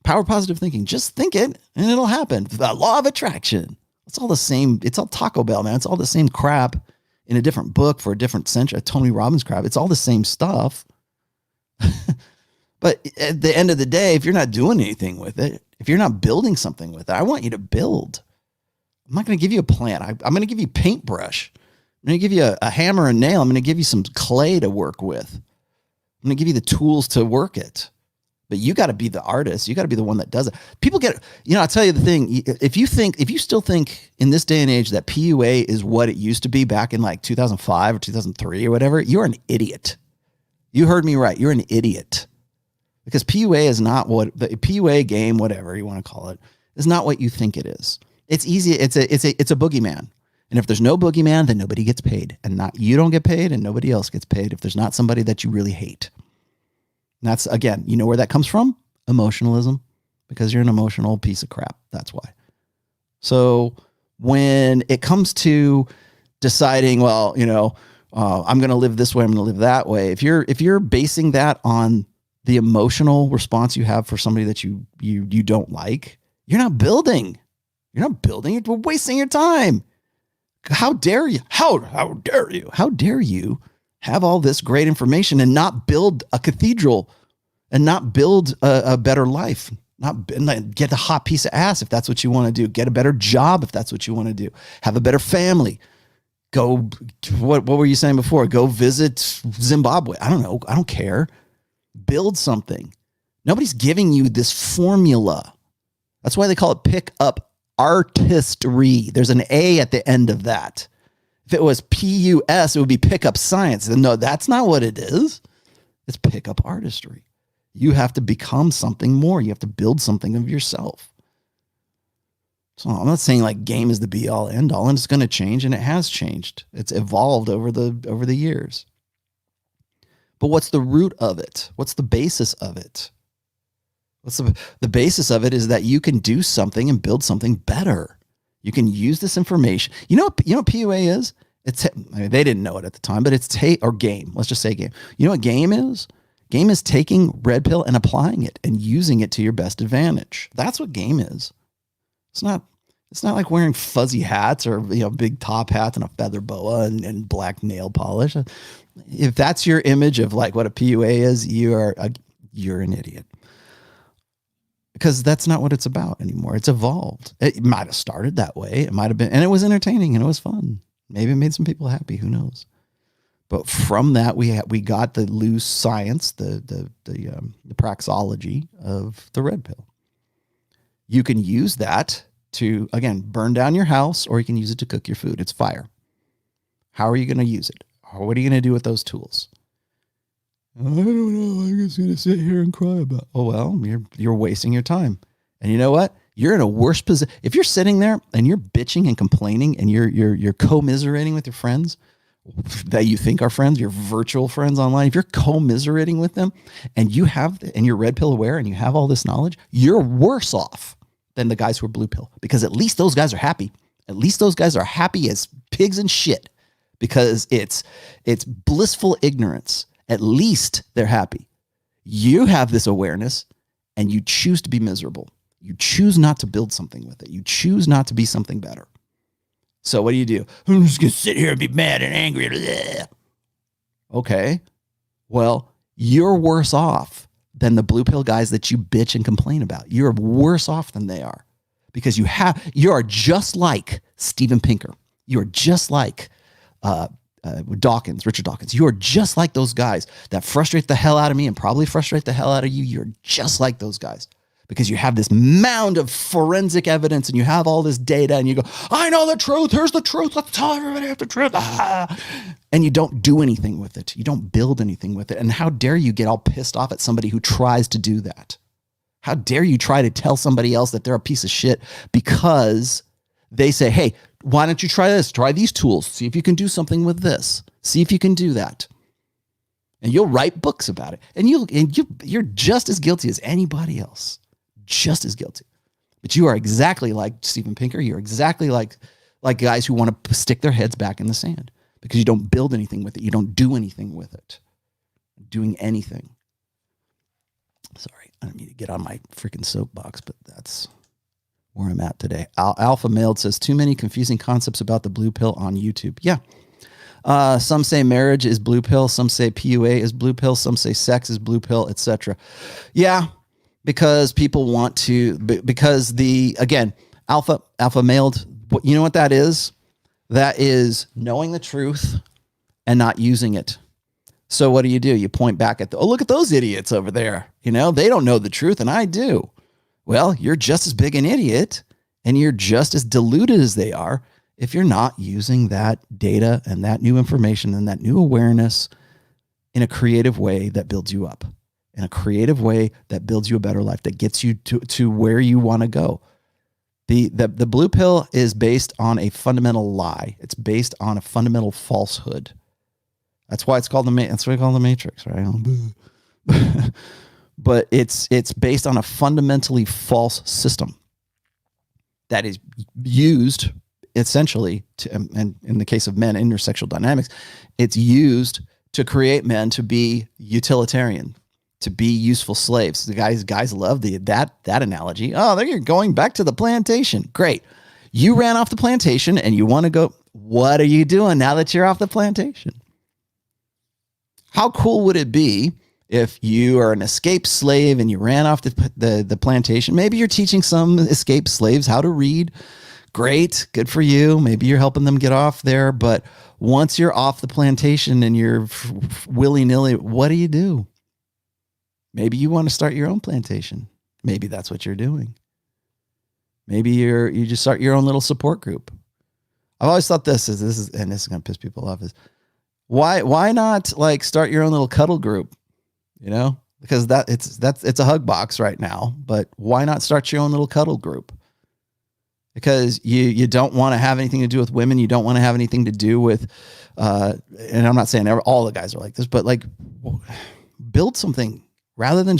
Power Positive Thinking. Just think it and it'll happen. The law of attraction. It's all the same. It's all Taco Bell, man. It's all the same crap in a different book for a different century. Tony Robbins crap. It's all the same stuff. But at the end of the day, if you're not doing anything with it, if you're not building something with it, I want you to build. I'm not going to give you a plan. I'm going to give you a paintbrush. I'm going to give you a hammer and nail. I'm going to give you some clay to work with. I'm going to give you the tools to work it. But you got to be the artist. You got to be the one that does it. People get, I'll tell you the thing. If you still think in this day and age that PUA is what it used to be back in like 2005 or 2003 or whatever, you're an idiot. You heard me right. You're an idiot. Because PUA is not what the PUA game, whatever you want to call it, is not what you think it is. It's easy. It's a boogeyman. And if there's no boogeyman, then nobody gets paid. And you don't get paid and nobody else gets paid if there's not somebody that you really hate. And that's, again, you know where that comes from? Emotionalism. Because you're an emotional piece of crap. That's why. So when it comes to deciding, well, I'm going to live this way, I'm going to live that way. If you're basing that on the emotional response you have for somebody that you don't like, you're not building. You're not building. You're wasting your time. How dare you? How dare you? How dare you have all this great information and not build a cathedral and not build a better life? Not get a hot piece of ass if that's what you want to do. Get a better job if that's what you want to do. Have a better family. Go, what were you saying before? Go visit Zimbabwe. I don't know. I don't care. Build something. Nobody's giving you this formula. That's why they call it pick up artistry. There's an A at the end of that. If it was PUS, it would be pick up science. And no, that's not what it is. It's pick up artistry. You have to become something more. You have to build something of yourself. So I'm not saying like game is the be all end all, and it's going to change, and it has changed. It's evolved over the years. But what's the root of it? What's the basis of it? What's the basis of it is that you can do something and build something better. You can use this information. You know what PUA is? They didn't know it at the time, but it's or game. Let's just say game. You know what game is? Game is taking red pill and applying it and using it to your best advantage. That's what game is. It's not like wearing fuzzy hats or big top hats and a feather boa and black nail polish. If that's your image of like what a PUA is, you're an idiot. because that's not what it's about anymore. It's evolved. It might have started that way. It might have been, and it was entertaining and it was fun. Maybe it made some people happy. Who knows? But from that, we got the loose science, the praxeology of the red pill. You can use that to, again, burn down your house, or you can use it to cook your food. It's fire. How are you going to use it? What are you going to do with those tools? I don't know. I'm just going to sit here and cry about it. Oh, well, you're wasting your time. And you know what? You're in a worse position. If you're sitting there and you're bitching and complaining and you're commiserating with your friends that you think are friends, your virtual friends online, if you're commiserating with them and you're red pill aware and you have all this knowledge, you're worse off than the guys who are blue pill, because at least those guys are happy. At least those guys are happy as pigs in shit, because it's blissful ignorance. At least they're happy. You have this awareness and you choose to be miserable. You choose not to build something with it. You choose not to be something better. So what do? I'm just going to sit here and be mad and angry. Okay. Well, you're worse off than the blue pill guys that you bitch and complain about. You're worse off than they are, because you are just like Steven Pinker. You're just like Richard Dawkins. You're just like those guys that frustrate the hell out of me and probably frustrate the hell out of you. You're just like those guys, because you have this mound of forensic evidence and you have all this data and you go, I know the truth. Here's the truth. Let's tell everybody the truth. And you don't do anything with it. You don't build anything with it. And how dare you get all pissed off at somebody who tries to do that? How dare you try to tell somebody else that they're a piece of shit because they say, hey, why don't you try this? Try these tools. See if you can do something with this. See if you can do that. And you'll write books about it. And you're just as guilty as anybody else. Just as guilty. But you are exactly like Steven Pinker. You're exactly like guys who want to stick their heads back in the sand, because you don't build anything with it. You don't do anything with it. Doing anything. Sorry, I don't need to get on my freaking soapbox, but that's where I'm at today. Alpha Mailed says, too many confusing concepts about the blue pill on YouTube. Yeah. Some say marriage is blue pill. Some say PUA is blue pill. Some say sex is blue pill, etc. Yeah. Because people want to, because alpha mailed, you know what that is? That is knowing the truth and not using it. So what do? You point back at look at those idiots over there. They don't know the truth and I do. Well, you're just as big an idiot and you're just as deluded as they are if you're not using that data and that new information and that new awareness in a creative way that builds you up. In a creative way that builds you a better life, that gets you to where you want to go. The blue pill is based on a fundamental lie. It's based on a fundamental falsehood. That's why it's called the Matrix, right? But it's based on a fundamentally false system that is used essentially to, and in the case of men, intersexual dynamics, it's used to create men to be utilitarian, to be useful slaves. The guys love that analogy. Oh, they're going back to the plantation. Great. You ran off the plantation and you want to go. What are you doing now that you're off the plantation? How cool would it be if you are an escaped slave and you ran off the plantation? Maybe you're teaching some escaped slaves how to read. Great. Good for you. Maybe you're helping them get off there. But once you're off the plantation and you're willy-nilly, what do you do? Maybe you want to start your own plantation. Maybe that's what you're doing. Maybe you just start your own little support group. I've always thought this is going to piss people off, is why not like start your own little cuddle group? Because it's a hug box right now, but why not start your own little cuddle group? Because you don't want to have anything to do with women. You don't want to have anything to do with, and I'm not saying all the guys are like this, but like build something. Rather than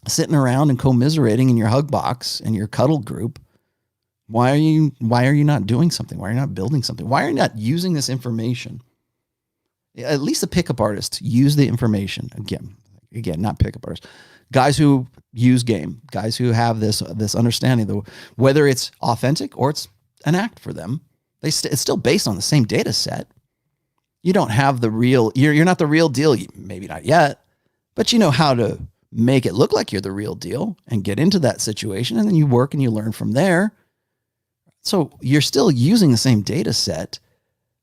sitting around and commiserating in your hug box and your cuddle group, why are you not doing something? Why are you not building something? Why are you not using this information? At least the pickup artists use the information. Again, not pickup artists. Guys who use game, guys who have this understanding, though, whether it's authentic or it's an act for them, it's still based on the same data set. You don't have the real, you're not the real deal, maybe not yet. But you know how to make it look like you're the real deal and get into that situation. And then you work and you learn from there. So you're still using the same data set,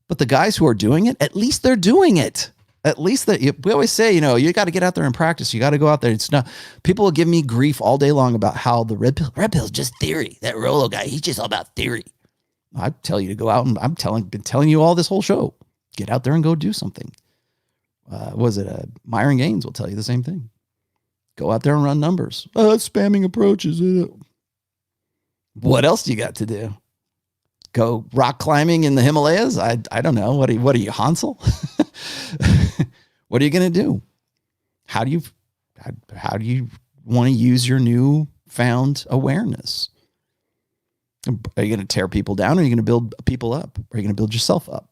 but the guys who are doing it, at least they're doing it. At least that we always say, you got to get out there and practice. You got to go out there. It's not, people will give me grief all day long about how the red pill is just theory. That Rollo guy, he's just all about theory. I tell you to go out, and been telling you all this whole show, get out there and go do something. Myron Gaines will tell you the same thing. Go out there and run numbers. Spamming approaches. What else do you got to do? Go rock climbing in the Himalayas? I don't know. What are you, Hansel? What are you going to do? How do you want to use your new found awareness? Are you going to tear people down, or are you going to build people up? Or are you going to build yourself up?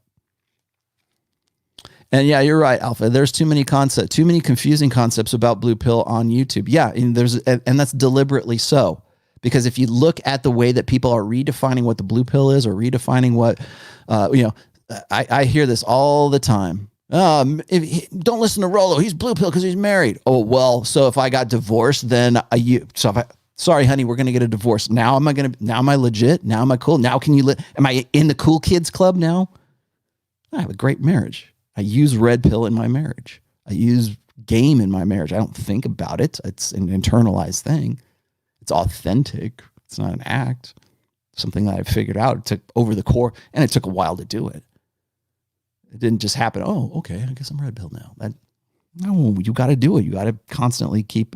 And yeah, you're right, Alpha. There's too many confusing concepts about blue pill on YouTube. Yeah, and that's deliberately so. Because if you look at the way that people are redefining what the blue pill is, or redefining what, I hear this all the time. Don't listen to Rollo. He's blue pill because he's married. Oh, well, so if I got divorced, then sorry, honey, we're going to get a divorce. Now am I legit? Now am I cool? Now am I in the cool kids club now? I have a great marriage. I use red pill in my marriage. I use game in my marriage. I don't think about it. It's an internalized thing. It's authentic. It's not an act. Something that I figured out. It took over the core, and it took a while to do it. It didn't just happen. Oh, okay, I guess I'm red pill now. No, you got to do it. You got to constantly keep,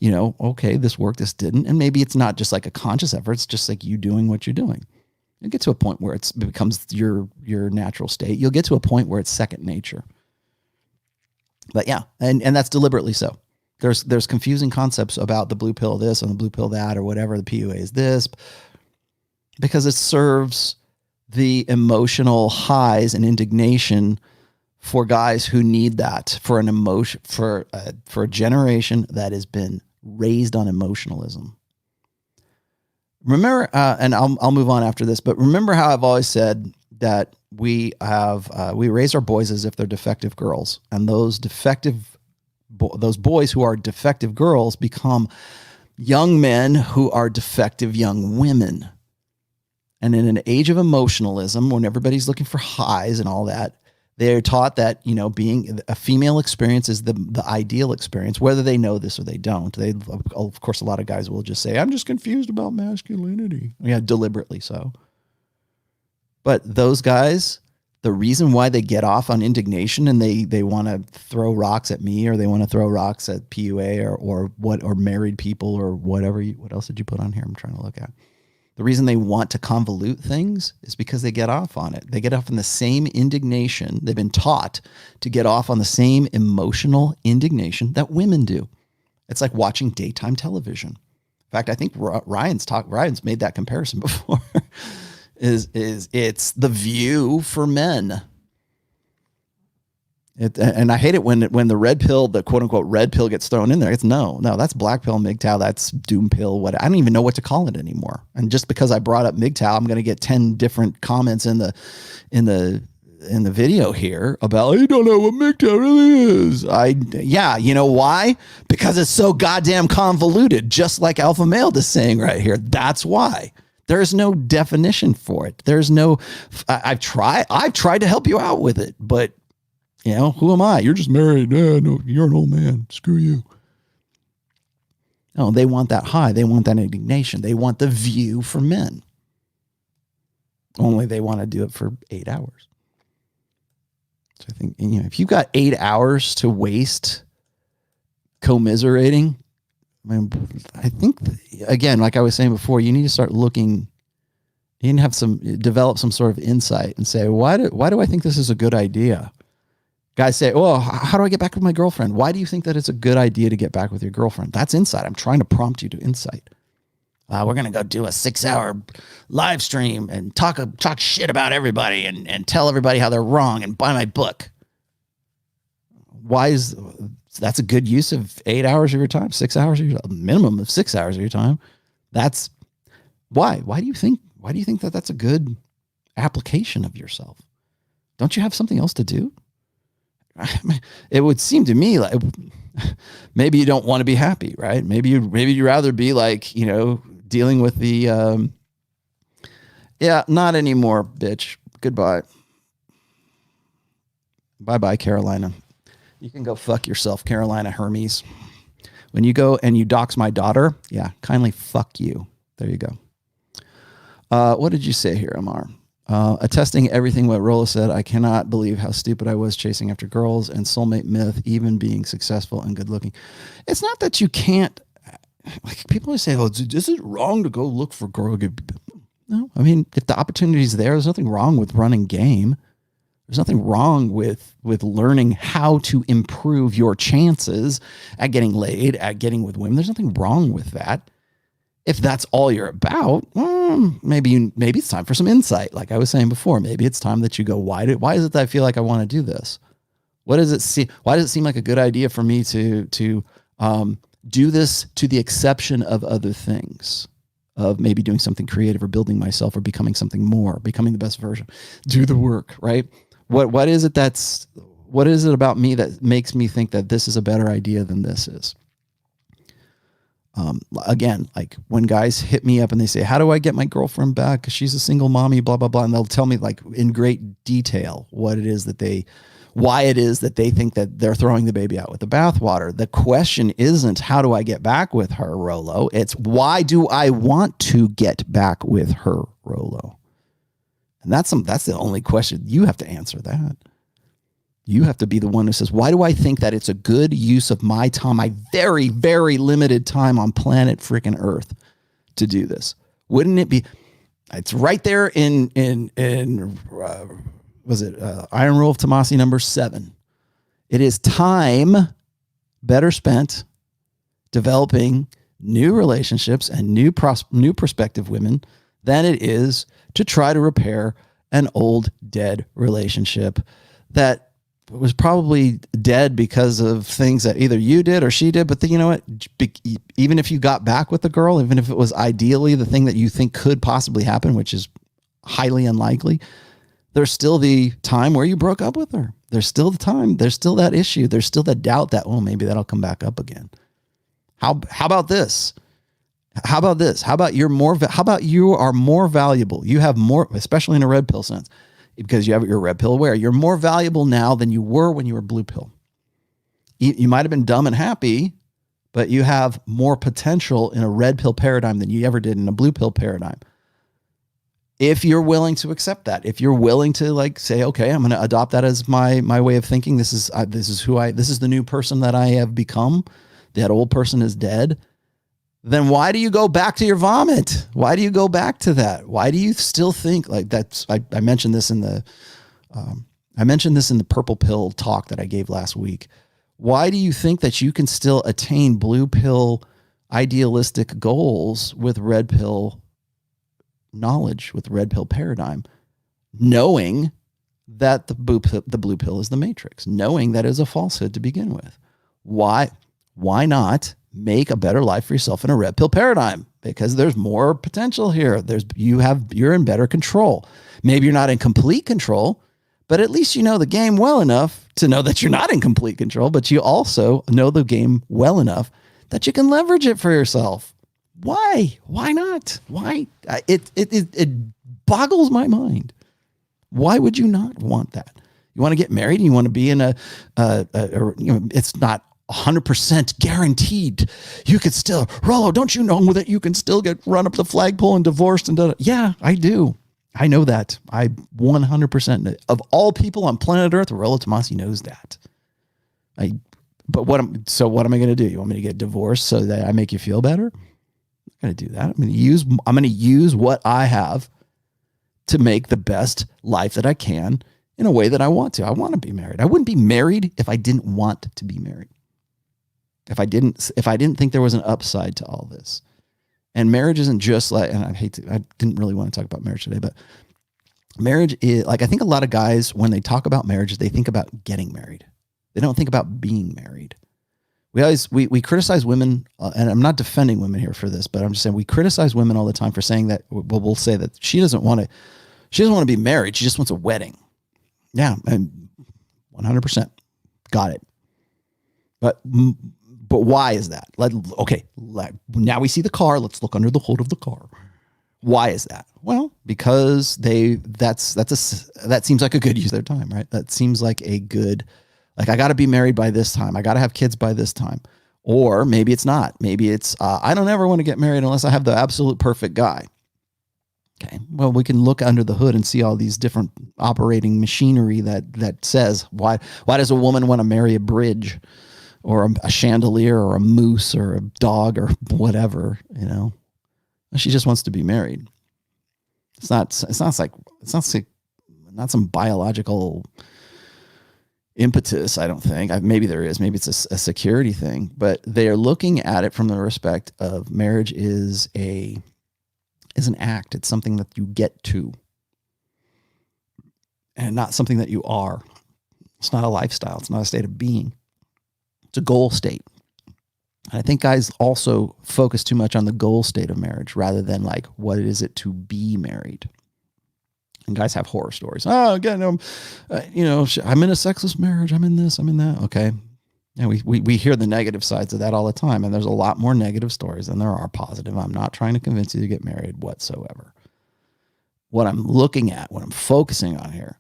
okay, this worked, this didn't. And maybe it's not just like a conscious effort. It's just like you doing what you're doing. You get to a point where it becomes your natural state. You'll get to a point where it's second nature. But yeah, and that's deliberately so. There's confusing concepts about the blue pill this and the blue pill that, or whatever. The PUA is this, because it serves the emotional highs and indignation for guys who need that, for an emotion, for a generation that has been raised on emotionalism. Remember, and I'll move on after this, but remember how I've always said that we raise our boys as if they're defective girls, and those boys who are defective girls become young men who are defective young women. And in an age of emotionalism, when everybody's looking for highs and all that, they're taught that, being a female experience is the ideal experience, whether they know this or they don't. Of course, a lot of guys will just say, I'm just confused about masculinity. Yeah, deliberately so. But those guys, the reason why they get off on indignation and they want to throw rocks at me, or they want to throw rocks at PUA or married people or whatever. What else did you put on here? I'm trying to look at. The reason they want to convolute things is because they get off on it. They get off on the same indignation. They've been taught to get off on the same emotional indignation that women do. It's like watching daytime television. In fact, I think Ryan's made that comparison before. It's The View for men. And I hate it when the red pill, the quote unquote red pill, gets thrown in there. It's no, that's black pill, MGTOW, that's doom pill. I don't even know what to call it anymore. And just because I brought up MGTOW, I'm going to get 10 different comments in the video here about, you don't know what MGTOW really is. You know why? Because it's so goddamn convoluted, just like Alpha Male is saying right here. That's why. There's no definition for it. There's no, I've tried to help you out with it, but who am I? You're just married. No, you're an old man. Screw you. No, they want that high. They want that indignation. They want the view for men. Only they want to do it for 8 hours. So I think, if you've got 8 hours to waste commiserating, I think, again, like I was saying before, you need to start looking, you need to develop some sort of insight and say, why do I think this is a good idea? Guys say, oh, how do I get back with my girlfriend? Why do you think that it's a good idea to get back with your girlfriend? That's insight. I'm trying to prompt you to insight. We're going to go do a 6-hour live stream and talk shit about everybody and tell everybody how they're wrong and buy my book. That's a good use of 8 hours of your time, 6 hours of your time, a minimum of 6 hours of your time. That's why. Why do you think that that's a good application of yourself? Don't you have something else to do? It would seem to me like, maybe you don't want to be happy, right? Maybe you'd rather be like, dealing with the, yeah, not anymore, bitch. Goodbye. Bye-bye, Carolina. You can go fuck yourself, Carolina Hermes. When you go and you dox my daughter, yeah, kindly fuck you. There you go. What did you say here, Amar? Attesting everything what Rollo said, I cannot believe how stupid I was chasing after girls and soulmate myth, even being successful and good looking. It's not that you can't, like people always say, oh, is it wrong to go look for girl? No, I mean, if the opportunity's there's nothing wrong with running game. There's nothing wrong with learning how to improve your chances at getting laid, at getting with women. There's nothing wrong with that. If that's all you're about, maybe it's time for some insight. Like I was saying before, maybe it's time that you go, why is it that I feel like I want to do this? Why does it seem like a good idea for me to do this to the exception of other things, of maybe doing something creative or building myself or becoming something more, becoming the best version, do the work, right? What is it about me that makes me think that this is a better idea than this is? Again, like when guys hit me up and they say, how do I get my girlfriend back? 'Cause she's a single mommy, blah, blah, blah. And they'll tell me like in great detail why it is that they think that they're throwing the baby out with the bathwater. The question isn't how do I get back with her, Rollo? It's why do I want to get back with her, Rollo? And that's the only question. You have to answer that. You have to be the one who says, why do I think that it's a good use of my time, my very, very limited time on planet freaking Earth to do this? Wouldn't it be? It's right there in was it Iron Rule of Tomassi number 7? It is time better spent developing new relationships and new prospective women than it is to try to repair an old dead relationship that was probably dead because of things that either you did or she did. But you know what? Even if you got back with the girl, even if it was ideally the thing that you think could possibly happen, which is highly unlikely, there's still the time where you broke up with her. There's still the time. There's still that issue. There's still that doubt that, oh, maybe that'll come back up again. How about this? How about this? How about you are more valuable? You have more, especially in a red pill sense, because you're red pill aware. You're more valuable now than you were when you were blue pill. You might have been dumb and happy, but you have more potential in a red pill paradigm than you ever did in a blue pill paradigm. If you're willing to accept that, if you're willing to like say, okay, I'm going to adopt that as my way of thinking. This is the new person that I have become. That old person is dead. Then why do you go back to your vomit? Why do you go back to that? Why do you still think like that's? I mentioned this in the purple pill talk that I gave last week. Why do you think that you can still attain blue pill idealistic goals with red pill knowledge, with red pill paradigm, knowing that the blue pill is the matrix, knowing that is a falsehood to begin with? Why not make a better life for yourself in a red pill paradigm? Because there's more potential here. You're in better control. Maybe you're not in complete control, but at least you know the game well enough to know that you're not in complete control, but you also know the game well enough that you can leverage it for yourself. Why? Why not? Why? It boggles my mind. Why would you not want that? You want to get married and you want to be in it's not 100% guaranteed. You could still, Rollo, don't you know that you can still get run up the flagpole and divorced and done? Yeah, I do. I know that. I 100% of all people on planet Earth, Rollo Tomassi knows that. But what am I going to do? You want me to get divorced so that I make you feel better? I'm going to do that. I'm going to use what I have to make the best life that I can in a way that I want to. I want to be married. I wouldn't be married if I didn't want to be married. If I didn't think there was an upside to all this. And marriage isn't just like, and I didn't really want to talk about marriage today, but marriage is like, I think a lot of guys, when they talk about marriage, they think about getting married. They don't think about being married. We criticize women, and I'm not defending women here for this, but I'm just saying we criticize women all the time for saying that, we'll say that she doesn't want to be married. She just wants a wedding. Yeah. And 100%. Got it. But why is that? Now we see the car. Let's look under the hood of the car. Why is that? Well, because that seems like a good use of their time, right? That seems like a good, like, I got to be married by this time. I got to have kids by this time. Or maybe it's not. Maybe it's, I don't ever want to get married unless I have the absolute perfect guy. Okay. Well, we can look under the hood and see all these different operating machinery that says, why does a woman want to marry a bridge or a chandelier or a moose or a dog or whatever, you know? She just wants to be married. It's not some biological impetus, I don't think. Maybe there is. Maybe it's a security thing. But they are looking at it from the respect of marriage is an act. It's something that you get to, and not something that you are. It's not a lifestyle. It's not a state of being. It's a goal state. And I think guys also focus too much on the goal state of marriage rather than like, what is it to be married? And guys have horror stories. Oh, again, I'm in a sexless marriage. I'm in this, I'm in that. Okay. And we hear the negative sides of that all the time. And there's a lot more negative stories than there are positive. I'm not trying to convince you to get married whatsoever. What I'm looking at, what I'm focusing on here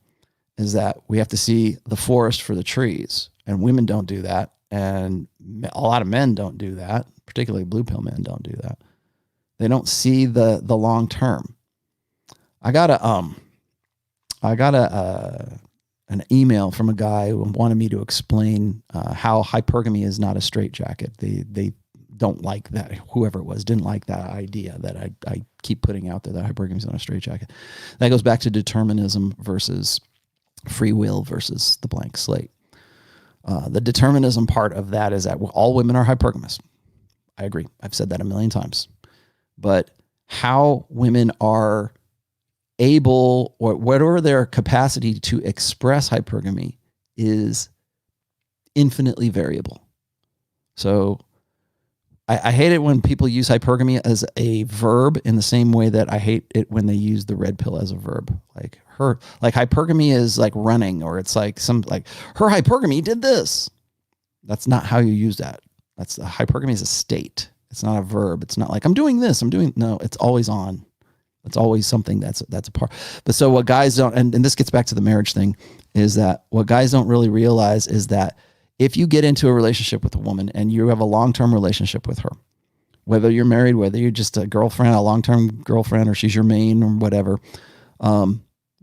is that we have to see the forest for the trees, and women don't do that. And a lot of men don't do that, particularly blue pill men don't do that. They don't see the long term. I got an email from a guy who wanted me to explain how hypergamy is not a straitjacket. They don't like that. Whoever it was didn't like that idea that I keep putting out there, that hypergamy is not a straitjacket. That goes back to determinism versus free will versus the blank slate. The determinism part of that is that all women are hypergamous. I agree. I've said that a million times. But how women are able, or whatever their capacity to express hypergamy, is infinitely variable. So I hate it when people use hypergamy as a verb in the same way that I hate it when they use the red pill as a verb. Like hypergamy is like running, or it's like her hypergamy did this. That's not how you use that. Hypergamy is a state. It's not a verb. It's not like I'm doing this. No, it's always on. It's always something that's a part. But so what guys don't, and this gets back to the marriage thing, is that what guys don't really realize is that if you get into a relationship with a woman and you have a long-term relationship with her, whether you're married, whether you're just a girlfriend, a long-term girlfriend, or she's your main or whatever,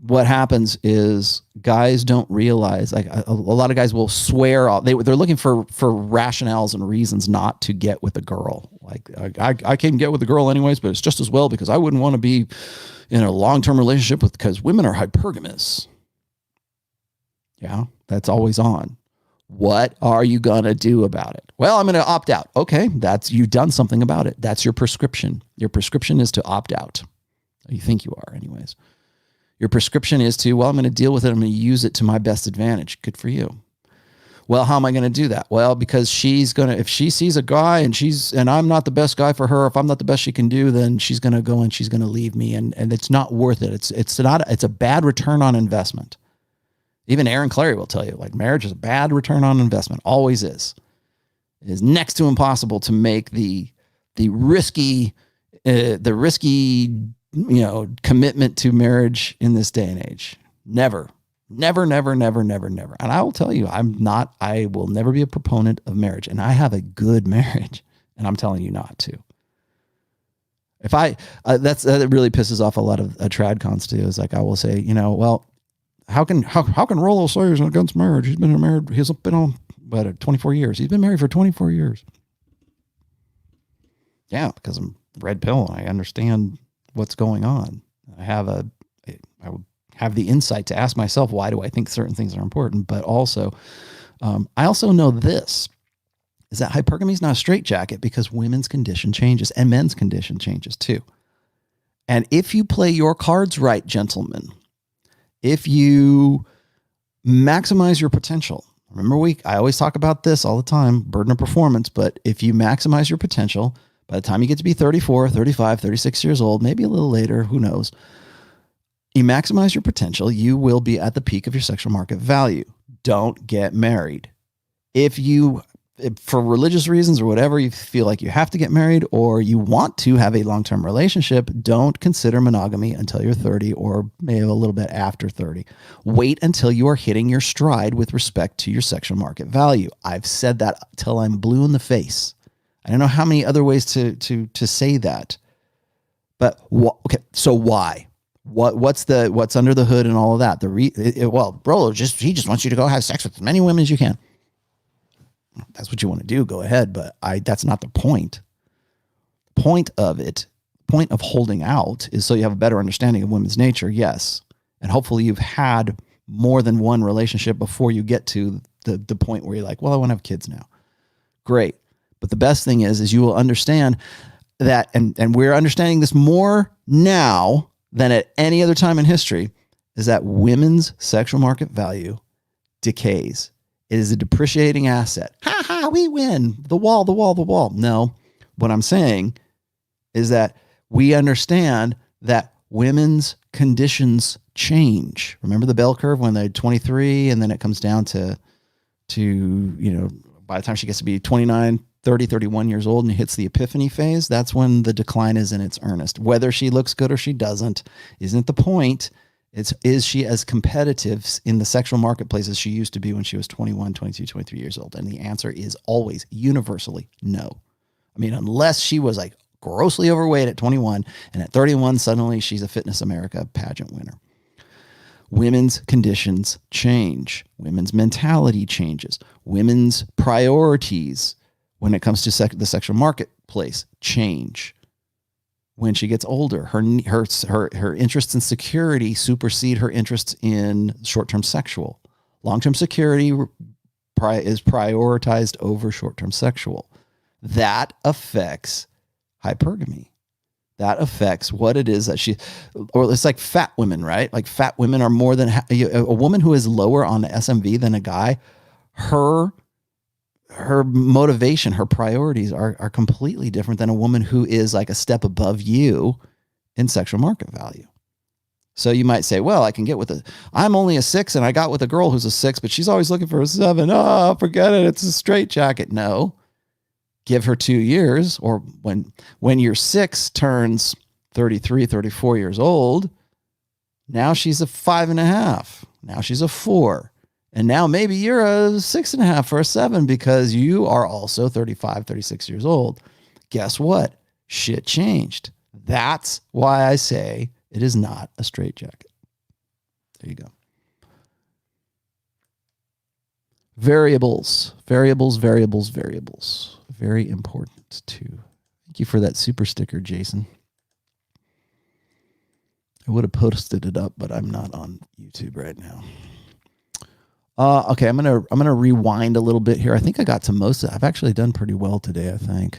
what happens is guys don't realize, like a lot of guys will swear off. They're looking for rationales and reasons not to get with a girl. Like I can get with a girl anyways, but it's just as well because I wouldn't want to be in a long-term relationship because women are hypergamous. Yeah, that's always on. What are you going to do about it? Well, I'm going to opt out. Okay, you've done something about it. That's your prescription. Your prescription is to opt out. You think you are anyways. Your prescription is to, I'm going to deal with it. I'm going to use it to my best advantage. Good for you. Well, how am I going to do that? Well, because if she sees a guy and I'm not the best guy for her, if I'm not the best she can do, then she's going to go and she's going to leave me. And it's not worth it. It's a bad return on investment. Even Aaron Clarey will tell you, like, marriage is a bad return on investment. Always is. It is next to impossible to make the risky, commitment to marriage in this day and age. Never. And I will tell you, I will never be a proponent of marriage, and I have a good marriage, and I'm telling you not to. If that really pisses off a lot of trad cons too, is like, I will say, how can Rollo say he's against marriage? He's been on 24 years. He's been married for 24 years. Yeah, because I'm red pill and I understand what's going on. I would have the insight to ask myself, why do I think certain things are important? But also, I also know this, is that hypergamy is not a straitjacket because women's condition changes and men's condition changes too. And if you play your cards right, gentlemen, if you maximize your potential, remember I always talk about this all the time, burden of performance, but if you maximize your potential, by the time you get to be 34, 35, 36 years old, maybe a little later, who knows, you maximize your potential, you will be at the peak of your sexual market value. Don't get married. If you for religious reasons or whatever, you feel like you have to get married or you want to have a long-term relationship, don't consider monogamy until you're 30 or maybe a little bit after 30. Wait until you are hitting your stride with respect to your sexual market value. I've said that till I'm blue in the face. I don't know how many other ways to say that. But okay, so why? What's under the hood and all of that? Rollo he just wants you to go have sex with as many women as you can. That's what you want to do. Go ahead, but that's not the point. Point of holding out is so you have a better understanding of women's nature. Yes, and hopefully you've had more than one relationship before you get to the point where you're like, well, I want to have kids now. Great, but the best thing is you will understand that, and we're understanding this more now than at any other time in history, is that women's sexual market value decays. It is a depreciating asset. Ha ha, we win. The wall. No, what I'm saying is that we understand that women's conditions change. Remember the bell curve when they're 23 and then it comes down to by the time she gets to be 29, 30, 31 years old and hits the epiphany phase, that's when the decline is in its earnest. Whether she looks good or she doesn't isn't the point. Is she as competitive in the sexual marketplace as she used to be when she was 21, 22, 23 years old? And the answer is always universally no. I mean, unless she was like grossly overweight at 21 and at 31, suddenly she's a Fitness America pageant winner. Women's conditions change. Women's mentality changes. Women's priorities when it comes to the sexual marketplace change. When she gets older, her interests in security supersede her interests in short-term sexual. Long-term security is prioritized over short-term sexual. That affects hypergamy. That affects what it is that or it's like fat women, right? Like fat women are more than a woman who is lower on the SMV than a guy. Her motivation, her priorities are completely different than a woman who is like a step above you in sexual market value. So you might say, well, I can get I'm only a 6 and I got with a girl who's a 6, but she's always looking for a 7. Oh, forget it. It's a straitjacket. No, give her 2 years, or when your 6 turns 33, 34 years old, now she's a 5.5. Now she's a 4. And now maybe you're a 6.5 or a 7 because you are also 35, 36 years old. Guess what? Shit changed. That's why I say it is not a straitjacket. There you go. Variables. Very important too. Thank you for that super sticker, Jason. I would have posted it up, but I'm not on YouTube right now. Okay, I'm gonna rewind a little bit here. I think I got to most of it. I've actually done pretty well today, I think.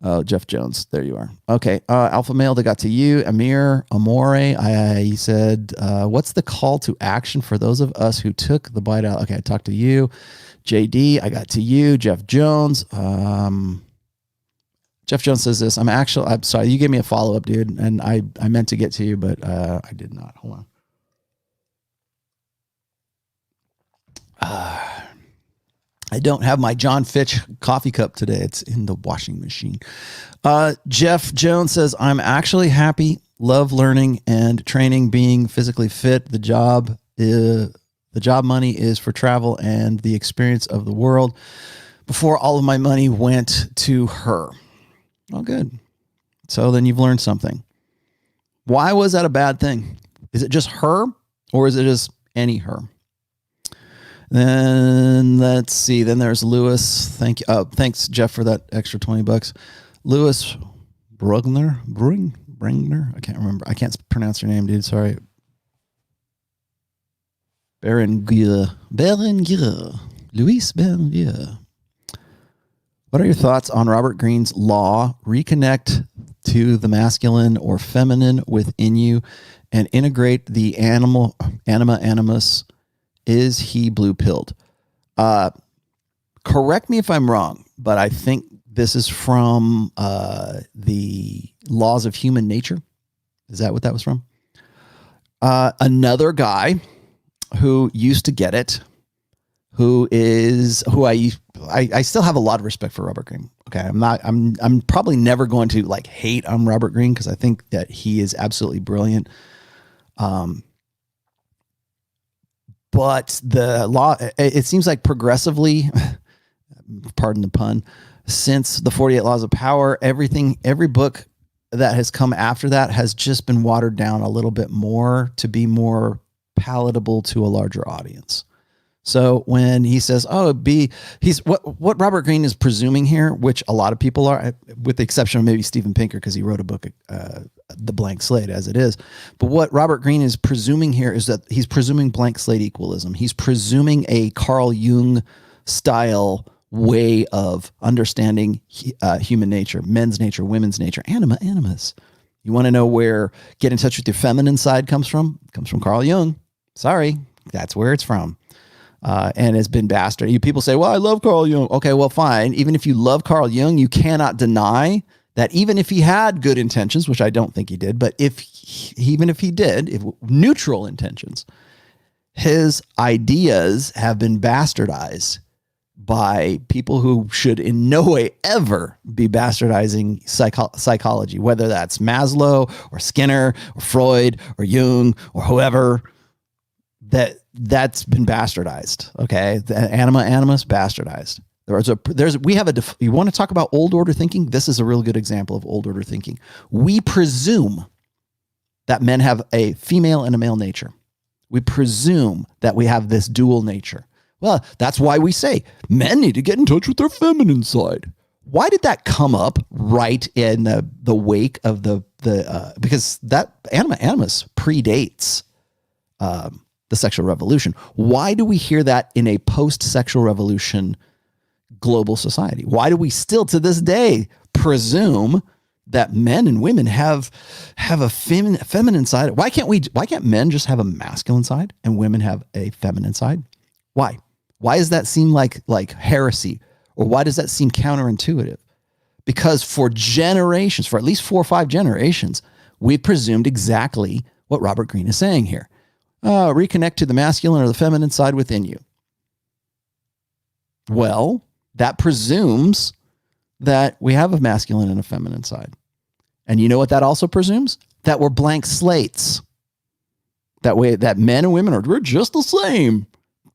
Oh, Jeff Jones, there you are. Okay, Alpha Male, they got to you. Amore, I said, what's the call to action for those of us who took the bite out? Okay, I talked to you. JD, I got to you. Jeff Jones. Jeff Jones says this. I'm sorry, you gave me a follow-up, dude, and I meant to get to you, but I did not. Hold on. I don't have my John Fitch coffee cup today. It's in the washing machine. Jeff Jones says, I'm actually happy, love learning and training, being physically fit. The job money is for travel and the experience of the world. Before all of my money went to her. Oh, good. So then you've learned something. Why was that a bad thing? Is it just her or is it just any her? Then let's see. Then there's Lewis. Thank you. Oh, thanks, Jeff, for that extra $20. Lewis Brugner. I can't remember. I can't pronounce your name, dude. Sorry. Berenguer. Luis Berenguer. What are your thoughts on Robert Greene's law? Reconnect to the masculine or feminine within you and integrate the anima animus. Is he blue-pilled? Correct me if I'm wrong, but I think this is from the Laws of Human Nature. Is that what that was from? Another guy who used to get it, who I still have a lot of respect for Robert Greene. Okay. I'm probably never going to like hate on Robert Greene because I think that he is absolutely brilliant. But the law, it seems like progressively, pardon the pun, since the 48 Laws of Power, every book that has come after that has just been watered down a little bit more to be more palatable to a larger audience. So when he says, what Robert Greene is presuming here, which a lot of people are, with the exception of maybe Steven Pinker, because he wrote a book, The Blank Slate, as it is. But what Robert Greene is presuming here is that he's presuming blank slate equalism. He's presuming a Carl Jung style way of understanding human nature, men's nature, women's nature, anima, animus. You want to know where get in touch with your feminine side comes from? It comes from Carl Jung. Sorry, that's where it's from. And has been bastardized. People say, well, I love Carl Jung. Okay, well, fine. Even if you love Carl Jung, you cannot deny that even if he had good intentions, which I don't think he did, but even if he did, if neutral intentions, his ideas have been bastardized by people who should in no way ever be bastardizing psychology, whether that's Maslow or Skinner or Freud or Jung or whoever. That's been bastardized. Okay. The anima animus bastardized. You want to talk about old order thinking? This is a real good example of old order thinking. We presume that men have a female and a male nature. We presume that we have this dual nature. Well, that's why we say men need to get in touch with their feminine side. Why did that come up right in the wake of because that anima animus predates, the sexual revolution. Why do we hear that in a post-sexual revolution global society? Why do we still to this day presume that men and women have a feminine side? Why can't men just have a masculine side and women have a feminine side? Why? Why does that seem like heresy? Or why does that seem counterintuitive? Because for generations, for at least 4 or 5 generations, we presumed exactly what Robert Greene is saying here. Reconnect to the masculine or the feminine side within you. Well, that presumes that we have a masculine and a feminine side. And you know what that also presumes? That we're blank slates. That men and women we're just the same.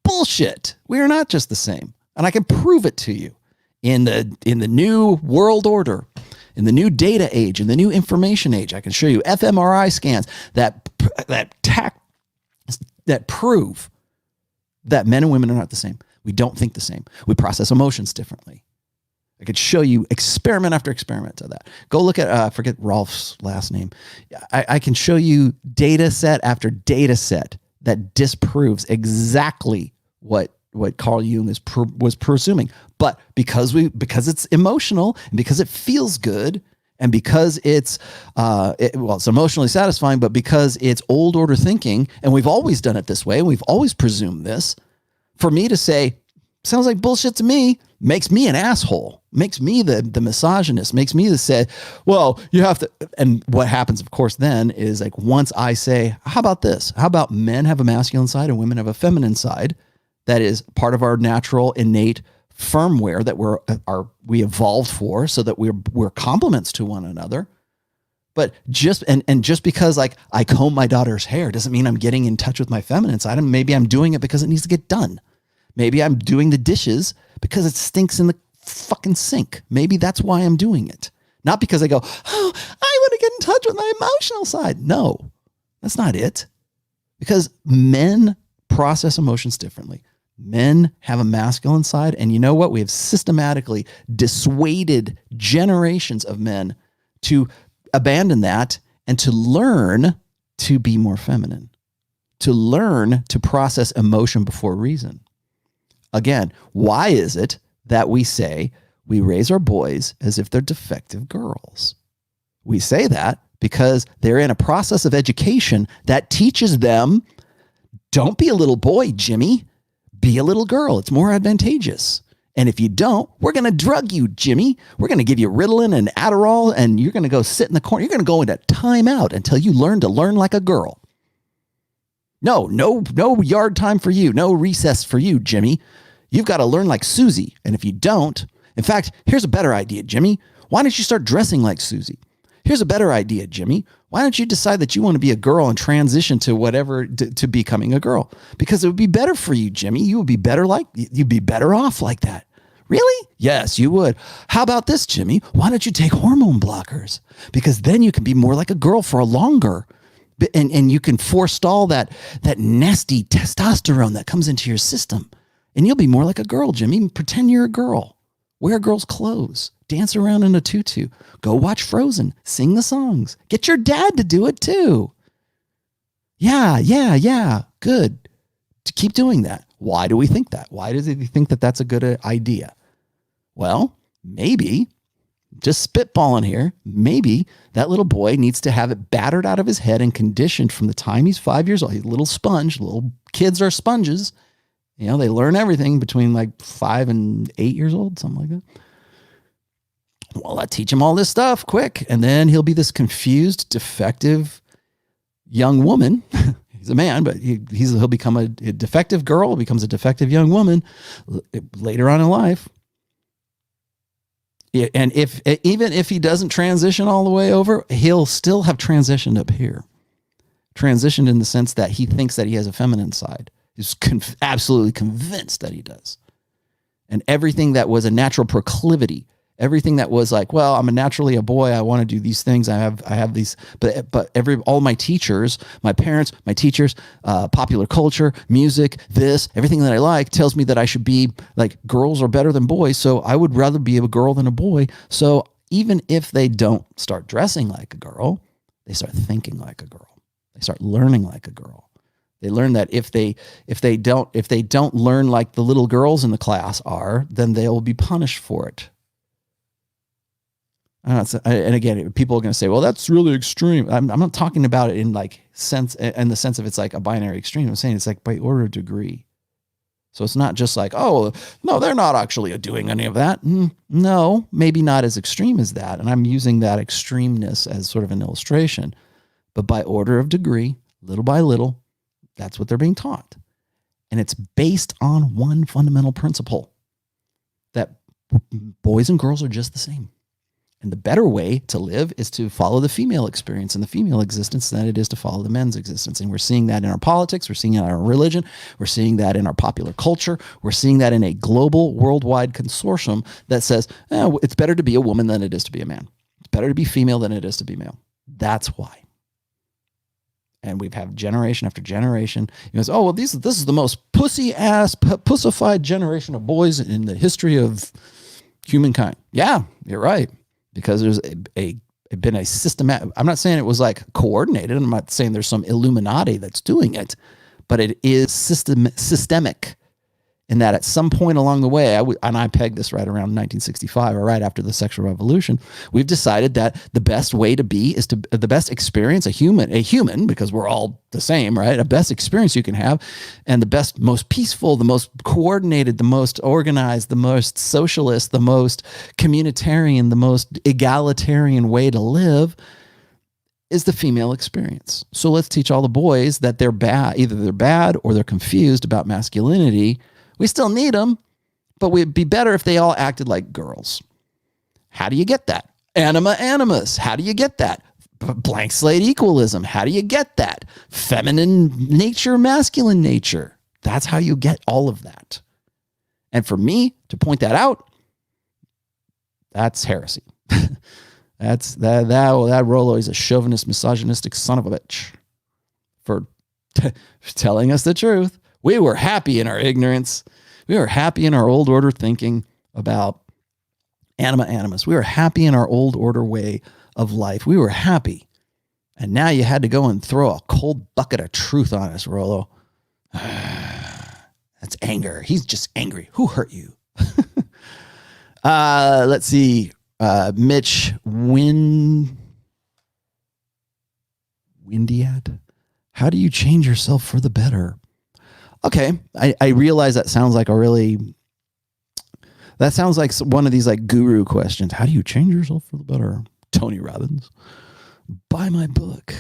Bullshit. We are not just the same. And I can prove it to you in the new world order, in the new data age, in the new information age. I can show you fMRI scans that prove that men and women are not the same. We don't think the same. We process emotions differently. I could show you experiment after experiment of that. Go look at, I forget Rolf's last name. I can show you data set after data set that disproves exactly what Carl Jung was presuming. But because it's emotional and because it feels good and because it's emotionally satisfying, but because it's old order thinking, and we've always done it this way, and we've always presumed this, for me to say, sounds like bullshit to me, makes me an asshole, makes me the misogynist, makes me the say, well, you have to, and what happens, of course, then is like, once I say, how about this? How about men have a masculine side and women have a feminine side? That is part of our natural innate firmware that we evolved for, so that we're complements to one another. But just because like I comb my daughter's hair doesn't mean I'm getting in touch with my feminine side. And maybe I'm doing it because it needs to get done. Maybe I'm doing the dishes because it stinks in the fucking sink. Maybe that's why I'm doing it. Not because I go, oh, I want to get in touch with my emotional side. No, that's not it. Because men process emotions differently. Men have a masculine side. And you know what? We have systematically dissuaded generations of men to abandon that and to learn to be more feminine, to learn to process emotion before reason. Again, why is it that we say we raise our boys as if they're defective girls? We say that because they're in a process of education that teaches them, don't be a little boy, Jimmy. Be a little girl. It's more advantageous. And if you don't, we're going to drug you, Jimmy. We're going to give you Ritalin and Adderall, and you're going to go sit in the corner. You're going to go into timeout until you learn to learn like a girl. No yard time for you. No recess for you, Jimmy. You've got to learn like Susie. And if you don't, in fact, here's a better idea, Jimmy. Why don't you start dressing like Susie? Here's a better idea, Jimmy. Why don't you decide that you want to be a girl and transition to whatever, to becoming a girl? Because it would be better for you, Jimmy. You'd be better off like that. Really? Yes, you would. How about this, Jimmy? Why don't you take hormone blockers? Because then you can be more like a girl for a longer. And you can forestall that nasty testosterone that comes into your system. And you'll be more like a girl, Jimmy. Pretend you're a girl. Wear girls' clothes. Dance around in a tutu. Go watch Frozen. Sing the songs. Get your dad to do it too. Yeah. Good. To keep doing that. Why do we think that? Why does he think that that's a good idea? Well, maybe, just spitballing here, maybe that little boy needs to have it battered out of his head and conditioned from the time he's 5 years old. He's a little sponge. Little kids are sponges. You know, they learn everything between like 5 and 8 years old, something like that. Well, I teach him all this stuff quick. And then he'll be this confused, defective young woman. He's a man, but he'll become a defective girl, becomes a defective young woman later on in life. And even if he doesn't transition all the way over, he'll still have transitioned up here. Transitioned in the sense that he thinks that he has a feminine side. He's absolutely convinced that he does. And everything that was a natural proclivity, everything that was like, well, I'm naturally a boy. I want to do these things. I have these, but all my teachers, my parents, my teachers, popular culture, music, everything that I like tells me that I should be like, girls are better than boys. So I would rather be a girl than a boy. So even if they don't start dressing like a girl, they start thinking like a girl. They start learning like a girl. They learn that if they don't learn like the little girls in the class are, then they'll be punished for it. And again, people are going to say, well, that's really extreme. I'm not talking about it in the sense of it's like a binary extreme. I'm saying it's like by order of degree. So it's not just like, oh, no, they're not actually doing any of that. No, maybe not as extreme as that. And I'm using that extremeness as sort of an illustration. But by order of degree, little by little, that's what they're being taught. And it's based on one fundamental principle, that boys and girls are just the same. And the better way to live is to follow the female experience and the female existence than it is to follow the men's existence. And we're seeing that in our politics. We're seeing it in our religion. We're seeing that in our popular culture. We're seeing that in a global, worldwide consortium that says, it's better to be a woman than it is to be a man. It's better to be female than it is to be male. That's why. And we've had generation after generation. You know, oh, well, this is the most pussified generation of boys in the history of humankind. Yeah, you're right. Because there's been a systematic, I'm not saying it was like coordinated. I'm not saying there's some Illuminati that's doing it, but it is systemic in that at some point along the way, I pegged this right around 1965 or right after the sexual revolution, we've decided that the best way to be is the best experience a human, because we're all the same, right? A best experience you can have, and the best, most peaceful, the most coordinated, the most organized, the most socialist, the most communitarian, the most egalitarian way to live is the female experience. So let's teach all the boys that they're bad, either they're bad or they're confused about masculinity. We still need them, but we'd be better if they all acted like girls. How do you get that? Anima animus. How do you get that? Blank slate equalism. How do you get that? Feminine nature, masculine nature. That's how you get all of that. And for me to point that out, that's heresy. that Rollo is a chauvinist, misogynistic son of a bitch for telling us the truth. We were happy in our ignorance. We were happy in our old order thinking about anima animus. We were happy in our old order way of life. We were happy. And now you had to go and throw a cold bucket of truth on us, Rollo. That's anger. He's just angry. Who hurt you? Let's see. Mitch Windiad. How do you change yourself for the better? Okay, I realize that sounds like that sounds like one of these like guru questions. How do you change yourself for the better? Tony Robbins. Buy my book.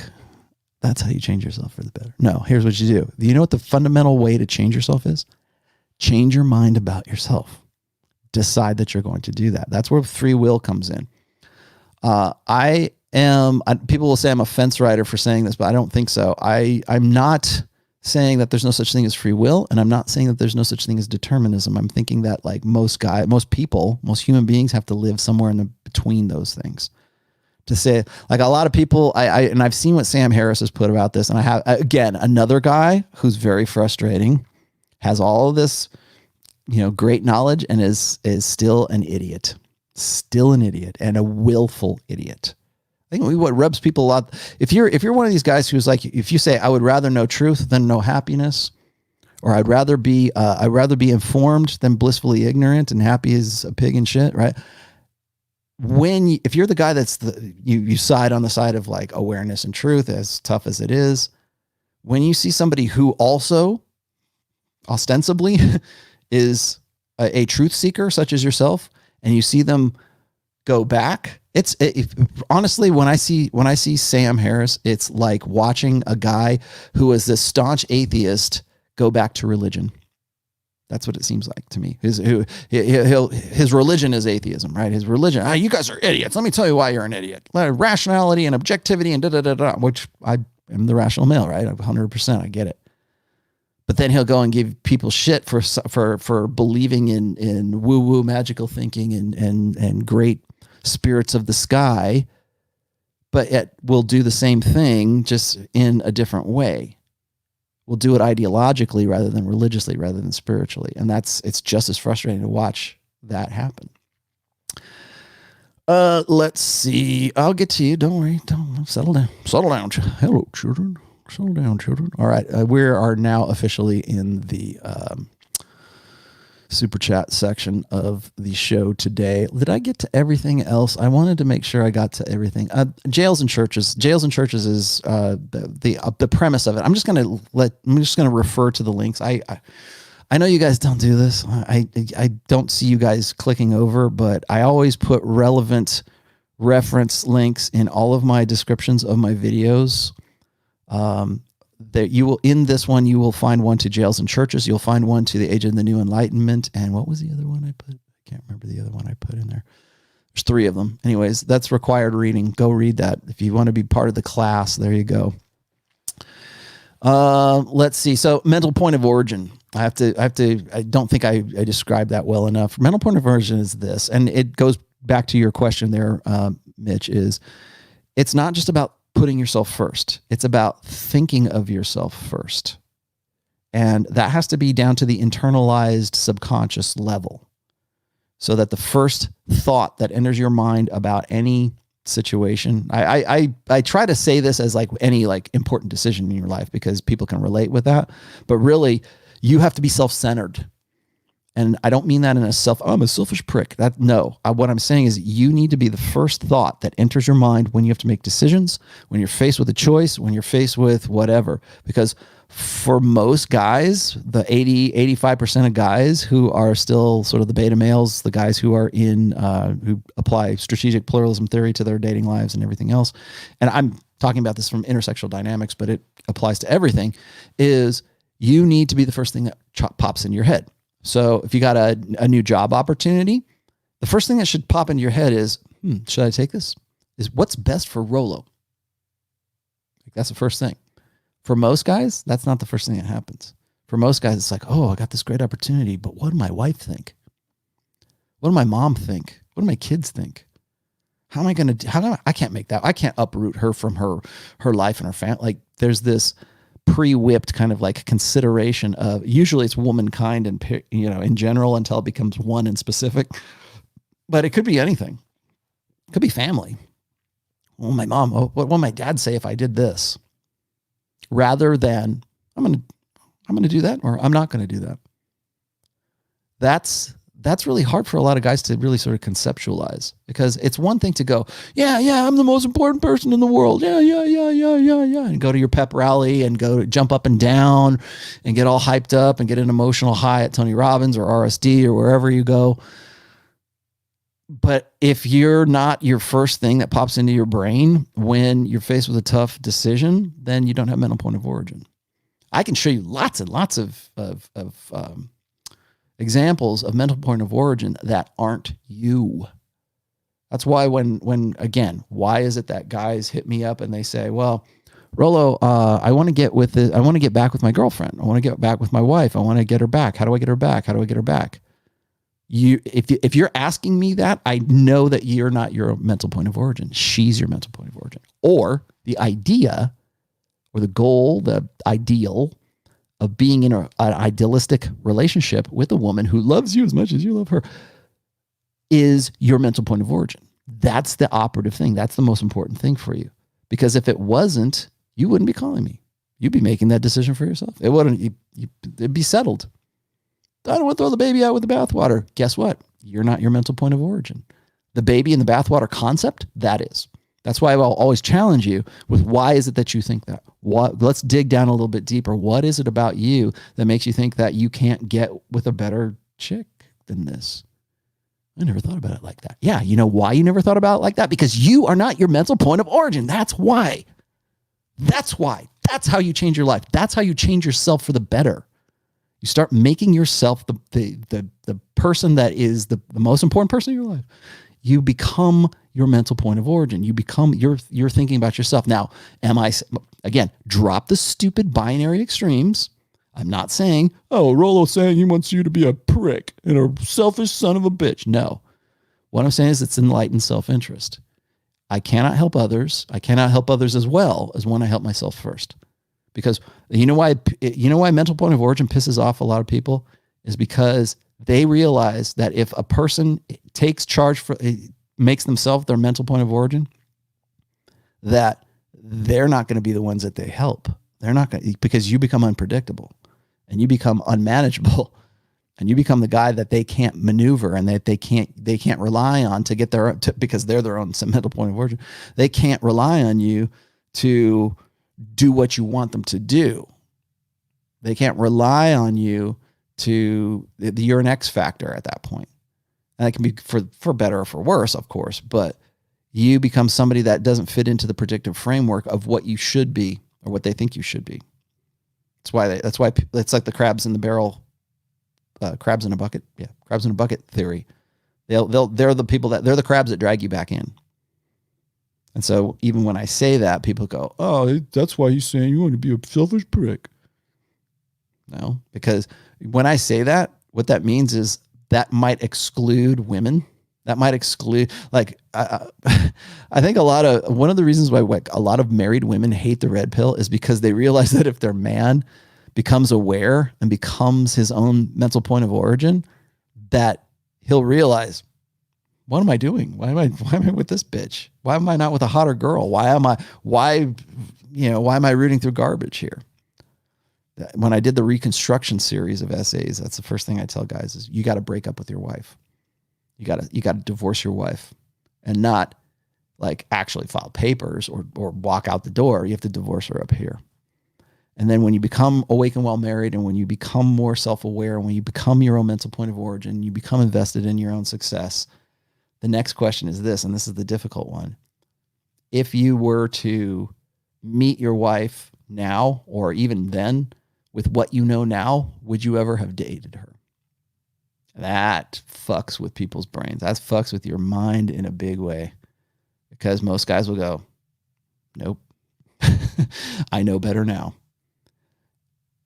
That's how you change yourself for the better. No, here's what you do. You know what the fundamental way to change yourself is? Change your mind about yourself. Decide that you're going to do that. That's where free will comes in. People will say I'm a fence rider for saying this, but I don't think so. I'm not saying that there's no such thing as free will, and I'm not saying that there's no such thing as determinism. I'm thinking that like most human beings have to live somewhere in between those things. To say, like, a lot of people, and I've seen what Sam Harris has put about this, and I have, again, another guy who's very frustrating, has all of this, great knowledge, and is still an idiot, and a willful idiot. I think what rubs people a lot, if you're one of these guys who's like, if you say, I would rather know truth than know happiness, or I'd rather be informed than blissfully ignorant and happy as a pig and shit, right? If you're the guy that's you side on the side of like awareness and truth, as tough as it is, when you see somebody who also ostensibly is a truth seeker, such as yourself, and you see them go back, honestly, when I see Sam Harris, it's like watching a guy who was this staunch atheist go back to religion. That's what it seems like to me. His religion is atheism, right? His religion. You guys are idiots. Let me tell you why you're an idiot. Rationality and objectivity and which I am the rational male, right? 100%. I get it. But then he'll go and give people shit for believing in woo-woo magical thinking and great spirits of the sky, but it will do the same thing just in a different way. We'll do it ideologically rather than religiously, rather than spiritually. And it's just as frustrating to watch that happen. Let's see. I'll get to you. Don't worry. Don't settle down. Settle down. Hello, children. Settle down, children. All right. We are now officially in the super chat section of the show today. Did I get to everything else? I wanted to make sure I got to everything. Jails and churches is the premise of it. I'm just going to refer to the links. I know you guys don't do this. I don't see you guys clicking over, but I always put relevant reference links in all of my descriptions of my videos. That you will, in this one, you will find one to jails and churches. You'll find one to the Age of the New Enlightenment. And what was the other one I put? I can't remember the other one I put in there. There's 3 of them. Anyways, that's required reading. Go read that. If you want to be part of the class, there you go. Let's see. So mental point of origin. I don't think I described that well enough. Mental point of origin is this, and it goes back to your question there, Mitch, it's not just about putting yourself first. It's about thinking of yourself first. And that has to be down to the internalized subconscious level. So that the first thought that enters your mind about any situation, I try to say this as like any like important decision in your life because people can relate with that. But really, you have to be self-centered. And I don't mean that in I'm a selfish prick. What I'm saying is you need to be the first thought that enters your mind when you have to make decisions, when you're faced with a choice, when you're faced with whatever. Because for most guys, the 85% of guys who are still sort of the beta males, the guys who are who apply strategic pluralism theory to their dating lives and everything else, and I'm talking about this from intersexual dynamics, but it applies to everything, is you need to be the first thing that pops in your head. So if you got a new job opportunity, the first thing that should pop into your head is, should I take this? Is what's best for Rollo? That's the first thing. For most guys, that's not the first thing that happens. For most guys, it's like, I got this great opportunity, but what do my wife think? What do my mom think? What do my kids think? How am I going to, I can't make that. I can't uproot her from her life and her family. Like there's this pre-whipped kind of like consideration of, usually it's womankind and, in general until it becomes one in specific, but it could be anything. It could be family. Well, my mom, what will my dad say if I did this? Rather than I'm going to do that, or I'm not going to do that. That's really hard for a lot of guys to really sort of conceptualize, because it's one thing to go, yeah, I'm the most important person in the world. Yeah. And go to your pep rally and go jump up and down and get all hyped up and get an emotional high at Tony Robbins or RSD or wherever you go. But if you're not your first thing that pops into your brain when you're faced with a tough decision, then you don't have mental point of origin. I can show you lots and lots of examples of mental point of origin that aren't you. That's why when again, why is it that guys hit me up and they say, well, Rollo, I want to get back with my girlfriend. I want to get back with my wife. I want to get her back. How do I get her back? How do I get her back? If you're asking me that, I know that you're not your mental point of origin. She's your mental point of origin. Or the idea or the goal, the ideal of being in an idealistic relationship with a woman who loves you as much as you love her is your mental point of origin. That's the operative thing. That's the most important thing for you. Because if it wasn't, you wouldn't be calling me. You'd be making that decision for yourself. It wouldn't. It'd be settled. I don't want to throw the baby out with the bathwater. Guess what? You're not your mental point of origin. The baby in the bathwater concept, that is. That's why I'll always challenge you with why is it that you think that? Let's dig down a little bit deeper. What is it about you that makes you think that you can't get with a better chick than this? I never thought about it like that. Yeah, you know why you never thought about it like that? Because you are not your mental point of origin. That's why. That's why. That's how you change your life. That's how you change yourself for the better. You start making yourself the person that is the most important person in your life. You become your mental point of origin. You become, you're thinking about yourself. Now, again, drop the stupid binary extremes. I'm not saying, oh, Rollo's saying he wants you to be a prick and a selfish son of a bitch. No. What I'm saying is it's enlightened self-interest. I cannot help others. I cannot help others as well as when I help myself first. Because you know why mental point of origin pisses off a lot of people is because they realize that if a person takes charge makes themselves their mental point of origin, that they're not going to be the ones that they help. They're not going to, because you become unpredictable and you become unmanageable and you become the guy that they can't maneuver and that they can't rely on to get because they're their own mental point of origin. They can't rely on you to do what you want them to do. They can't rely on you you're an X factor at that point. And that can be for better or for worse, of course, but you become somebody that doesn't fit into the predictive framework of what you should be or what they think you should be. That's why it's like the crabs in the barrel, crabs in a bucket. Yeah. Crabs in a bucket theory. They're the crabs that drag you back in. And so even when I say that, people go, oh, that's why he's saying you want to be a selfish prick. No, because when I say that, what that means is that might exclude women. That might exclude, like, I think one of the reasons why a lot of married women hate the red pill is because they realize that if their man becomes aware and becomes his own mental point of origin, that he'll realize, what am I doing? Why am I with this bitch? Why am I not with a hotter girl? Why am I rooting through garbage here? When I did the reconstruction series of essays, that's the first thing I tell guys is you got to break up with your wife. You got to divorce your wife and not like actually file papers or walk out the door. You have to divorce her up here. And then when you become awake and well married, and when you become more self-aware, when you become your own mental point of origin, you become invested in your own success. The next question is this, and this is the difficult one. If you were to meet your wife now, or even then, with what you know now, would you ever have dated her? That fucks with people's brains. That fucks with your mind in a big way, because most guys will go, nope, I know better now.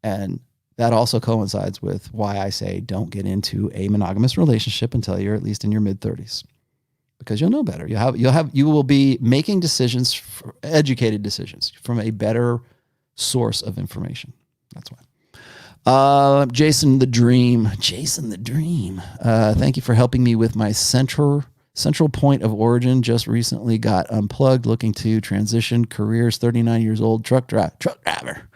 And that also coincides with why I say don't get into a monogamous relationship until you're at least in your mid-30s, because you'll know better. You will be making decisions, educated decisions from a better source of information. That's why. Jason the Dream. Thank you for helping me with my central point of origin. Just recently got unplugged, looking to transition careers. 39 years old, truck driver.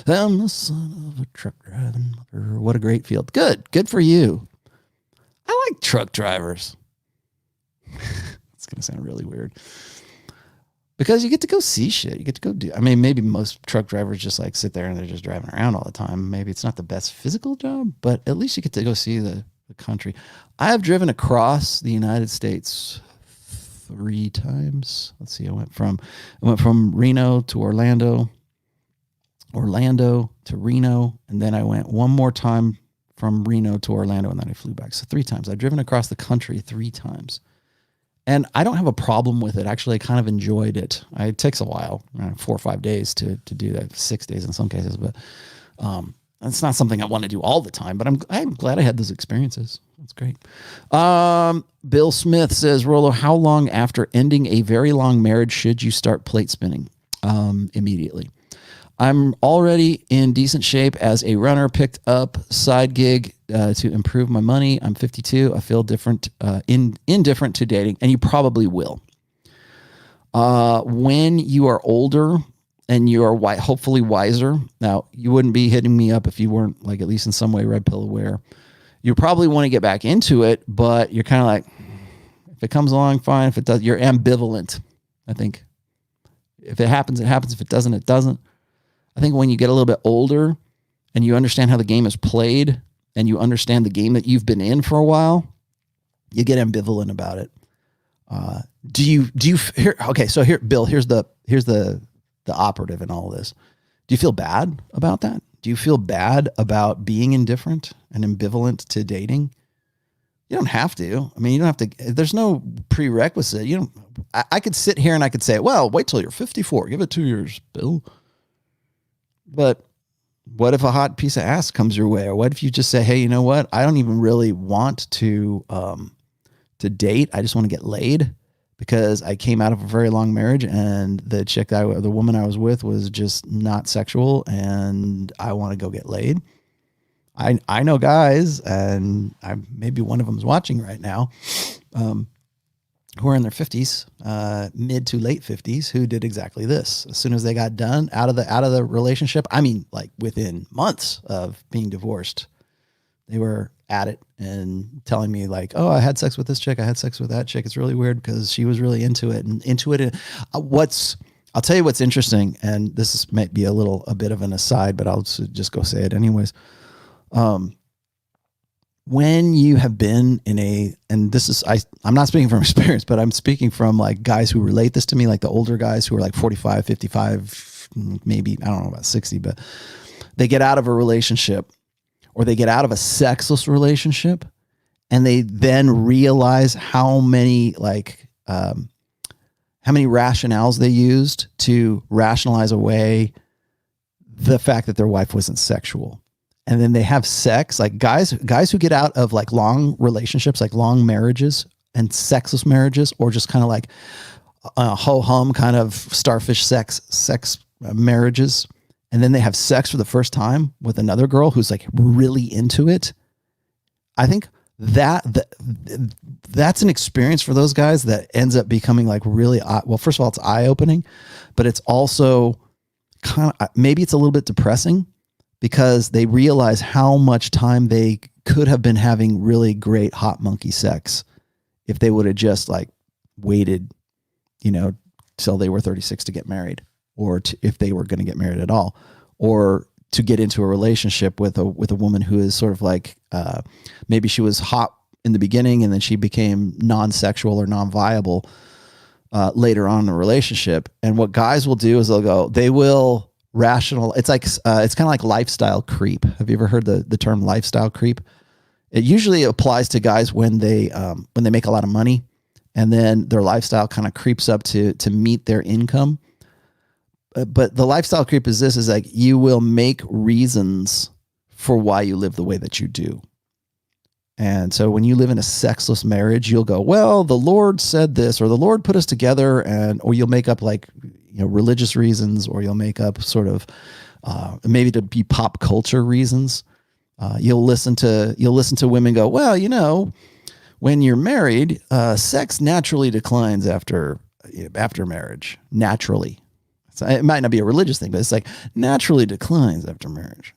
I'm the son of a truck driving mother. What a great field. Good for you. I like truck drivers. It's gonna sound really weird. Because you get to go see shit. You get to go do, I mean, maybe most truck drivers just like sit there and they're just driving around all the time. Maybe it's not the best physical job, but at least you get to go see the country. I have driven across the United States 3 times. Let's see. I went from Reno to Orlando to Reno. And then I went one more time from Reno to Orlando, and then I flew back. So 3 times. I've driven across the country 3 times. And I don't have a problem with it. Actually, I kind of enjoyed it. It takes a while, 4 or 5 days to do that, 6 days in some cases. But it's not something I want to do all the time. But I'm glad I had those experiences. That's great. Bill Smith says, Rollo, how long after ending a very long marriage should you start plate spinning? Immediately. I'm already in decent shape as a runner, picked up side gig to improve my money. I'm 52. I feel different, indifferent to dating, and you probably will. When you are older and you are hopefully wiser, now you wouldn't be hitting me up if you weren't like at least in some way red pill aware. You probably want to get back into it, but you're kind of like, if it comes along, fine. If it does, you're ambivalent. I think if it happens, it happens. If it doesn't, it doesn't. I think when you get a little bit older and you understand how the game is played and you understand the game that you've been in for a while, you get ambivalent about it. Do you here? Okay. So here, Bill, here's the operative in all of this. Do you feel bad about that? Do you feel bad about being indifferent and ambivalent to dating? You don't have to. I mean, you don't have to. There's no prerequisite. You don't. I could sit here and I could say, well, wait till you're 54. Give it 2 years, Bill. But what if a hot piece of ass comes your way? Or what if you just say, hey, you know what? I don't even really want to date. I just want to get laid because I came out of a very long marriage and the woman I was with was just not sexual and I want to go get laid. I know guys, and maybe one of them is watching right now, who are in their 50s, mid to late 50s, who did exactly this. As soon as they got done out of the relationship, I mean, like within months of being divorced, they were at it and telling me like, oh, I had sex with this chick. I had sex with that chick. It's really weird because she was really into it. I'll tell you what's interesting. And this might be a bit of an aside, but I'll just go say it anyways. When you have been and this is, I'm not speaking from experience, but I'm speaking from like guys who relate this to me, like the older guys who are like 45, 55, maybe, I don't know about 60, but they get out of a relationship or they get out of a sexless relationship and they then realize how many rationales they used to rationalize away the fact that their wife wasn't sexual. And then they have sex, like guys who get out of like long relationships, like long marriages and sexless marriages, or just kind of like ho-hum kind of starfish sex marriages. And then they have sex for the first time with another girl who's like really into it. I think that's an experience for those guys that ends up becoming like really, well, first of all, it's eye-opening, but it's also kind of, maybe it's a little bit depressing, because they realize how much time they could have been having really great hot monkey sex if they would have just like waited, till they were 36 to get married, or if they were going to get married at all, or to get into a relationship with a woman who is sort of like, maybe she was hot in the beginning and then she became non-sexual or non-viable later on in the relationship. And what guys will do is they will rational. It's like, it's kind of like lifestyle creep. Have you ever heard the term lifestyle creep? It usually applies to guys when they make a lot of money and then their lifestyle kind of creeps up to meet their income. But the lifestyle creep is like, you will make reasons for why you live the way that you do. And so when you live in a sexless marriage, you'll go, well, the Lord said this, or the Lord put us together, or you'll make up like, religious reasons, or you'll make up sort of maybe to be pop culture reasons. You'll listen to women go, well, when you're married, sex naturally declines after marriage. Naturally. So it might not be a religious thing, but it's like naturally declines after marriage.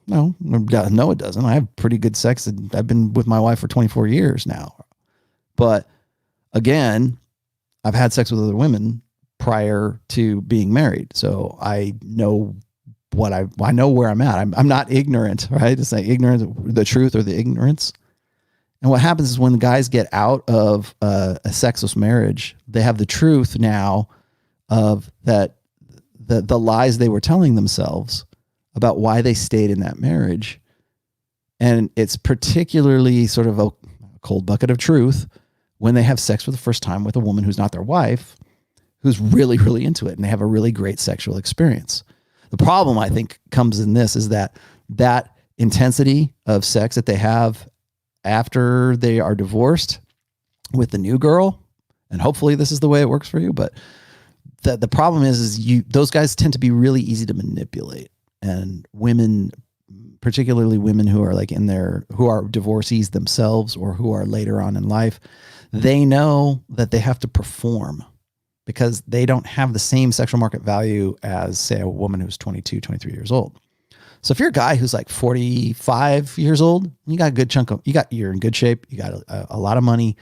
No, it doesn't. I have pretty good sex. I've been with my wife for 24 years now. But again, I've had sex with other women prior to being married. So I know I know where I'm at. I'm not ignorant, right? It's like ignorant, the truth or the ignorance. And what happens is when the guys get out of a sexless marriage, they have the truth now of that the lies they were telling themselves about why they stayed in that marriage. And it's particularly sort of a cold bucket of truth when they have sex for the first time with a woman who's not their wife, who's really, really into it, and they have a really great sexual experience. The problem, I think, comes in this is that intensity of sex that they have after they are divorced with the new girl, and hopefully this is the way it works for you, but the problem is those guys tend to be really easy to manipulate, and women, particularly women who are like who are divorcees themselves or who are later on in life, they know that they have to perform because they don't have the same sexual market value as, say, a woman who's 22, 23 years old. So if you're a guy who's like 45 years old, you got a good chunk of, you're in good shape, you got a lot of money,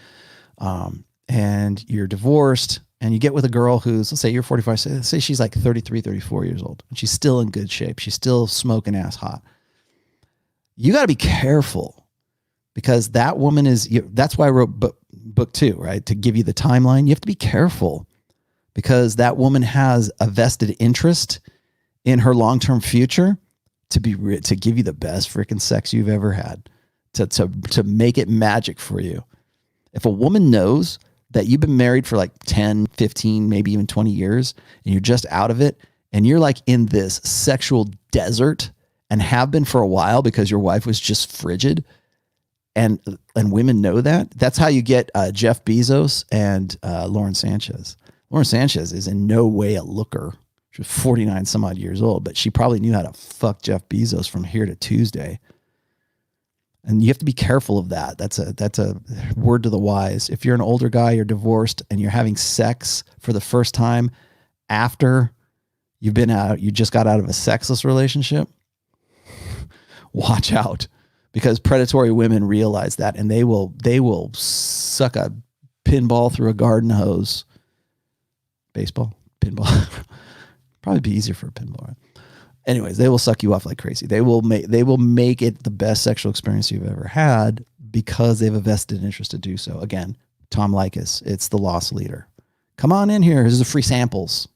and you're divorced, and you get with a girl who's, let's say you're 45, say she's like 33, 34 years old, and she's still in good shape. She's still smoking ass hot. You got to be careful because that woman that's why I wrote book 2, right? To give you the timeline. You have to be careful because that woman has a vested interest in her long-term future to give you the best freaking sex you've ever had, to make it magic for you. If a woman knows that you've been married for like 10, 15, maybe even 20 years, and you're just out of it, and you're like in this sexual desert and have been for a while because your wife was just frigid, and women know that, that's how you get Jeff Bezos and Lauren Sanchez. Lauren Sanchez is in no way a looker. She was 49 some odd years old, but she probably knew how to fuck Jeff Bezos from here to Tuesday. And you have to be careful of that. That's a word to the wise. If you're an older guy, you're divorced, and you're having sex for the first time after you just got out of a sexless relationship, watch out, because predatory women realize that, and they will suck a pinball through a garden hose. Baseball, pinball. Probably be easier for a pinball, right? Anyways, they will suck you off like crazy. They will make it the best sexual experience you've ever had because they have a vested interest to do so. Again, Tom Likas, it's the loss leader. Come on in here. Here's the free samples.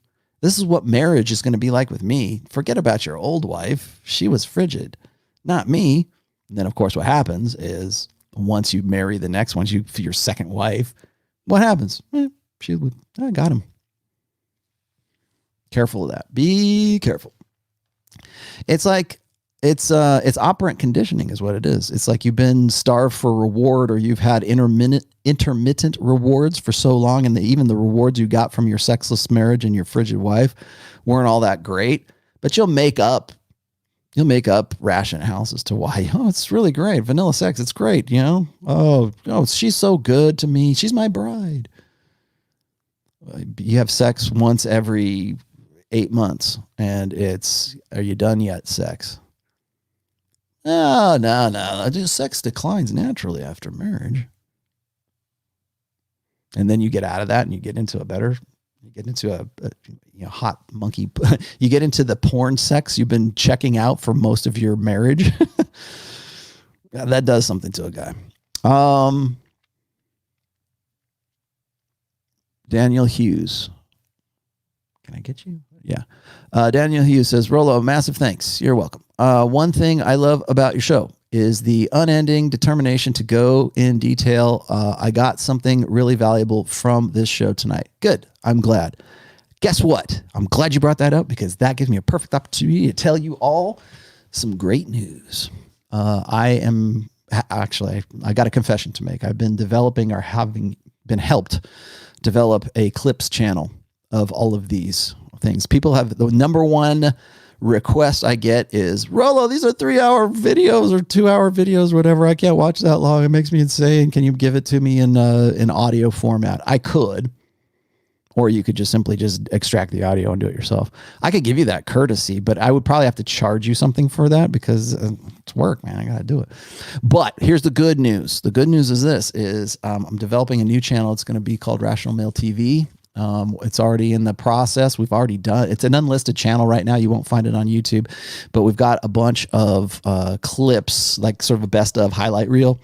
This is what marriage is going to be like with me. Forget about your old wife. She was frigid, not me. And then, of course, what happens is once you marry the next one, your second wife, what happens? I got him. Careful of that. Be careful. It's like it's operant conditioning is what it is. It's like you've been starved for reward, or you've had intermittent rewards for so long, and even the rewards you got from your sexless marriage and your frigid wife weren't all that great. But you'll make up rationales as to why. Oh, it's really great. Vanilla sex, it's great. Oh, she's so good to me. She's my bride. You have sex once every 8 months, and are you done yet? Sex. No. Just sex declines naturally after marriage. And then you get out of that and you get into a hot monkey. You get into the porn sex you've been checking out for most of your marriage. That does something to a guy. Daniel Hughes. Can I get you? Yeah. Daniel Hughes says, Rollo, massive thanks. You're welcome. One thing I love about your show is the unending determination to go in detail. I got something really valuable from this show tonight. Good. I'm glad. Guess what? I'm glad you brought that up because that gives me a perfect opportunity to tell you all some great news. I got a confession to make. I've been developing or having been helped develop a clips channel of all of these things. People have the number one request I get is, Rollo, these are 3-hour videos or 2-hour videos, whatever. I can't watch that long. It makes me insane. Can you give it to me in audio format? I could, or you could just simply extract the audio and do it yourself. I could give you that courtesy, but I would probably have to charge you something for that because it's work, man. I got to do it. But here's the good news. The good news is this I'm developing a new channel. It's going to be called Rational Male TV. It's already in the process. We've already done, it's an unlisted channel right now. You won't find it on YouTube, but we've got a bunch of clips, like sort of a best of highlight reel.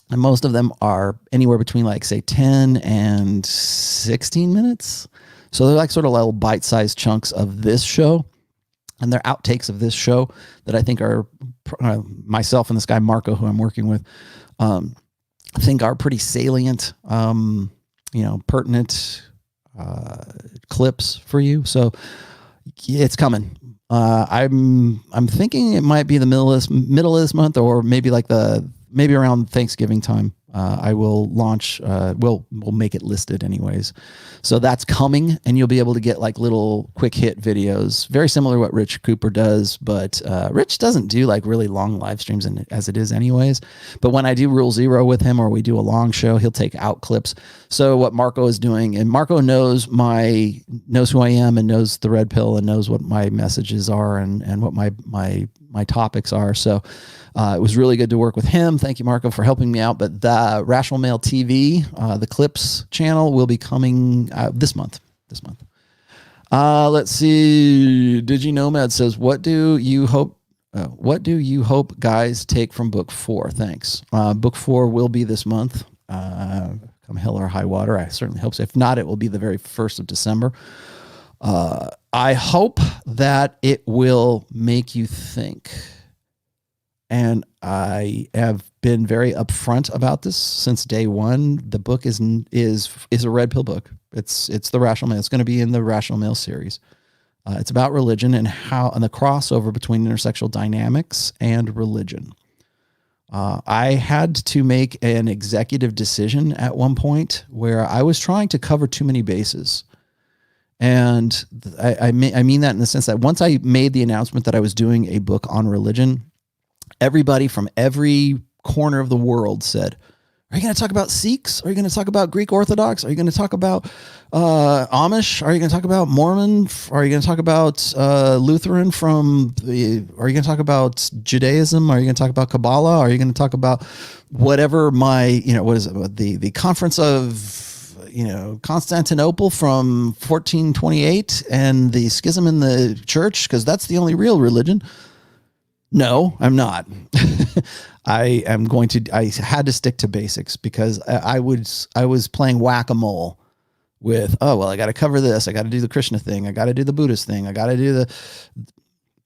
And most of them are anywhere between like say 10 and 16 minutes. So they're like sort of little bite-sized chunks of this show. And they're outtakes of this show that I think are myself and this guy Marco, who I'm working with, think are pretty salient, pertinent clips for you. So it's coming. I'm thinking it might be the middle of this month, or maybe maybe around Thanksgiving time. I will launch. We'll make it listed anyways. So that's coming, and you'll be able to get like little quick hit videos, very similar to what Rich Cooper does. But Rich doesn't do like really long live streams as it is anyways. But when I do Rule Zero with him, or we do a long show, he'll take out clips. So what Marco is doing, and Marco knows who I am, and knows the red pill, and knows what my messages are, and what my topics are. So it was really good to work with him. Thank you, Marco, for helping me out. But the Rational Male TV, the Clips channel, will be coming this month. Let's see. DigiNomad says, "What do you hope guys take from book 4? Thanks. Book 4 will be this month. Come hell or high water. I certainly hope so. If not, it will be the very 1st of December. I hope that it will make you think. And I have been very upfront about this since day one. The book is a red pill book. It's the Rational Male. It's going to be in the Rational Male series. It's about religion and the crossover between intersexual dynamics and religion. I had to make an executive decision at one point where I was trying to cover too many bases. And I mean that in the sense that once I made the announcement that I was doing a book on religion, everybody from every corner of the world said, "Are you going to talk about Sikhs? Are you going to talk about Greek Orthodox? Are you going to talk about Amish? Are you going to talk about Mormon? Are you going to talk about Lutheran are you going to talk about Judaism? Are you going to talk about Kabbalah? Are you going to talk about whatever the conference of Constantinople from 1428 and the schism in the church, because that's the only real religion?" No, I'm not. I had to stick to basics because I was playing whack-a-mole with, I got to cover this. I got to do the Krishna thing. I got to do the Buddhist thing. I got to do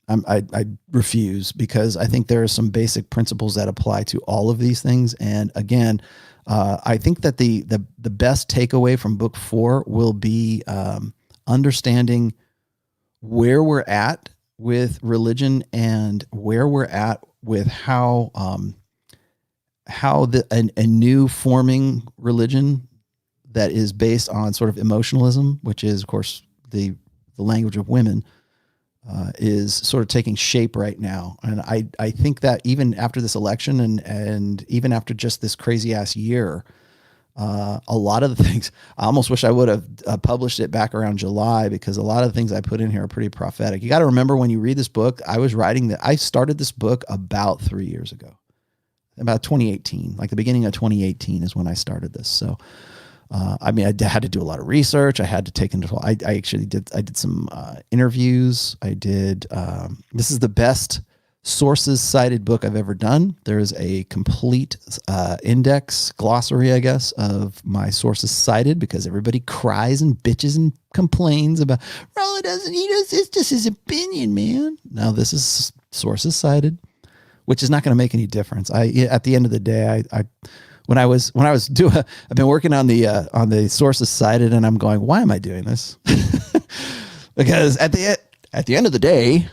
I refuse, because I think there are some basic principles that apply to all of these things. And again, I think that the best takeaway from book 4 will be understanding where we're at with religion, and where we're at with how a new forming religion that is based on sort of emotionalism, which is of course the language of women, is sort of taking shape right now. And I think that even after this election and even after just this crazy ass year, a lot of the things, I almost wish I would have published it back around July, because a lot of the things I put in here are pretty prophetic. You got to remember, when you read this book, I started this book about 3 years ago, about 2018, like the beginning of 2018 is when I started this. So, I had to do a lot of research. I had to take I did some interviews. This is the best sources cited book I've ever done. There is a complete index glossary, I guess, of my sources cited, because everybody cries and bitches and complains about Rollo it's just his opinion, man. Now this is sources cited, which is not going to make any difference. At the end of the day, I've been working on the sources cited, and I'm going, why am I doing this? Because at the end of the day,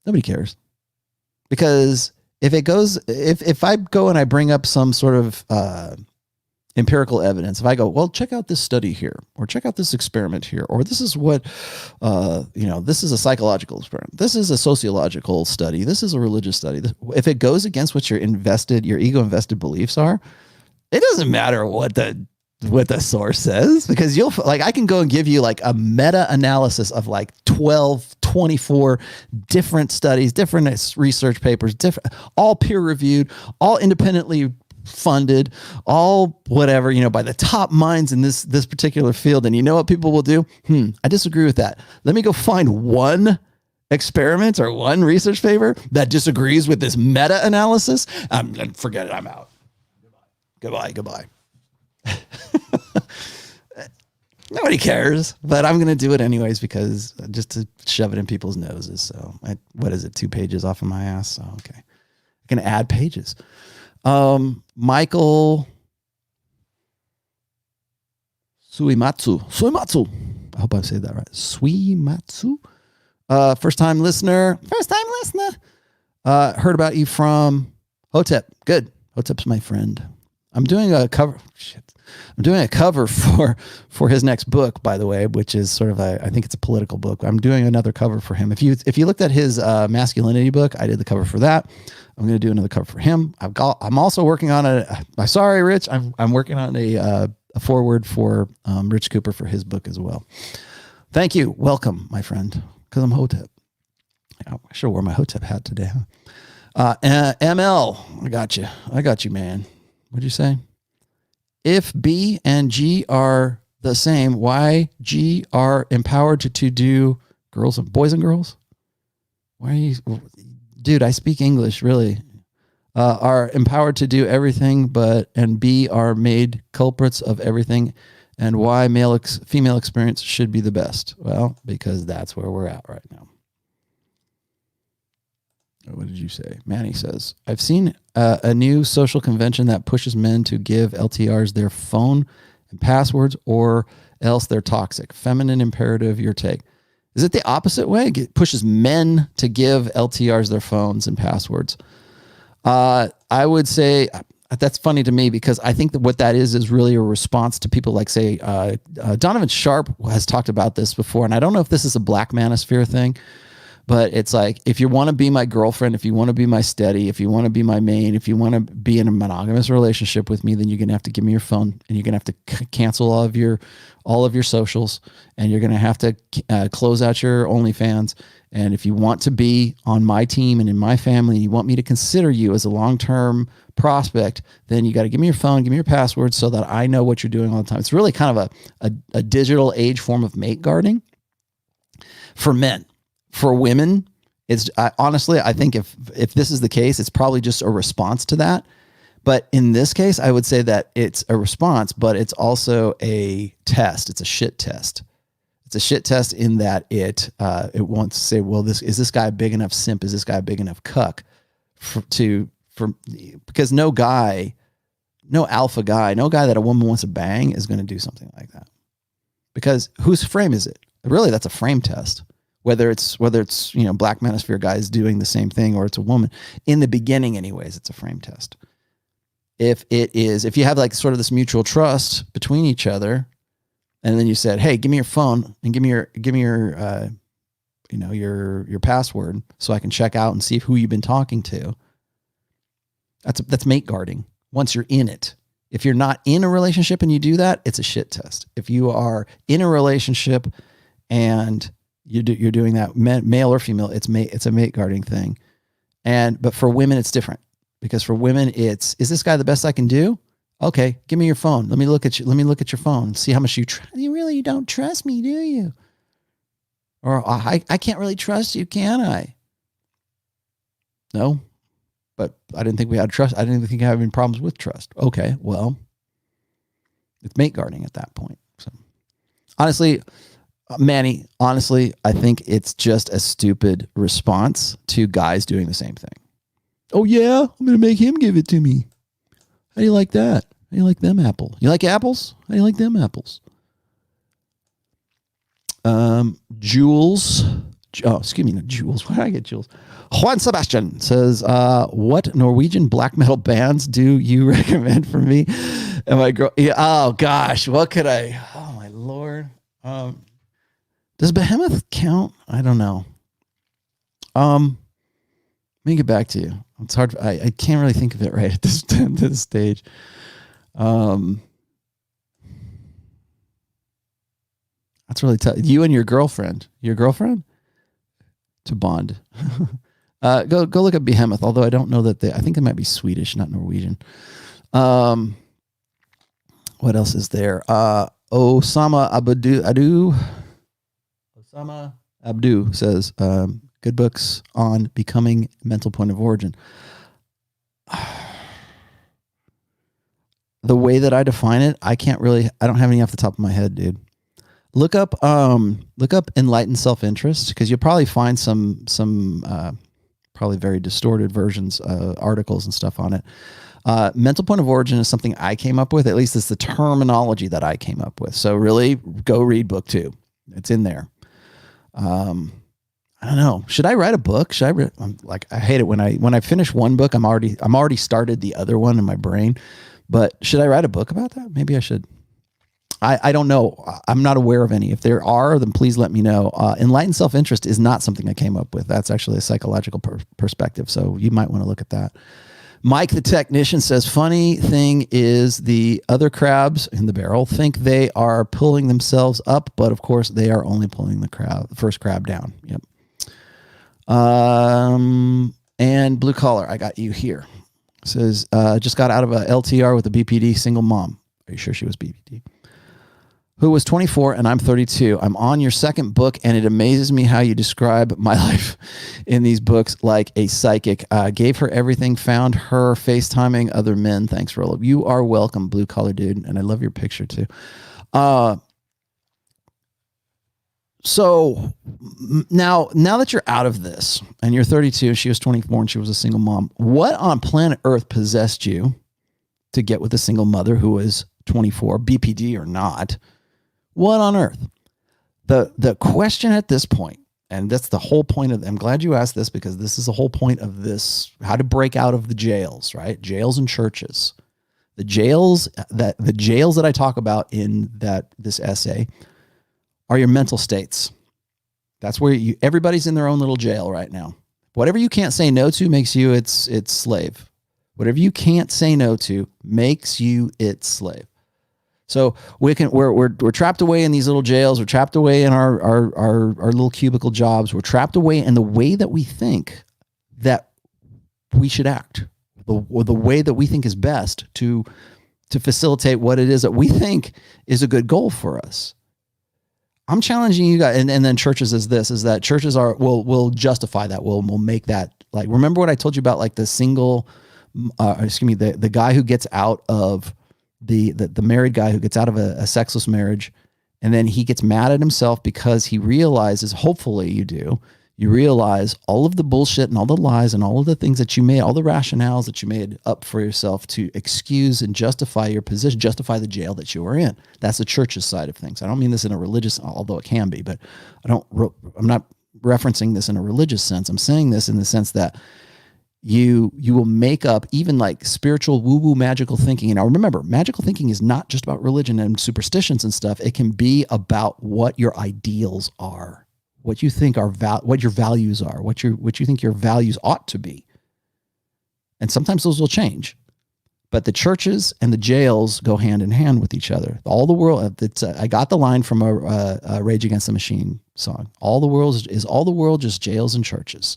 nobody cares. Because if I go and I bring up some sort of empirical evidence, if I go, well, check out this study here, or check out this experiment here, or this is what, this is a psychological experiment, this is a sociological study, this is a religious study. If it goes against what your ego invested beliefs are, it doesn't matter what the source says, because I can go and give you like a meta analysis of like 12, 24 different studies, different research papers, all peer reviewed, all independently funded, all whatever, by the top minds in this particular field. And you know what people will do? I disagree with that. Let me go find one experiment or one research paper that disagrees with this meta analysis. Forget it. I'm out. Goodbye. Nobody cares, but I'm going to do it anyways because just to shove it in people's noses. So what is it? 2 pages off of my ass. So, okay. I can add pages. Michael Suimatsu. I hope I said that right. Suimatsu. First time listener. Heard about you from Hotep. Good. Hotep's my friend. I'm doing a cover. I'm doing a cover for his next book, by the way, which is sort of I think it's a political book. I'm doing another cover for him. If you looked at his masculinity book, I did the cover for that. I'm going to do another cover for him. I'm also working on sorry, Rich. I'm working on a foreword for Rich Cooper for his book as well. Thank you. Welcome, my friend, because I'm Hotep. I should have wore my Hotep hat today. Huh? ML, I got you, man. What'd you say? If B and G are the same, why G are empowered to do boys and girls? Why are you, dude? I speak English, really. Are empowered to do everything, and B are made culprits of everything, and why female experience should be the best? Well, because that's where we're at right now. What did you say? Manny says, I've seen a new social convention that pushes men to give LTRs their phone and passwords or else they're toxic. Feminine imperative, your take. Is it the opposite way? It pushes men to give LTRs their phones and passwords. I would say that's funny to me because I think that what that is really a response to people like, say, Donovan Sharp has talked about this before. And I don't know if this is a black manosphere thing, but it's like, if you want to be my girlfriend, if you want to be my steady, if you want to be my main, if you want to be in a monogamous relationship with me, then you're going to have to give me your phone and you're going to have to cancel all of your socials, and you're going to have to close out your OnlyFans. And if you want to be on my team and in my family, and you want me to consider you as a long-term prospect, then you got to give me your phone, give me your password so that I know what you're doing all the time. It's really kind of a digital age form of mate guarding for men. For women, honestly, I think if this is the case, it's probably just a response to that. But in this case, I would say that it's a response, but it's also a test. It's a shit test. It's a shit test in that it wants to say, well, is this guy a big enough simp? Is this guy a big enough cuck because no alpha guy, no guy that a woman wants to bang is going to do something like that. Because whose frame is it? Really, that's a frame test. Whether it's black manosphere guys doing the same thing or it's a woman. In the beginning, anyways, it's a frame test. If you have like sort of this mutual trust between each other, and then you said, "Hey, give me your phone and give me your password so I can check out and see who you've been talking to." That's mate guarding. Once you're in it. If you're not in a relationship and you do that, it's a shit test. If you are in a relationship and you're doing that, male or female, it's a mate guarding thing. But for women, it's different, because for women, is this guy the best I can do? Okay, give me your phone. Let me look at your phone. See how much you really don't trust me, do you? Or I can't really trust you, can I? No, but I didn't think we had trust. I didn't think I had any problems with trust. Okay, well, it's mate guarding at that point. So honestly, Manny, I think it's just a stupid response to guys doing the same thing. Oh yeah, I'm going to make him give it to me. How do you like that? How do you like them apples? You like apples? How do you like them apples? Jules. Oh, excuse me, not Jules. Where did I get Jules? Juan Sebastian says, what Norwegian black metal bands do you recommend for me? And my girl, oh gosh, what could I, oh my Lord. Does Behemoth count? I don't know. Let me get back to you. It's hard. I can't really think of it right at this stage. That's really tough. You and your girlfriend to bond. Go look at Behemoth. Although I don't know that I think they might be Swedish, not Norwegian. What else is there? Osama Abdu says, good books on becoming mental point of origin. The way that I define it, I don't have any off the top of my head, dude. look up enlightened self-interest, because you'll probably find some probably very distorted versions, articles and stuff on it. Mental point of origin is something I came up with. At least it's the terminology that I came up with. So really, go read book 2. It's in there. I don't know. Should I write a book? I hate it when I finish one book, I'm already started the other one in my brain. But should I write a book about that? Maybe I should. I don't know. I'm not aware of any. If there are, then please let me know. Enlightened self-interest is not something I came up with. That's actually a psychological perspective. So you might want to look at that. Mike, the technician, says, funny thing is the other crabs in the barrel think they are pulling themselves up, but of course they are only pulling the first crab down. Yep. And blue collar, I got you here. It says, just got out of a LTR with a BPD single mom. Are you sure she was BPD? Who was 24 and I'm 32. I'm on your second book, and it amazes me how you describe my life in these books like a psychic. Gave her everything, found her FaceTiming other men. Thanks, Rollo. You are welcome, blue collar dude, and I love your picture too. So now that you're out of this and you're 32, she was 24 and she was a single mom, what on planet Earth possessed you to get with a single mother who was 24, BPD or not? What on earth? The question at this point, and that's the whole point of, I'm glad you asked this, because this is the whole point of this, how to break out of the jails, right? Jails and churches. The jails that I talk about in this essay are your mental states. That's where everybody's in their own little jail right now. Whatever you can't say no to makes you its slave. Whatever you can't say no to makes you its slave. So we're trapped away in these little jails. We're trapped away in our little cubicle jobs. We're trapped away in the way that we think that we should act, or the way that we think is best to facilitate what it is that we think is a good goal for us. I'm challenging you guys, and then churches is that churches will justify that. We'll make that, like, remember what I told you about, like the single, the guy who gets out of the married guy who gets out of a sexless marriage, and then he gets mad at himself because he realizes, hopefully you realize all of the bullshit and all the lies and all of the things that you made, all the rationales that you made up for yourself to excuse and justify your position, justify the jail that you were in. That's the church's side of things. I don't mean this in a religious, although it can be, but I'm not referencing this in a religious sense. I'm saying this in the sense that you will make up even like spiritual woo-woo magical thinking. And now remember, magical thinking is not just about religion and superstitions and stuff. It can be about what your ideals are, what you think are what your values are, what you think your values ought to be. And sometimes those will change. But the churches and the jails go hand in hand with each other. All the world, I got the line from a Rage Against the Machine song. All the world just jails and churches?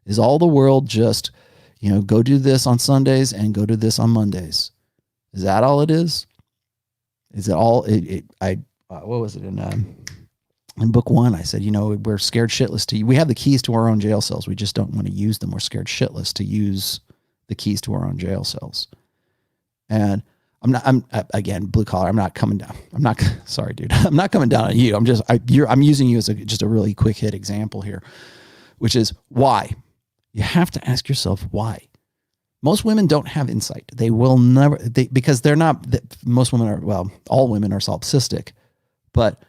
Is all the world just, go do this on Sundays and go do this on Mondays? Is that all it is? Is it all? What was it in book 1? I said, we're scared shitless we have the keys to our own jail cells. We just don't want to use them. We're scared shitless to use the keys to our own jail cells. And I'm again, blue collar. I'm not coming down. Sorry, dude. I'm not coming down on you. I'm using you as just a really quick hit example here, which is why. You have to ask yourself why. Most women don't have insight. They will never, because they're not, most women are, well, all women are solipsistic, but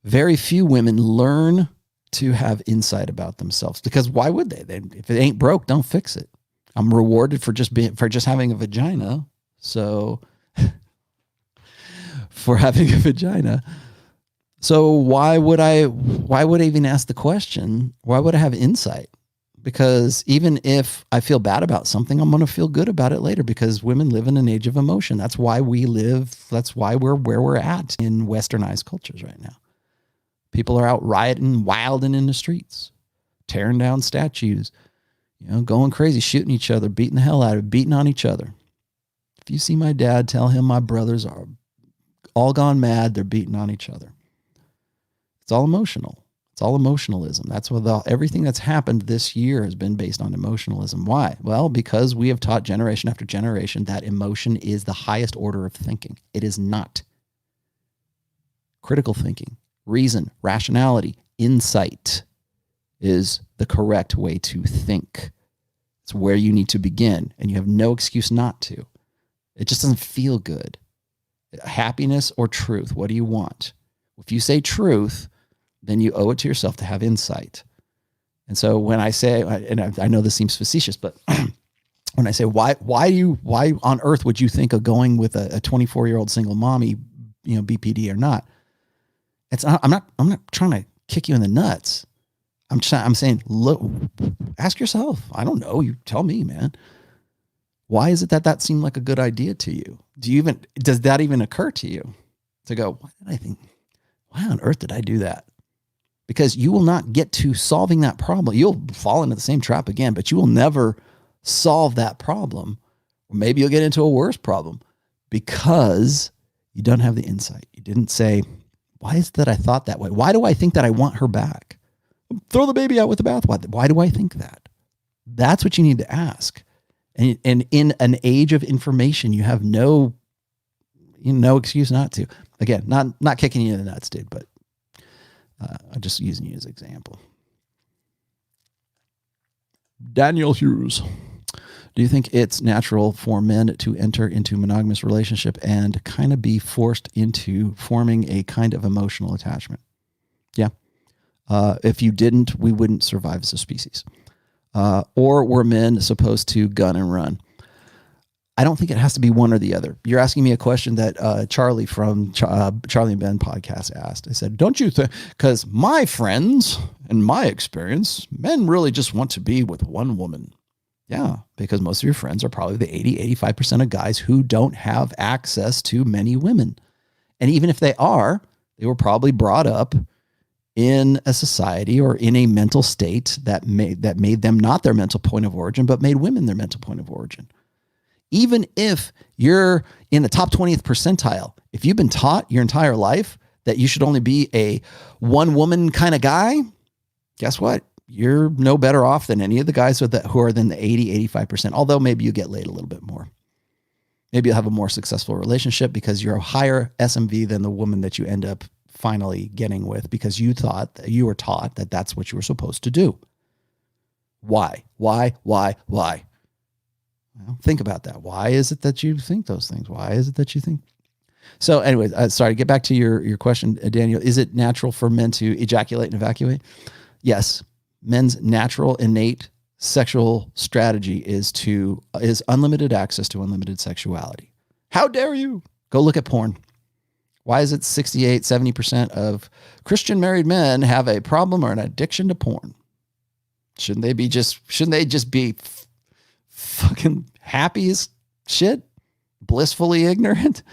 very few women learn to have insight about themselves, because why would they? If it ain't broke, don't fix it. I'm rewarded for just having a vagina. So for having a vagina. So why would I even ask the question? Why would I have insight? Because even if I feel bad about something, I'm going to feel good about it later, because women live in an age of emotion. That's why we're where we're at in westernized cultures right now. People are out rioting, wilding in the streets, tearing down statues, going crazy, shooting each other, beating the hell out of it, beating on each other. If you see my dad, tell him my brothers are all gone mad. They're beating on each other. It's all emotional. It's all emotionalism. That's what everything that's happened this year has been based on emotionalism. Why? Well, because we have taught generation after generation that emotion is the highest order of thinking. It is not. Critical thinking, reason, rationality, insight is the correct way to think. It's where you need to begin, and you have no excuse not to. It just doesn't feel good. Happiness or truth, what do you want? If you say truth, then you owe it to yourself to have insight. And so when I say, and I know this seems facetious, but when I say, why on earth would you think of going with a 24-year-old single mommy, BPD or not? I'm not trying to kick you in the nuts. I'm saying, look, ask yourself. I don't know. You tell me, man. Why is it that seemed like a good idea to you? Does that even occur to you to go, why on earth did I do that? Because you will not get to solving that problem. You'll fall into the same trap again, but you will never solve that problem. Or maybe you'll get into a worse problem because you don't have the insight. You didn't say, why is it that I thought that way? Why do I think that I want her back? Throw the baby out with the bathwater. Why do I think that? That's what you need to ask. And in an age of information, you have no excuse not to. Again, not kicking you in the nuts, dude, but I'm just using you as an example. Daniel Hughes. Do you think it's natural for men to enter into monogamous relationship and kind of be forced into forming a kind of emotional attachment? Yeah. If you didn't, we wouldn't survive as a species. Or were men supposed to gun and run? I don't think it has to be one or the other. You're asking me a question that Charlie from Charlie and Ben podcast asked. I said, don't you think, because my friends and my experience, men really just want to be with one woman. Yeah, because most of your friends are probably the 80-85% of guys who don't have access to many women. And even if they are, they were probably brought up in a society or in a mental state that made them not their mental point of origin, but made women their mental point of origin. Even if you're in the top 20th percentile, if you've been taught your entire life that you should only be a one woman kind of guy, guess what? You're no better off than any of the guys who are than the 80-85%, although maybe you get laid a little bit more. Maybe you'll have a more successful relationship because you're a higher SMV than the woman that you end up finally getting with because you were taught that that's what you were supposed to do. Why? Well, think about that. Why is it that you think those things? Why is it that you think? So anyways, sorry, get back to your question, Daniel. Is it natural for men to ejaculate and evacuate? Yes. Men's natural, innate sexual strategy is unlimited access to unlimited sexuality. How dare you? Go look at porn. Why is it 68-70% of Christian married men have a problem or an addiction to porn? Shouldn't they just be fucking happy as shit? Blissfully ignorant?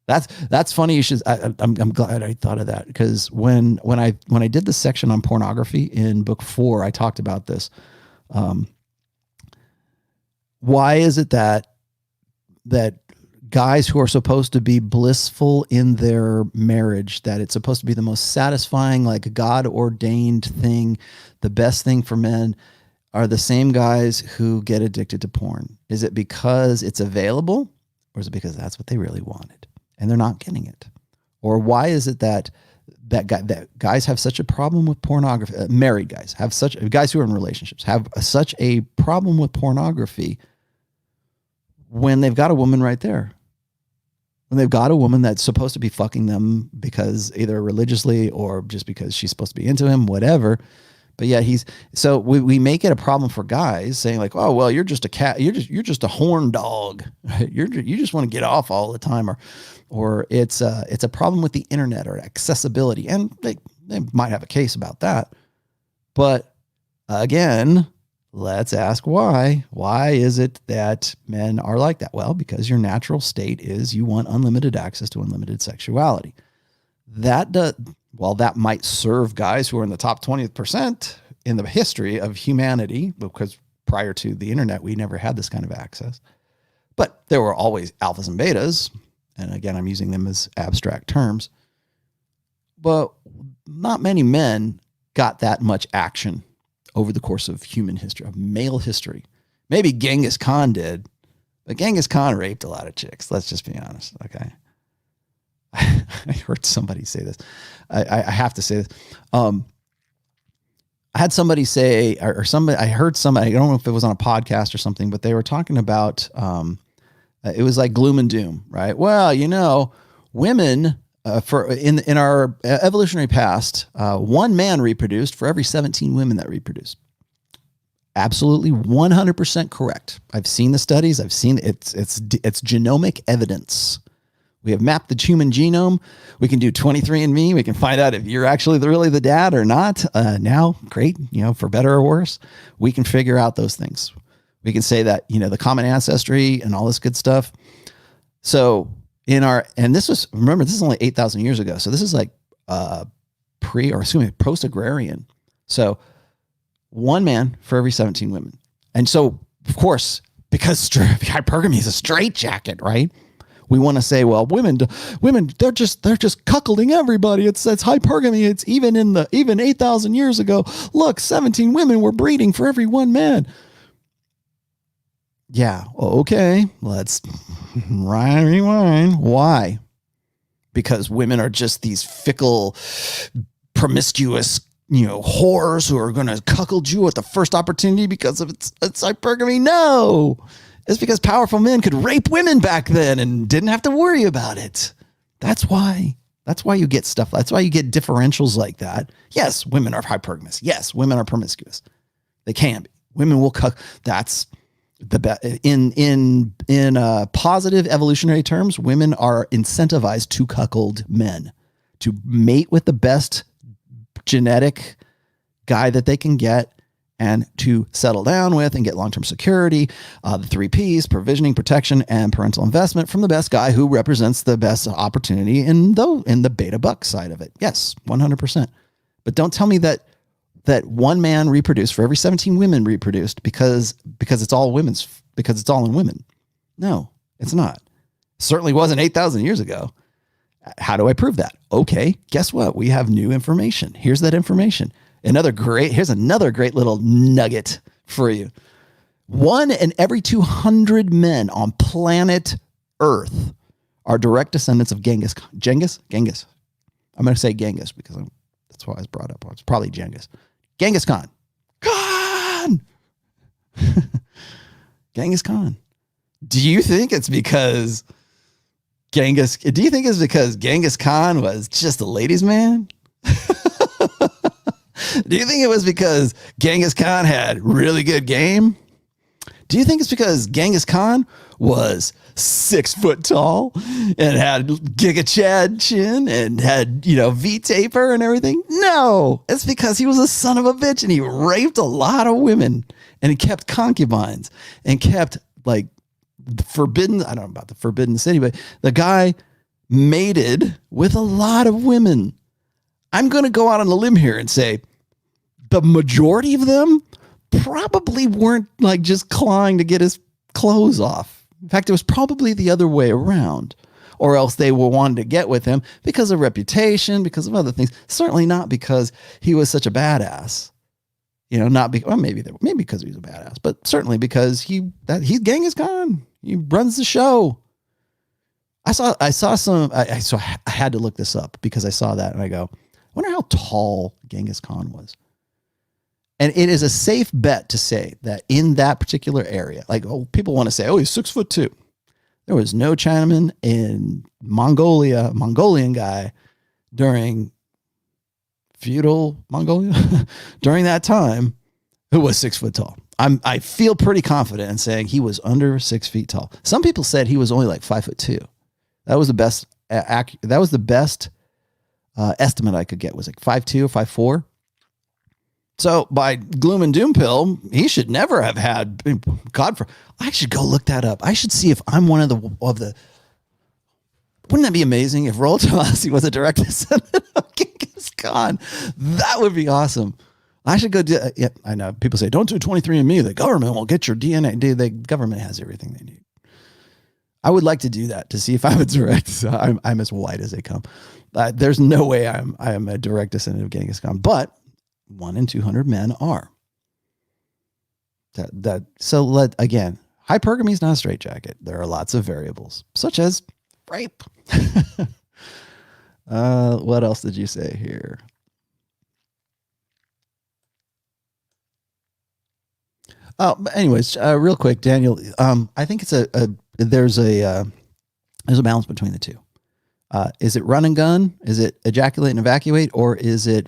That's funny. You should. I'm glad I thought of that because when I did the section on pornography in book 4, I talked about this. Why is it that guys who are supposed to be blissful in their marriage, that it's supposed to be the most satisfying, like God ordained thing, the best thing for men, are the same guys who get addicted to porn? Is it because it's available, or is it because that's what they really wanted and they're not getting it? Or why is it that guys have such a problem with pornography? Married guys guys who are in relationships have such a problem with pornography when they've got a woman right there. When they've got a woman that's supposed to be fucking them because either religiously or just because she's supposed to be into him, whatever. But yeah, so we make it a problem for guys saying like, oh, well, you're just a cat. You're just a horn dog. You just want to get off all the time. Or it's a problem with the internet or accessibility. And they might have a case about that. But again, let's ask why. Why is it that men are like that? Well, because your natural state is you want unlimited access to unlimited sexuality. While that might serve guys who are in the top 20% in the history of humanity, because prior to the internet, we never had this kind of access. But there were always alphas and betas. And again, I'm using them as abstract terms. But not many men got that much action over the course of human history, of male history. Maybe Genghis Khan did, but Genghis Khan raped a lot of chicks. Let's just be honest, okay? I heard somebody say this. I have to say this. I had somebody say, or somebody, I heard somebody, I don't know if it was on a podcast or something, but they were talking about, it was like gloom and doom, right? Well, women, in our evolutionary past, one man reproduced for every 17 women that reproduced. Absolutely 100% correct. I've seen the studies. I've seen it's genomic evidence. We have mapped the human genome. We can do 23andMe. We can find out if you're actually really the dad or not. Now, great, for better or worse, we can figure out those things. We can say that, the common ancestry and all this good stuff. So this is only 8,000 years ago. So this is like post-agrarian. So one man for every 17 women. And so, of course, because hypergamy is a straitjacket, right? We want to say, well, women, they're just cuckolding everybody. It's hypergamy. It's even 8,000 years ago. Look, 17 women were breeding for every one man. Yeah. Okay. Let's rewind. Why? Because women are just these fickle, promiscuous, whores who are going to cuckold you at the first opportunity because of it's hypergamy. No. It's because powerful men could rape women back then and didn't have to worry about it. That's why you get stuff. That's why you get differentials like that. Yes, women are hypergamous. Yes, women are promiscuous. They can be. Women will cuck. That's the best. In positive evolutionary terms, women are incentivized to cuckold men, to mate with the best genetic guy that they can get, and to settle down with and get long-term security, the 3 Ps, provisioning, protection, and parental investment from the best guy who represents the best opportunity in the beta buck side of it. Yes, 100%. But don't tell me that one man reproduced for every 17 women reproduced because it's all in women. No, it's not. Certainly wasn't 8,000 years ago. How do I prove that? Okay, guess what? We have new information. Here's that information. Here's another great little nugget for you. 1 in every 200 men on planet Earth are direct descendants of Genghis. Genghis? I'm going to say Genghis because that's why I was brought up. It's probably Genghis. Genghis Khan. Genghis Khan. Do you think it's because Genghis Khan was just a ladies' man? Do you think it was because Genghis Khan had really good game? Do you think it's because Genghis Khan was 6 foot tall and had Giga Chad chin and had, V-taper and everything? No, it's because he was a son of a bitch and he raped a lot of women and he kept concubines and kept like forbidden. I don't know about the forbidden city, but the guy mated with a lot of women. I'm going to go out on a limb here and say, the majority of them probably weren't like just clawing to get his clothes off. In fact, it was probably the other way around, or else they were wanting to get with him because of reputation, because of other things. Certainly not because he was such a badass. Maybe because he was a badass, but certainly because he's Genghis Khan. He runs the show. I had to look this up because I saw that and I go, I wonder how tall Genghis Khan was. And it is a safe bet to say that in that particular area, people want to say, he's 6'2". There was no Chinaman in Mongolian guy during feudal Mongolia, during that time, who was 6 foot tall. I feel pretty confident in saying he was under 6 feet tall. Some people said he was only like 5'2". That was the best. That was the best estimate I could get. Was like 5'2" or 5'4". So by gloom and doom pill, he should never have had I should go look that up. I should see if I'm one of the. Wouldn't that be amazing if Rollo Tomassi was a direct descendant of Genghis Khan? That would be awesome. I should go do. Yeah, I know people say don't do 23andMe. The government will get your DNA. Dude, the government has everything they need. I would like to do that to see if I'm a direct. So I'm as white as they come. There's no way I am a direct descendant of Genghis Khan, but 1 in 200 men are. Again, hypergamy is not a straitjacket. There are lots of variables, such as rape. What else did you say here? Oh, but anyways, real quick, Daniel. I think it's there's a balance between the two. Is it run and gun? Is it ejaculate and evacuate? Or is it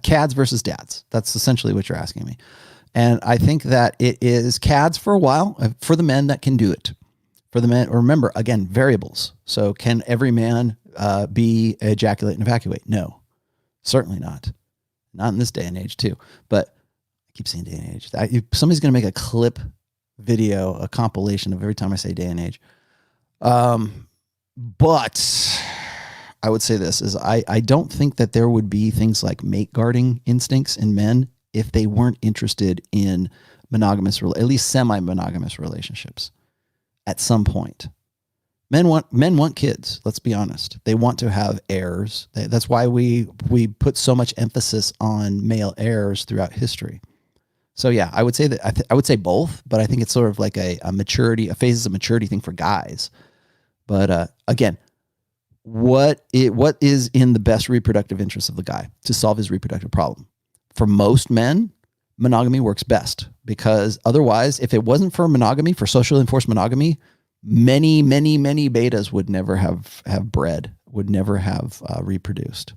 CADs versus DADs? That's essentially what you're asking me. And I think that it is CADs for a while for the men that can do it. For the men, remember, again, variables. So can every man be ejaculate and evacuate? No, certainly not. Not in this day and age too. But I keep saying day and age. Somebody's going to make a clip video, a compilation of every time I say day and age. But I would say this is I don't think that there would be things like mate guarding instincts in men if they weren't interested in monogamous, at least semi-monogamous relationships at some point. Men want kids. Let's be honest. They want to have heirs. That's why we put so much emphasis on male heirs throughout history. So yeah, I would say that I would say both, but I think it's sort of like a phases of maturity thing for guys. But again, what is in the best reproductive interest of the guy to solve his reproductive problem? For most men, monogamy works best, because otherwise, if it wasn't for monogamy, for socially enforced monogamy, many betas would never have bred, would never have reproduced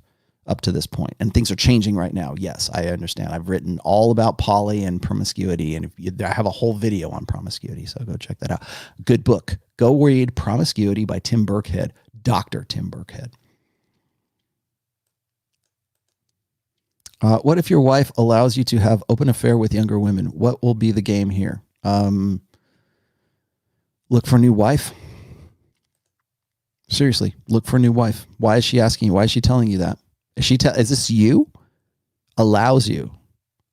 up to this point. And things are changing right now. Yes, I understand. I've written all about poly and promiscuity, and I have a whole video on promiscuity, so go check that out. Good book. Go read Promiscuity by Tim Burkhead, Dr. Tim Burkhead. What if your wife allows you to have open affair with younger women? What will be the game here? Look for a new wife. Seriously, look for a new wife. Why is she asking you? Why is she telling you that? Is this you? Allows you.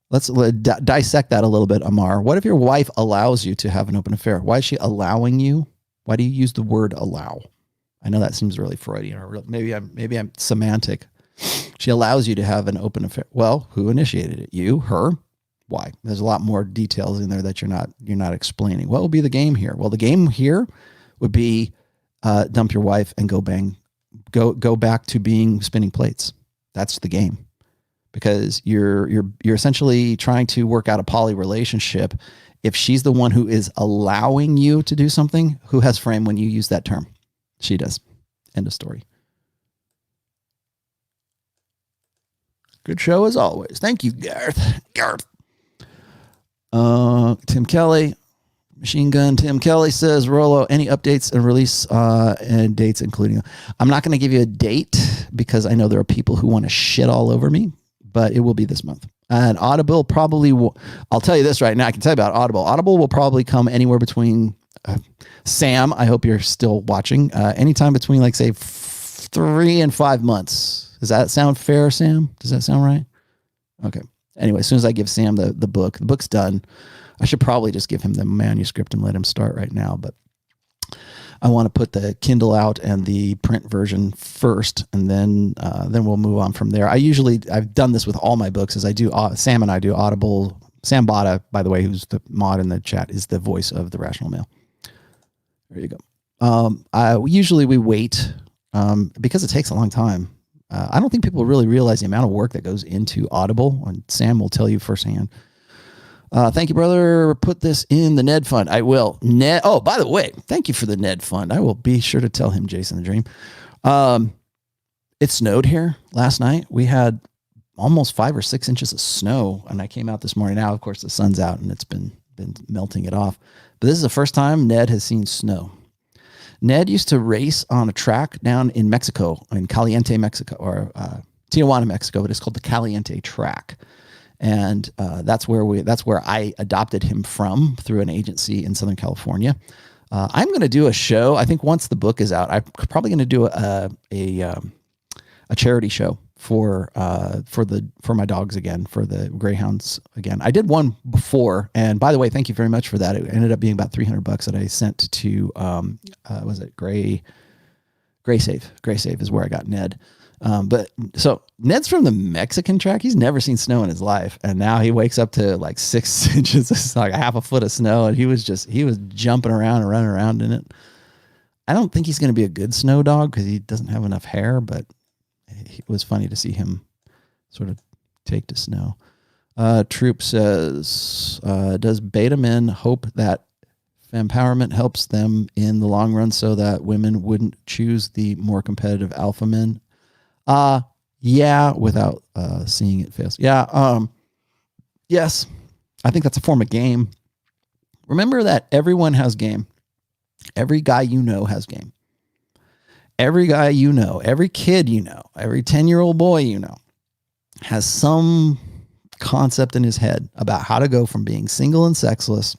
Let's dissect that a little bit, Amar. What if your wife allows you to have an open affair? Why is she allowing you? Why do you use the word allow? I know that seems really Freudian, or maybe I'm semantic. She allows you to have an open affair. Well, who initiated it? You, her? Why? There's a lot more details in there that you're not explaining. What will be the game here? Well, the game here would be dump your wife and go back to spinning plates. That's the game, because you're essentially trying to work out a poly relationship. If she's the one who is allowing you to do something, who has frame when you use that term? She does. End of story. Good show as always. Thank you, Garth. Tim Kelly, Machine Gun Tim Kelly says, Rollo, any updates and release and dates, including... I'm not going to give you a date because I know there are people who want to shit all over me, but it will be this month. And Audible probably will... I'll tell you this right now. I can tell you about Audible. Audible will probably come anywhere between... Sam, I hope you're still watching. Anytime between, like, say, 3 and 5 months. Does that sound fair, Sam? Does that sound right? Okay. Anyway, as soon as I give Sam the book's done. I should probably just give him the manuscript and let him start right now, but I want to put the Kindle out and the print version first, and then we'll move on from there. I've done this with all my books, as I do. Sam and I do Audible. Sam Bada, by the way, who's the mod in the chat, is the voice of the Rational Male. There you go. Usually we wait because it takes a long time. I don't think people really realize the amount of work that goes into Audible, and Sam will tell you firsthand. Thank you, brother. Put this in the Ned Fund. I will. Ned. Oh, by the way, thank you for the Ned Fund. I will be sure to tell him, Jason the Dream. It snowed here last night. We had almost 5 or 6 inches of snow, and I came out this morning. Now, of course, the sun's out, and it's been melting it off. But this is the first time Ned has seen snow. Ned used to race on a track down in Mexico, in Caliente, Mexico, or Tijuana, Mexico, but it's called the Caliente track. And that's where I adopted him from, through an agency in Southern California. I'm going to do a show. I think once the book is out, I'm probably going to do a charity show for my dogs again, for the greyhounds again. I did one before, and by the way, thank you very much for that. It ended up being about $300 that I sent to was it Gray Save? Gray Save is where I got Ned. But so Ned's from the Mexican track. He's never seen snow in his life. And now he wakes up to like 6 inches, it's like a half a foot of snow. And he was jumping around and running around in it. I don't think he's going to be a good snow dog because he doesn't have enough hair, but it was funny to see him sort of take to snow. Troop says, does beta men hope that empowerment helps them in the long run so that women wouldn't choose the more competitive alpha men? Yeah, without seeing it fail. Yeah, yes. I think that's a form of game. Remember that everyone has game. Every guy you know has game. Every guy you know, every kid you know, every 10-year-old boy you know has some concept in his head about how to go from being single and sexless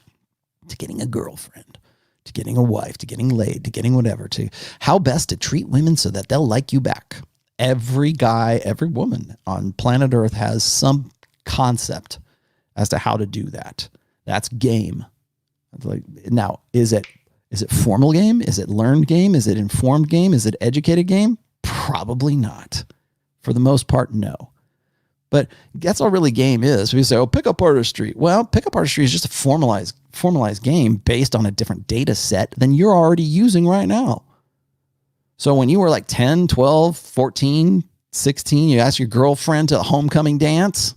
to getting a girlfriend, to getting a wife, to getting laid, to getting whatever, to how best to treat women so that they'll like you back. Every guy, every woman on planet Earth has some concept as to how to do that. That's game. Like, now, is it formal game? Is it learned game? Is it informed game? Is it educated game? Probably not. For the most part, no. But that's all really game is. We say, oh, pickup artistry. Well, pickup artistry is just a formalized game based on a different data set than you're already using right now. So when you were like 10, 12, 14, 16, you asked your girlfriend to a homecoming dance,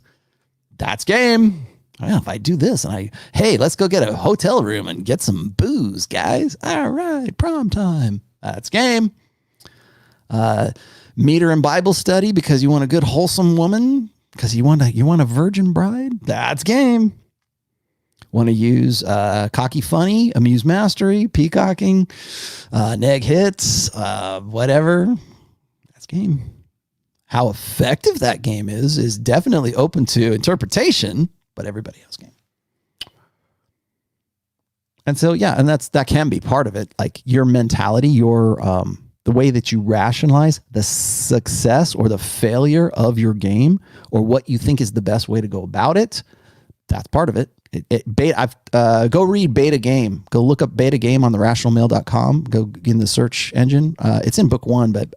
that's game. Well, if I do this and hey, let's go get a hotel room and get some booze, guys. All right, prom time. That's game. Meet her in Bible study because you want a good, wholesome woman, because you want a virgin bride. That's game. Want to use cocky funny, amuse mastery, peacocking, neg hits, whatever. That's game. How effective that game is definitely open to interpretation, but everybody has game. And so, yeah, and that can be part of it. Like your mentality, your the way that you rationalize the success or the failure of your game, or what you think is the best way to go about it. That's part of it. Go read Beta Game. Go look up Beta Game on the rationalmale.com. Go in the search engine. It's in book 1, but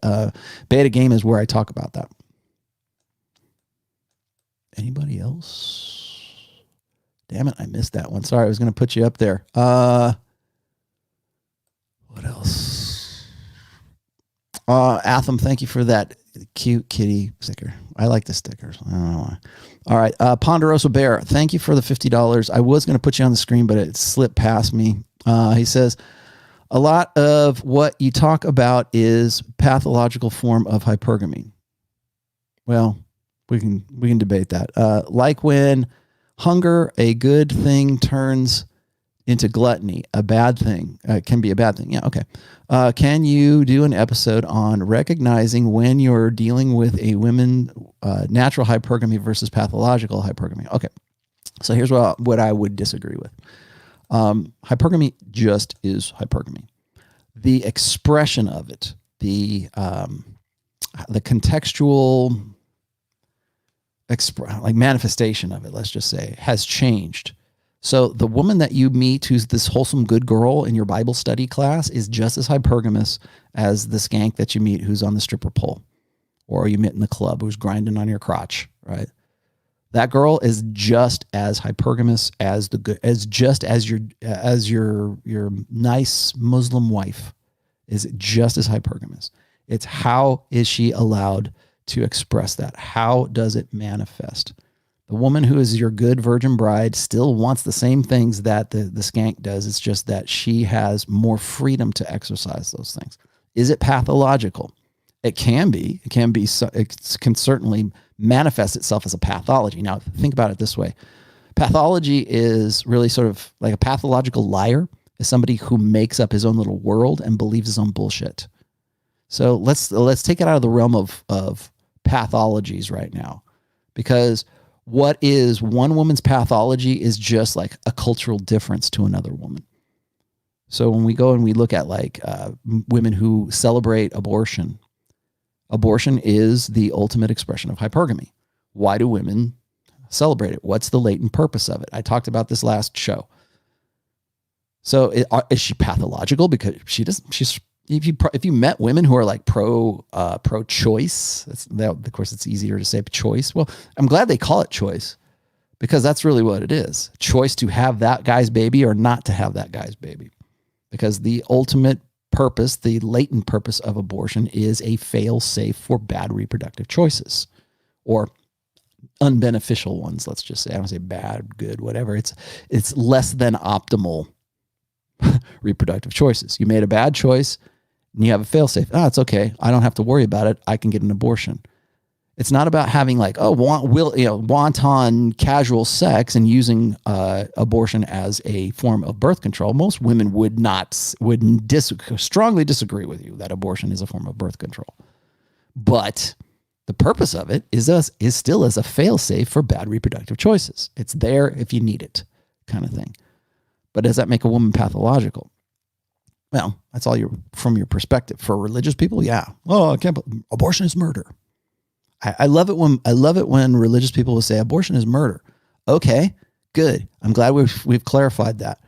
Beta Game is where I talk about that. Anybody else? Damn it, I missed that one. Sorry, I was going to put you up there. What else? Atham, thank you for that cute kitty sticker. I like the stickers. I don't know why. All right. Ponderosa Bear, thank you for the $50. I was going to put you on the screen, but it slipped past me. He says, a lot of what you talk about is pathological form of hypergamy. Well, we can debate that. Like when hunger, a good thing, turns into gluttony, a bad thing. Can be a bad thing. Yeah, okay. Can you do an episode on recognizing when you're dealing with a women natural hypergamy versus pathological hypergamy? Okay. So here's what I would disagree with. Hypergamy just is hypergamy. The expression of it, the contextual manifestation of it, let's just say, has changed. So the woman that you meet who's this wholesome good girl in your Bible study class is just as hypergamous as the skank that you meet who's on the stripper pole, or you meet in the club who's grinding on your crotch, right? That girl is just as hypergamous as your nice Muslim wife is just as hypergamous. It's how is she allowed to express that? How does it manifest? The woman who is your good virgin bride still wants the same things that the skank does. It's just that she has more freedom to exercise those things. Is it pathological? It can be. It can certainly manifest itself as a pathology. Now, think about it this way. Pathology is really sort of like a pathological liar is somebody who makes up his own little world and believes his own bullshit. So let's take it out of the realm of pathologies right now, because what is one woman's pathology is just like a cultural difference to another woman. So when we go and we look at like women who celebrate abortion, abortion is the ultimate expression of hypergamy. Why do women celebrate it? What's the latent purpose of it? I talked about this last show. So is she pathological? Because if you met women who are like pro-choice, of course it's easier to say choice. Well, I'm glad they call it choice, because that's really what it is. Choice to have that guy's baby or not to have that guy's baby. Because the ultimate purpose, the latent purpose of abortion is a fail-safe for bad reproductive choices or unbeneficial ones. Let's just say, I don't say bad, good, whatever. It's less than optimal reproductive choices. You made a bad choice and you have a fail-safe. It's okay. I don't have to worry about it. I can get an abortion. It's not about having like, wanton casual sex and using abortion as a form of birth control. Most women would strongly disagree with you that abortion is a form of birth control. But the purpose of it is still as a fail-safe for bad reproductive choices. It's there if you need it, kind of thing. But does that make a woman pathological? Well, that's all from your perspective. For religious people, yeah. Oh, I can't. Abortion is murder. I love it when religious people will say abortion is murder. Okay, good. I'm glad we've clarified that.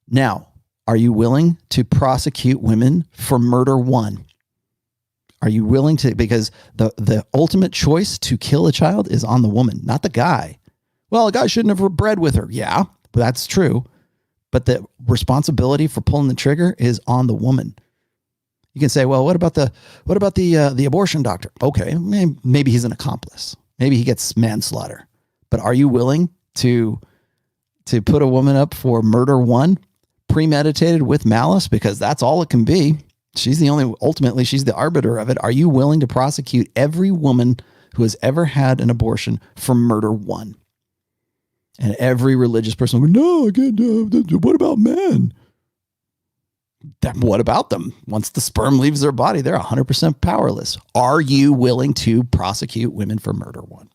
Now, are you willing to prosecute women for murder one? Are you willing to? Because the ultimate choice to kill a child is on the woman, not the guy. Well, a guy shouldn't have bred with her. Yeah, that's true. But the responsibility for pulling the trigger is on the woman. You can say, well, what about the abortion doctor? Okay, maybe he's an accomplice. Maybe he gets manslaughter. But are you willing to put a woman up for murder one, premeditated with malice? Because that's all it can be. Ultimately, she's the arbiter of it. Are you willing to prosecute every woman who has ever had an abortion for murder one? And every religious person will go, no, again, what about men? What about them? Once the sperm leaves their body, they're 100% powerless. Are you willing to prosecute women for murder one?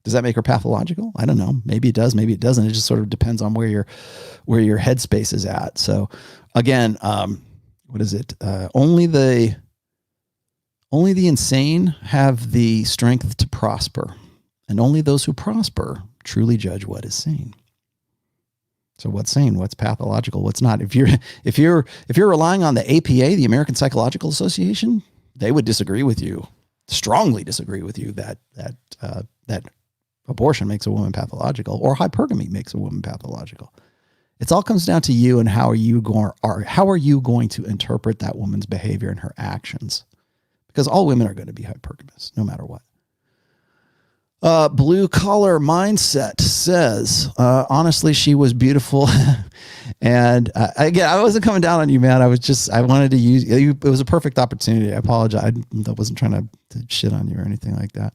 Does that make her pathological? I don't know. Maybe it does. Maybe it doesn't. It just sort of depends on where your headspace is at. So again, what is it? Only the insane have the strength to prosper, and only those who prosper truly judge what is sane. So what's sane? What's pathological? What's not? If you're relying on the APA, the American Psychological Association, they would disagree with you, strongly disagree with you that abortion makes a woman pathological or hypergamy makes a woman pathological. It all comes down to you and how are you going to interpret that woman's behavior and her actions? Because all women are going to be hypergamous, no matter what. Blue Collar Mindset says, honestly, she was beautiful. And again, I wasn't coming down on you, man. I wanted to use you. It was a perfect opportunity. I apologize. I wasn't trying to shit on you or anything like that.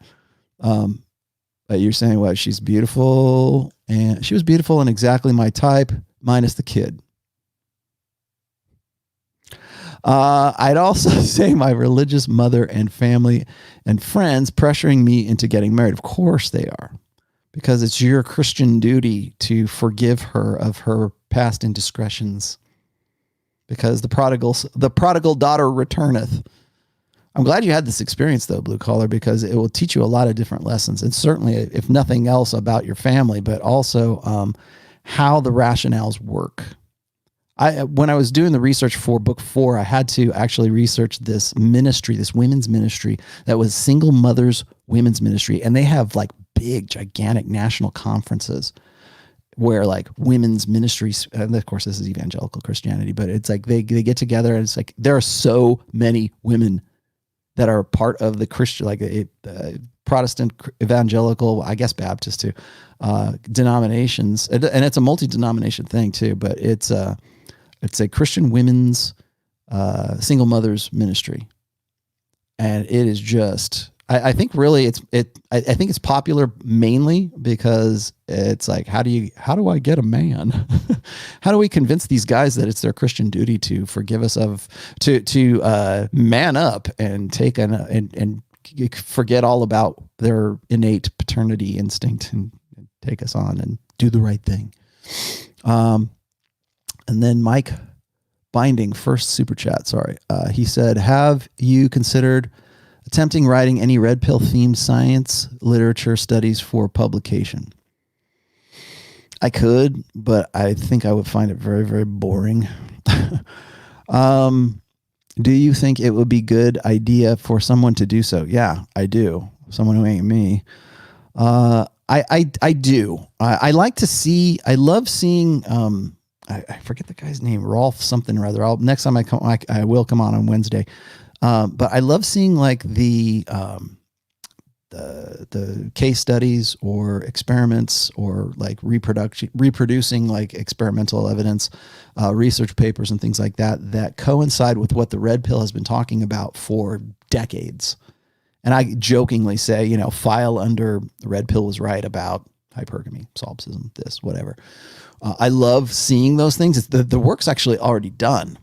But you're saying what? She's beautiful, and she was beautiful and exactly my type, minus the kid. I'd also say my religious mother and family and friends pressuring me into getting married. Of course they are, because it's your Christian duty to forgive her of her past indiscretions, because the prodigal daughter returneth. I'm glad you had this experience though, Blue Collar, because it will teach you a lot of different lessons, and certainly, if nothing else, about your family, but also how the rationales work. When I was doing the research for book 4, I had to actually research this ministry, this women's ministry that was Single Mothers Women's Ministry. And they have like big, gigantic national conferences where like women's ministries, and of course this is evangelical Christianity, but it's like they get together and it's like there are so many women that are part of the Christian, like Protestant, evangelical, I guess Baptist too, denominations. And it's a multi-denomination thing too, but it's a Christian women's single mothers ministry, and it is just. I think really I think it's popular mainly because it's like how do I get a man? How do we convince these guys that it's their Christian duty to forgive us to man up and take and forget all about their innate paternity instinct and take us on and do the right thing. And then Mike Binding, first super chat, sorry. He said, have you considered attempting writing any red pill themed science literature studies for publication? I could, but I think I would find it very, very boring. Do you think it would be good idea for someone to do so? Yeah, I do. Someone who ain't me. I do. I like to see, I love seeing, I forget the guy's name, Rolf something or other. Next time I will come on Wednesday. But I love seeing like the case studies or experiments or like reproducing like experimental evidence, research papers and things like that coincide with what the red pill has been talking about for decades. And I jokingly say, you know, file under the red pill was right about hypergamy, solipsism, this, whatever. I love seeing those things. The work's actually already done.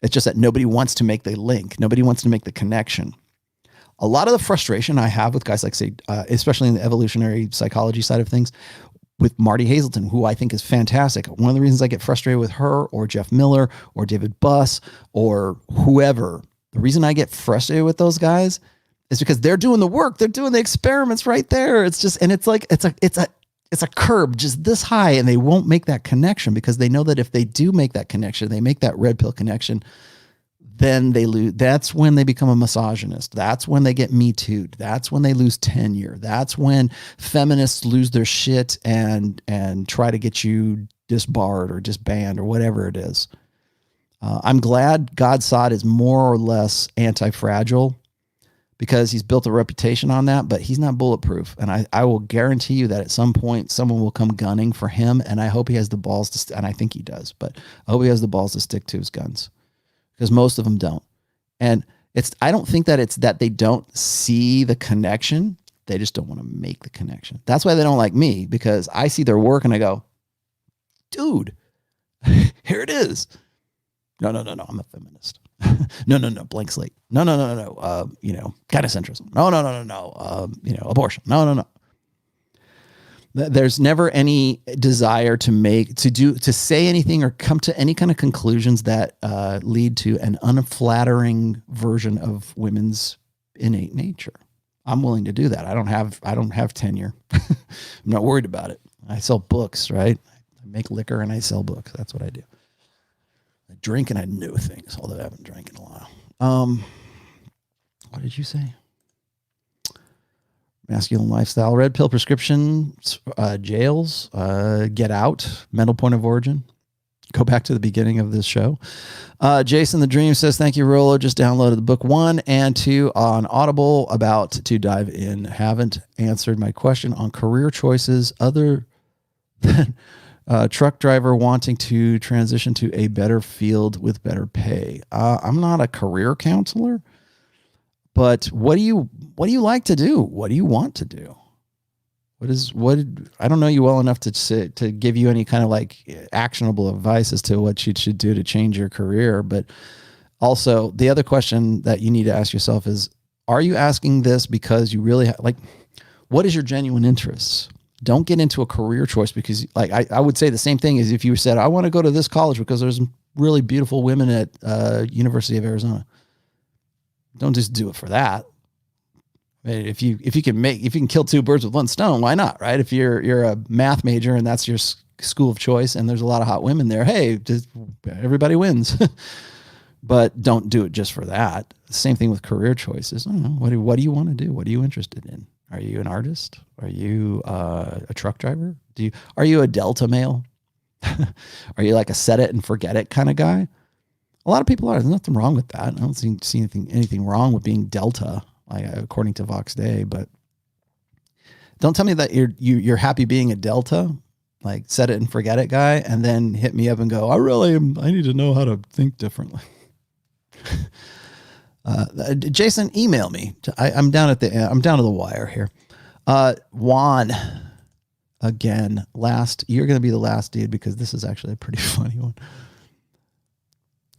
It's just that nobody wants to make the link. Nobody wants to make the connection. A lot of the frustration I have with guys like, say, especially in the evolutionary psychology side of things, with Marty Hazelton, who I think is fantastic. One of the reasons I get frustrated with her or Jeff Miller or David Buss or whoever, the reason I get frustrated with those guys is because they're doing the work. They're doing the experiments right there. It's just, and it's like, it's a curb just this high, and they won't make that connection because they know that if they do make that connection, they make that red pill connection, then they lose. That's when they become a misogynist. That's when they get Me Too'd. That's when they lose tenure. That's when feminists lose their shit and try to get you disbarred or disbanded or whatever it is. I'm glad Godsod is more or less anti-fragile because he's built a reputation on that, but he's not bulletproof. And I will guarantee you that at some point someone will come gunning for him, and I hope he has the balls to and I think he does, but I hope he has the balls to stick to his guns, because most of them don't. And I don't think that it's that they don't see the connection. They just don't want to make the connection. That's why they don't like me, because I see their work and I go, dude, here it is. No, I'm a feminist. No, blank slate. No. Gynocentrism. No. Abortion. No. There's never any desire to say anything or come to any kind of conclusions that lead to an unflattering version of women's innate nature. I'm willing to do that. I don't have tenure. I'm not worried about it. I sell books, right? I make liquor and I sell books. That's what I do. I drink and I know things, although I haven't drank in a while. What did you say? Masculine lifestyle, red pill prescriptions, jails, get out, mental point of origin. Go back to the beginning of this show. Jason the Dream says, thank you, Rollo. Just downloaded the book 1 and 2 on Audible, about to dive in. Haven't answered my question on career choices other than truck driver wanting to transition to a better field with better pay. I'm not a career counselor, but what do you like to do? What do you want to do? I don't know you well enough to give you any kind of like actionable advice as to what you should do to change your career. But also the other question that you need to ask yourself is, are you asking this because you really what is your genuine interests? Don't get into a career choice because I would say the same thing as if you said, I want to go to this college because there's really beautiful women at University of Arizona. Don't just do it for that. If you can kill two birds with one stone, why not? Right? If you're a math major and that's your school of choice and there's a lot of hot women there, hey, just everybody wins. But don't do it just for that. Same thing with career choices. I don't know. What do you want to do? What are you interested in? Are you an artist? Are you a truck driver? Are you a Delta male? Are you like a set it and forget it kind of guy? A lot of people are. There's nothing wrong with that. I don't see anything wrong with being Delta, according to Vox Day. But don't tell me that you're happy being a Delta, like set it and forget it guy, and then hit me up and go, I need to know how to think differently. Jason, email me. I'm down to the wire here. Juan, again, you're going to be the last dude because this is actually a pretty funny one.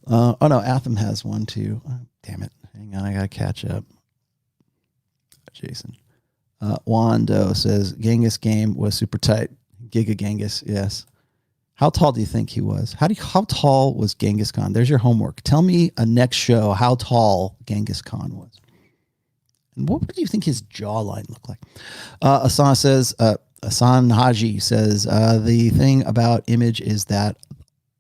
Oh no, Atham has one too. Oh, damn it. Hang on. I got to catch up. Jason. Wando says Genghis game was super tight. Giga Genghis. Yes. How tall do you think he was? How tall was Genghis Khan? There's your homework. Tell me a next show how tall Genghis Khan was. And what do you think his jawline looked like? Asan Haji says, the thing about image is that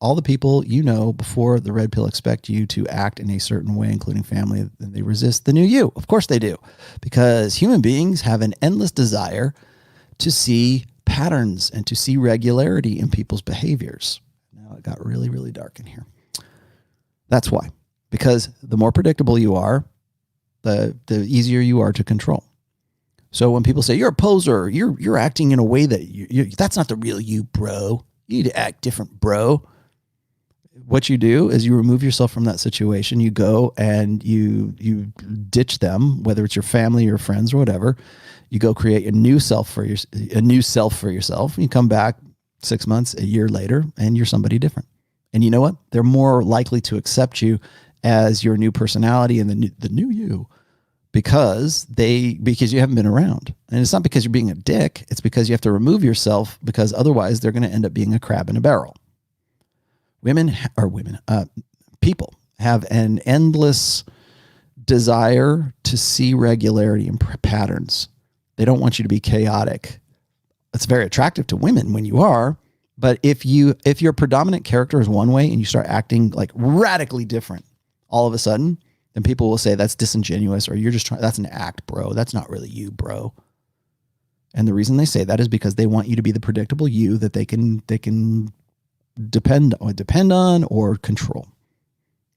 all the people you know before the red pill expect you to act in a certain way, including family, and they resist the new you. Of course they do, because human beings have an endless desire to see patterns and to see regularity in people's behaviors. Now, it got really, really dark in here. That's why. Because the more predictable you are, the easier you are to control. So when people say you're a poser, you're acting in a way that that's not the real you, bro. You need to act different, bro. What you do is you remove yourself from that situation. You go and you ditch them, whether it's your family, your friends, or whatever. You go create a new self for yourself. You come back 6 months, a year later, and you're somebody different. And you know what? They're more likely to accept you as your new personality and the new you because you haven't been around. And it's not because you're being a dick. It's because you have to remove yourself because otherwise they're going to end up being a crab in a barrel. People have an endless desire to see regularity and patterns. They don't want you to be chaotic. It's very attractive to women when you are, but if your predominant character is one way and you start acting like radically different all of a sudden, then people will say that's disingenuous or you're just trying, that's an act, bro. That's not really you, bro. And the reason they say that is because they want you to be the predictable you that they can depend on or control.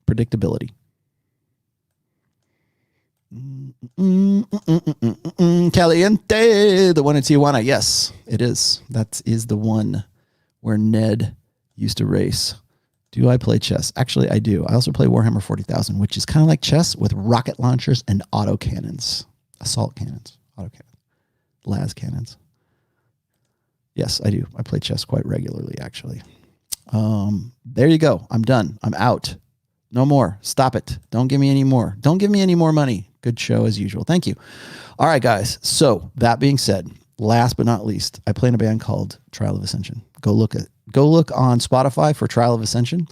Predictability. Caliente, the one in Tijuana. Yes, it is. That is the one where Ned used to race. Do I play chess? Actually, I do. I also play Warhammer 40,000, which is kind of like chess with rocket launchers and autocannons. Assault cannons. Autocannons. Las cannons. Yes, I do. I play chess quite regularly, actually. There you go. I'm done. I'm out. No more. Stop it. Don't give me any more. Don't give me any more money. Good show as usual. Thank you. All right, guys. So that being said, last but not least, I play in a band called Trial of Ascension. Go look on Spotify for Trial of Ascension.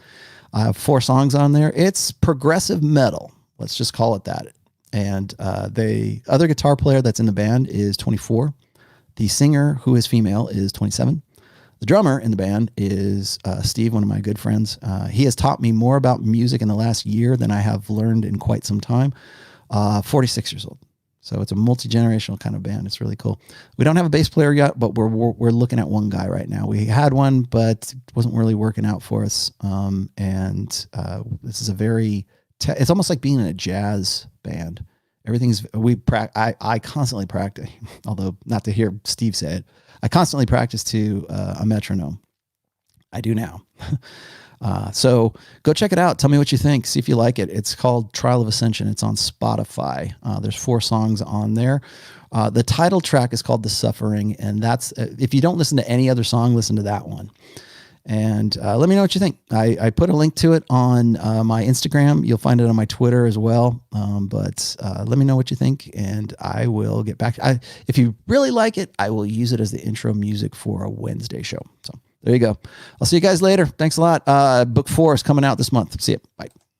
I have 4 songs on there. It's progressive metal. Let's just call it that. And the other guitar player that's in the band is 24. The singer, who is female, is 27. The drummer in the band is Steve, one of my good friends. He has taught me more about music in the last year than I have learned in quite some time. 46 years old. So it's a multi-generational kind of band. It's really cool. We don't have a bass player yet, but we're looking at one guy right now. We had one, but it wasn't really working out for us. This is a very, it's almost like being in a jazz band. I constantly practice, although not to hear Steve say it, I constantly practice to a metronome. I do now. So go check it out. Tell me what you think. See if you like it. It's called Trial of Ascension. It's on Spotify. There's 4 songs on there. The title track is called The Suffering. And that's, if you don't listen to any other song, listen to that one. And let me know what you think. I put a link to it on my Instagram. You'll find it on my Twitter as well. But let me know what you think, and I will get back. If you really like it, I will use it as the intro music for a Wednesday show. So there you go. I'll see you guys later. Thanks a lot. Book 4 is coming out this month. See you. Bye.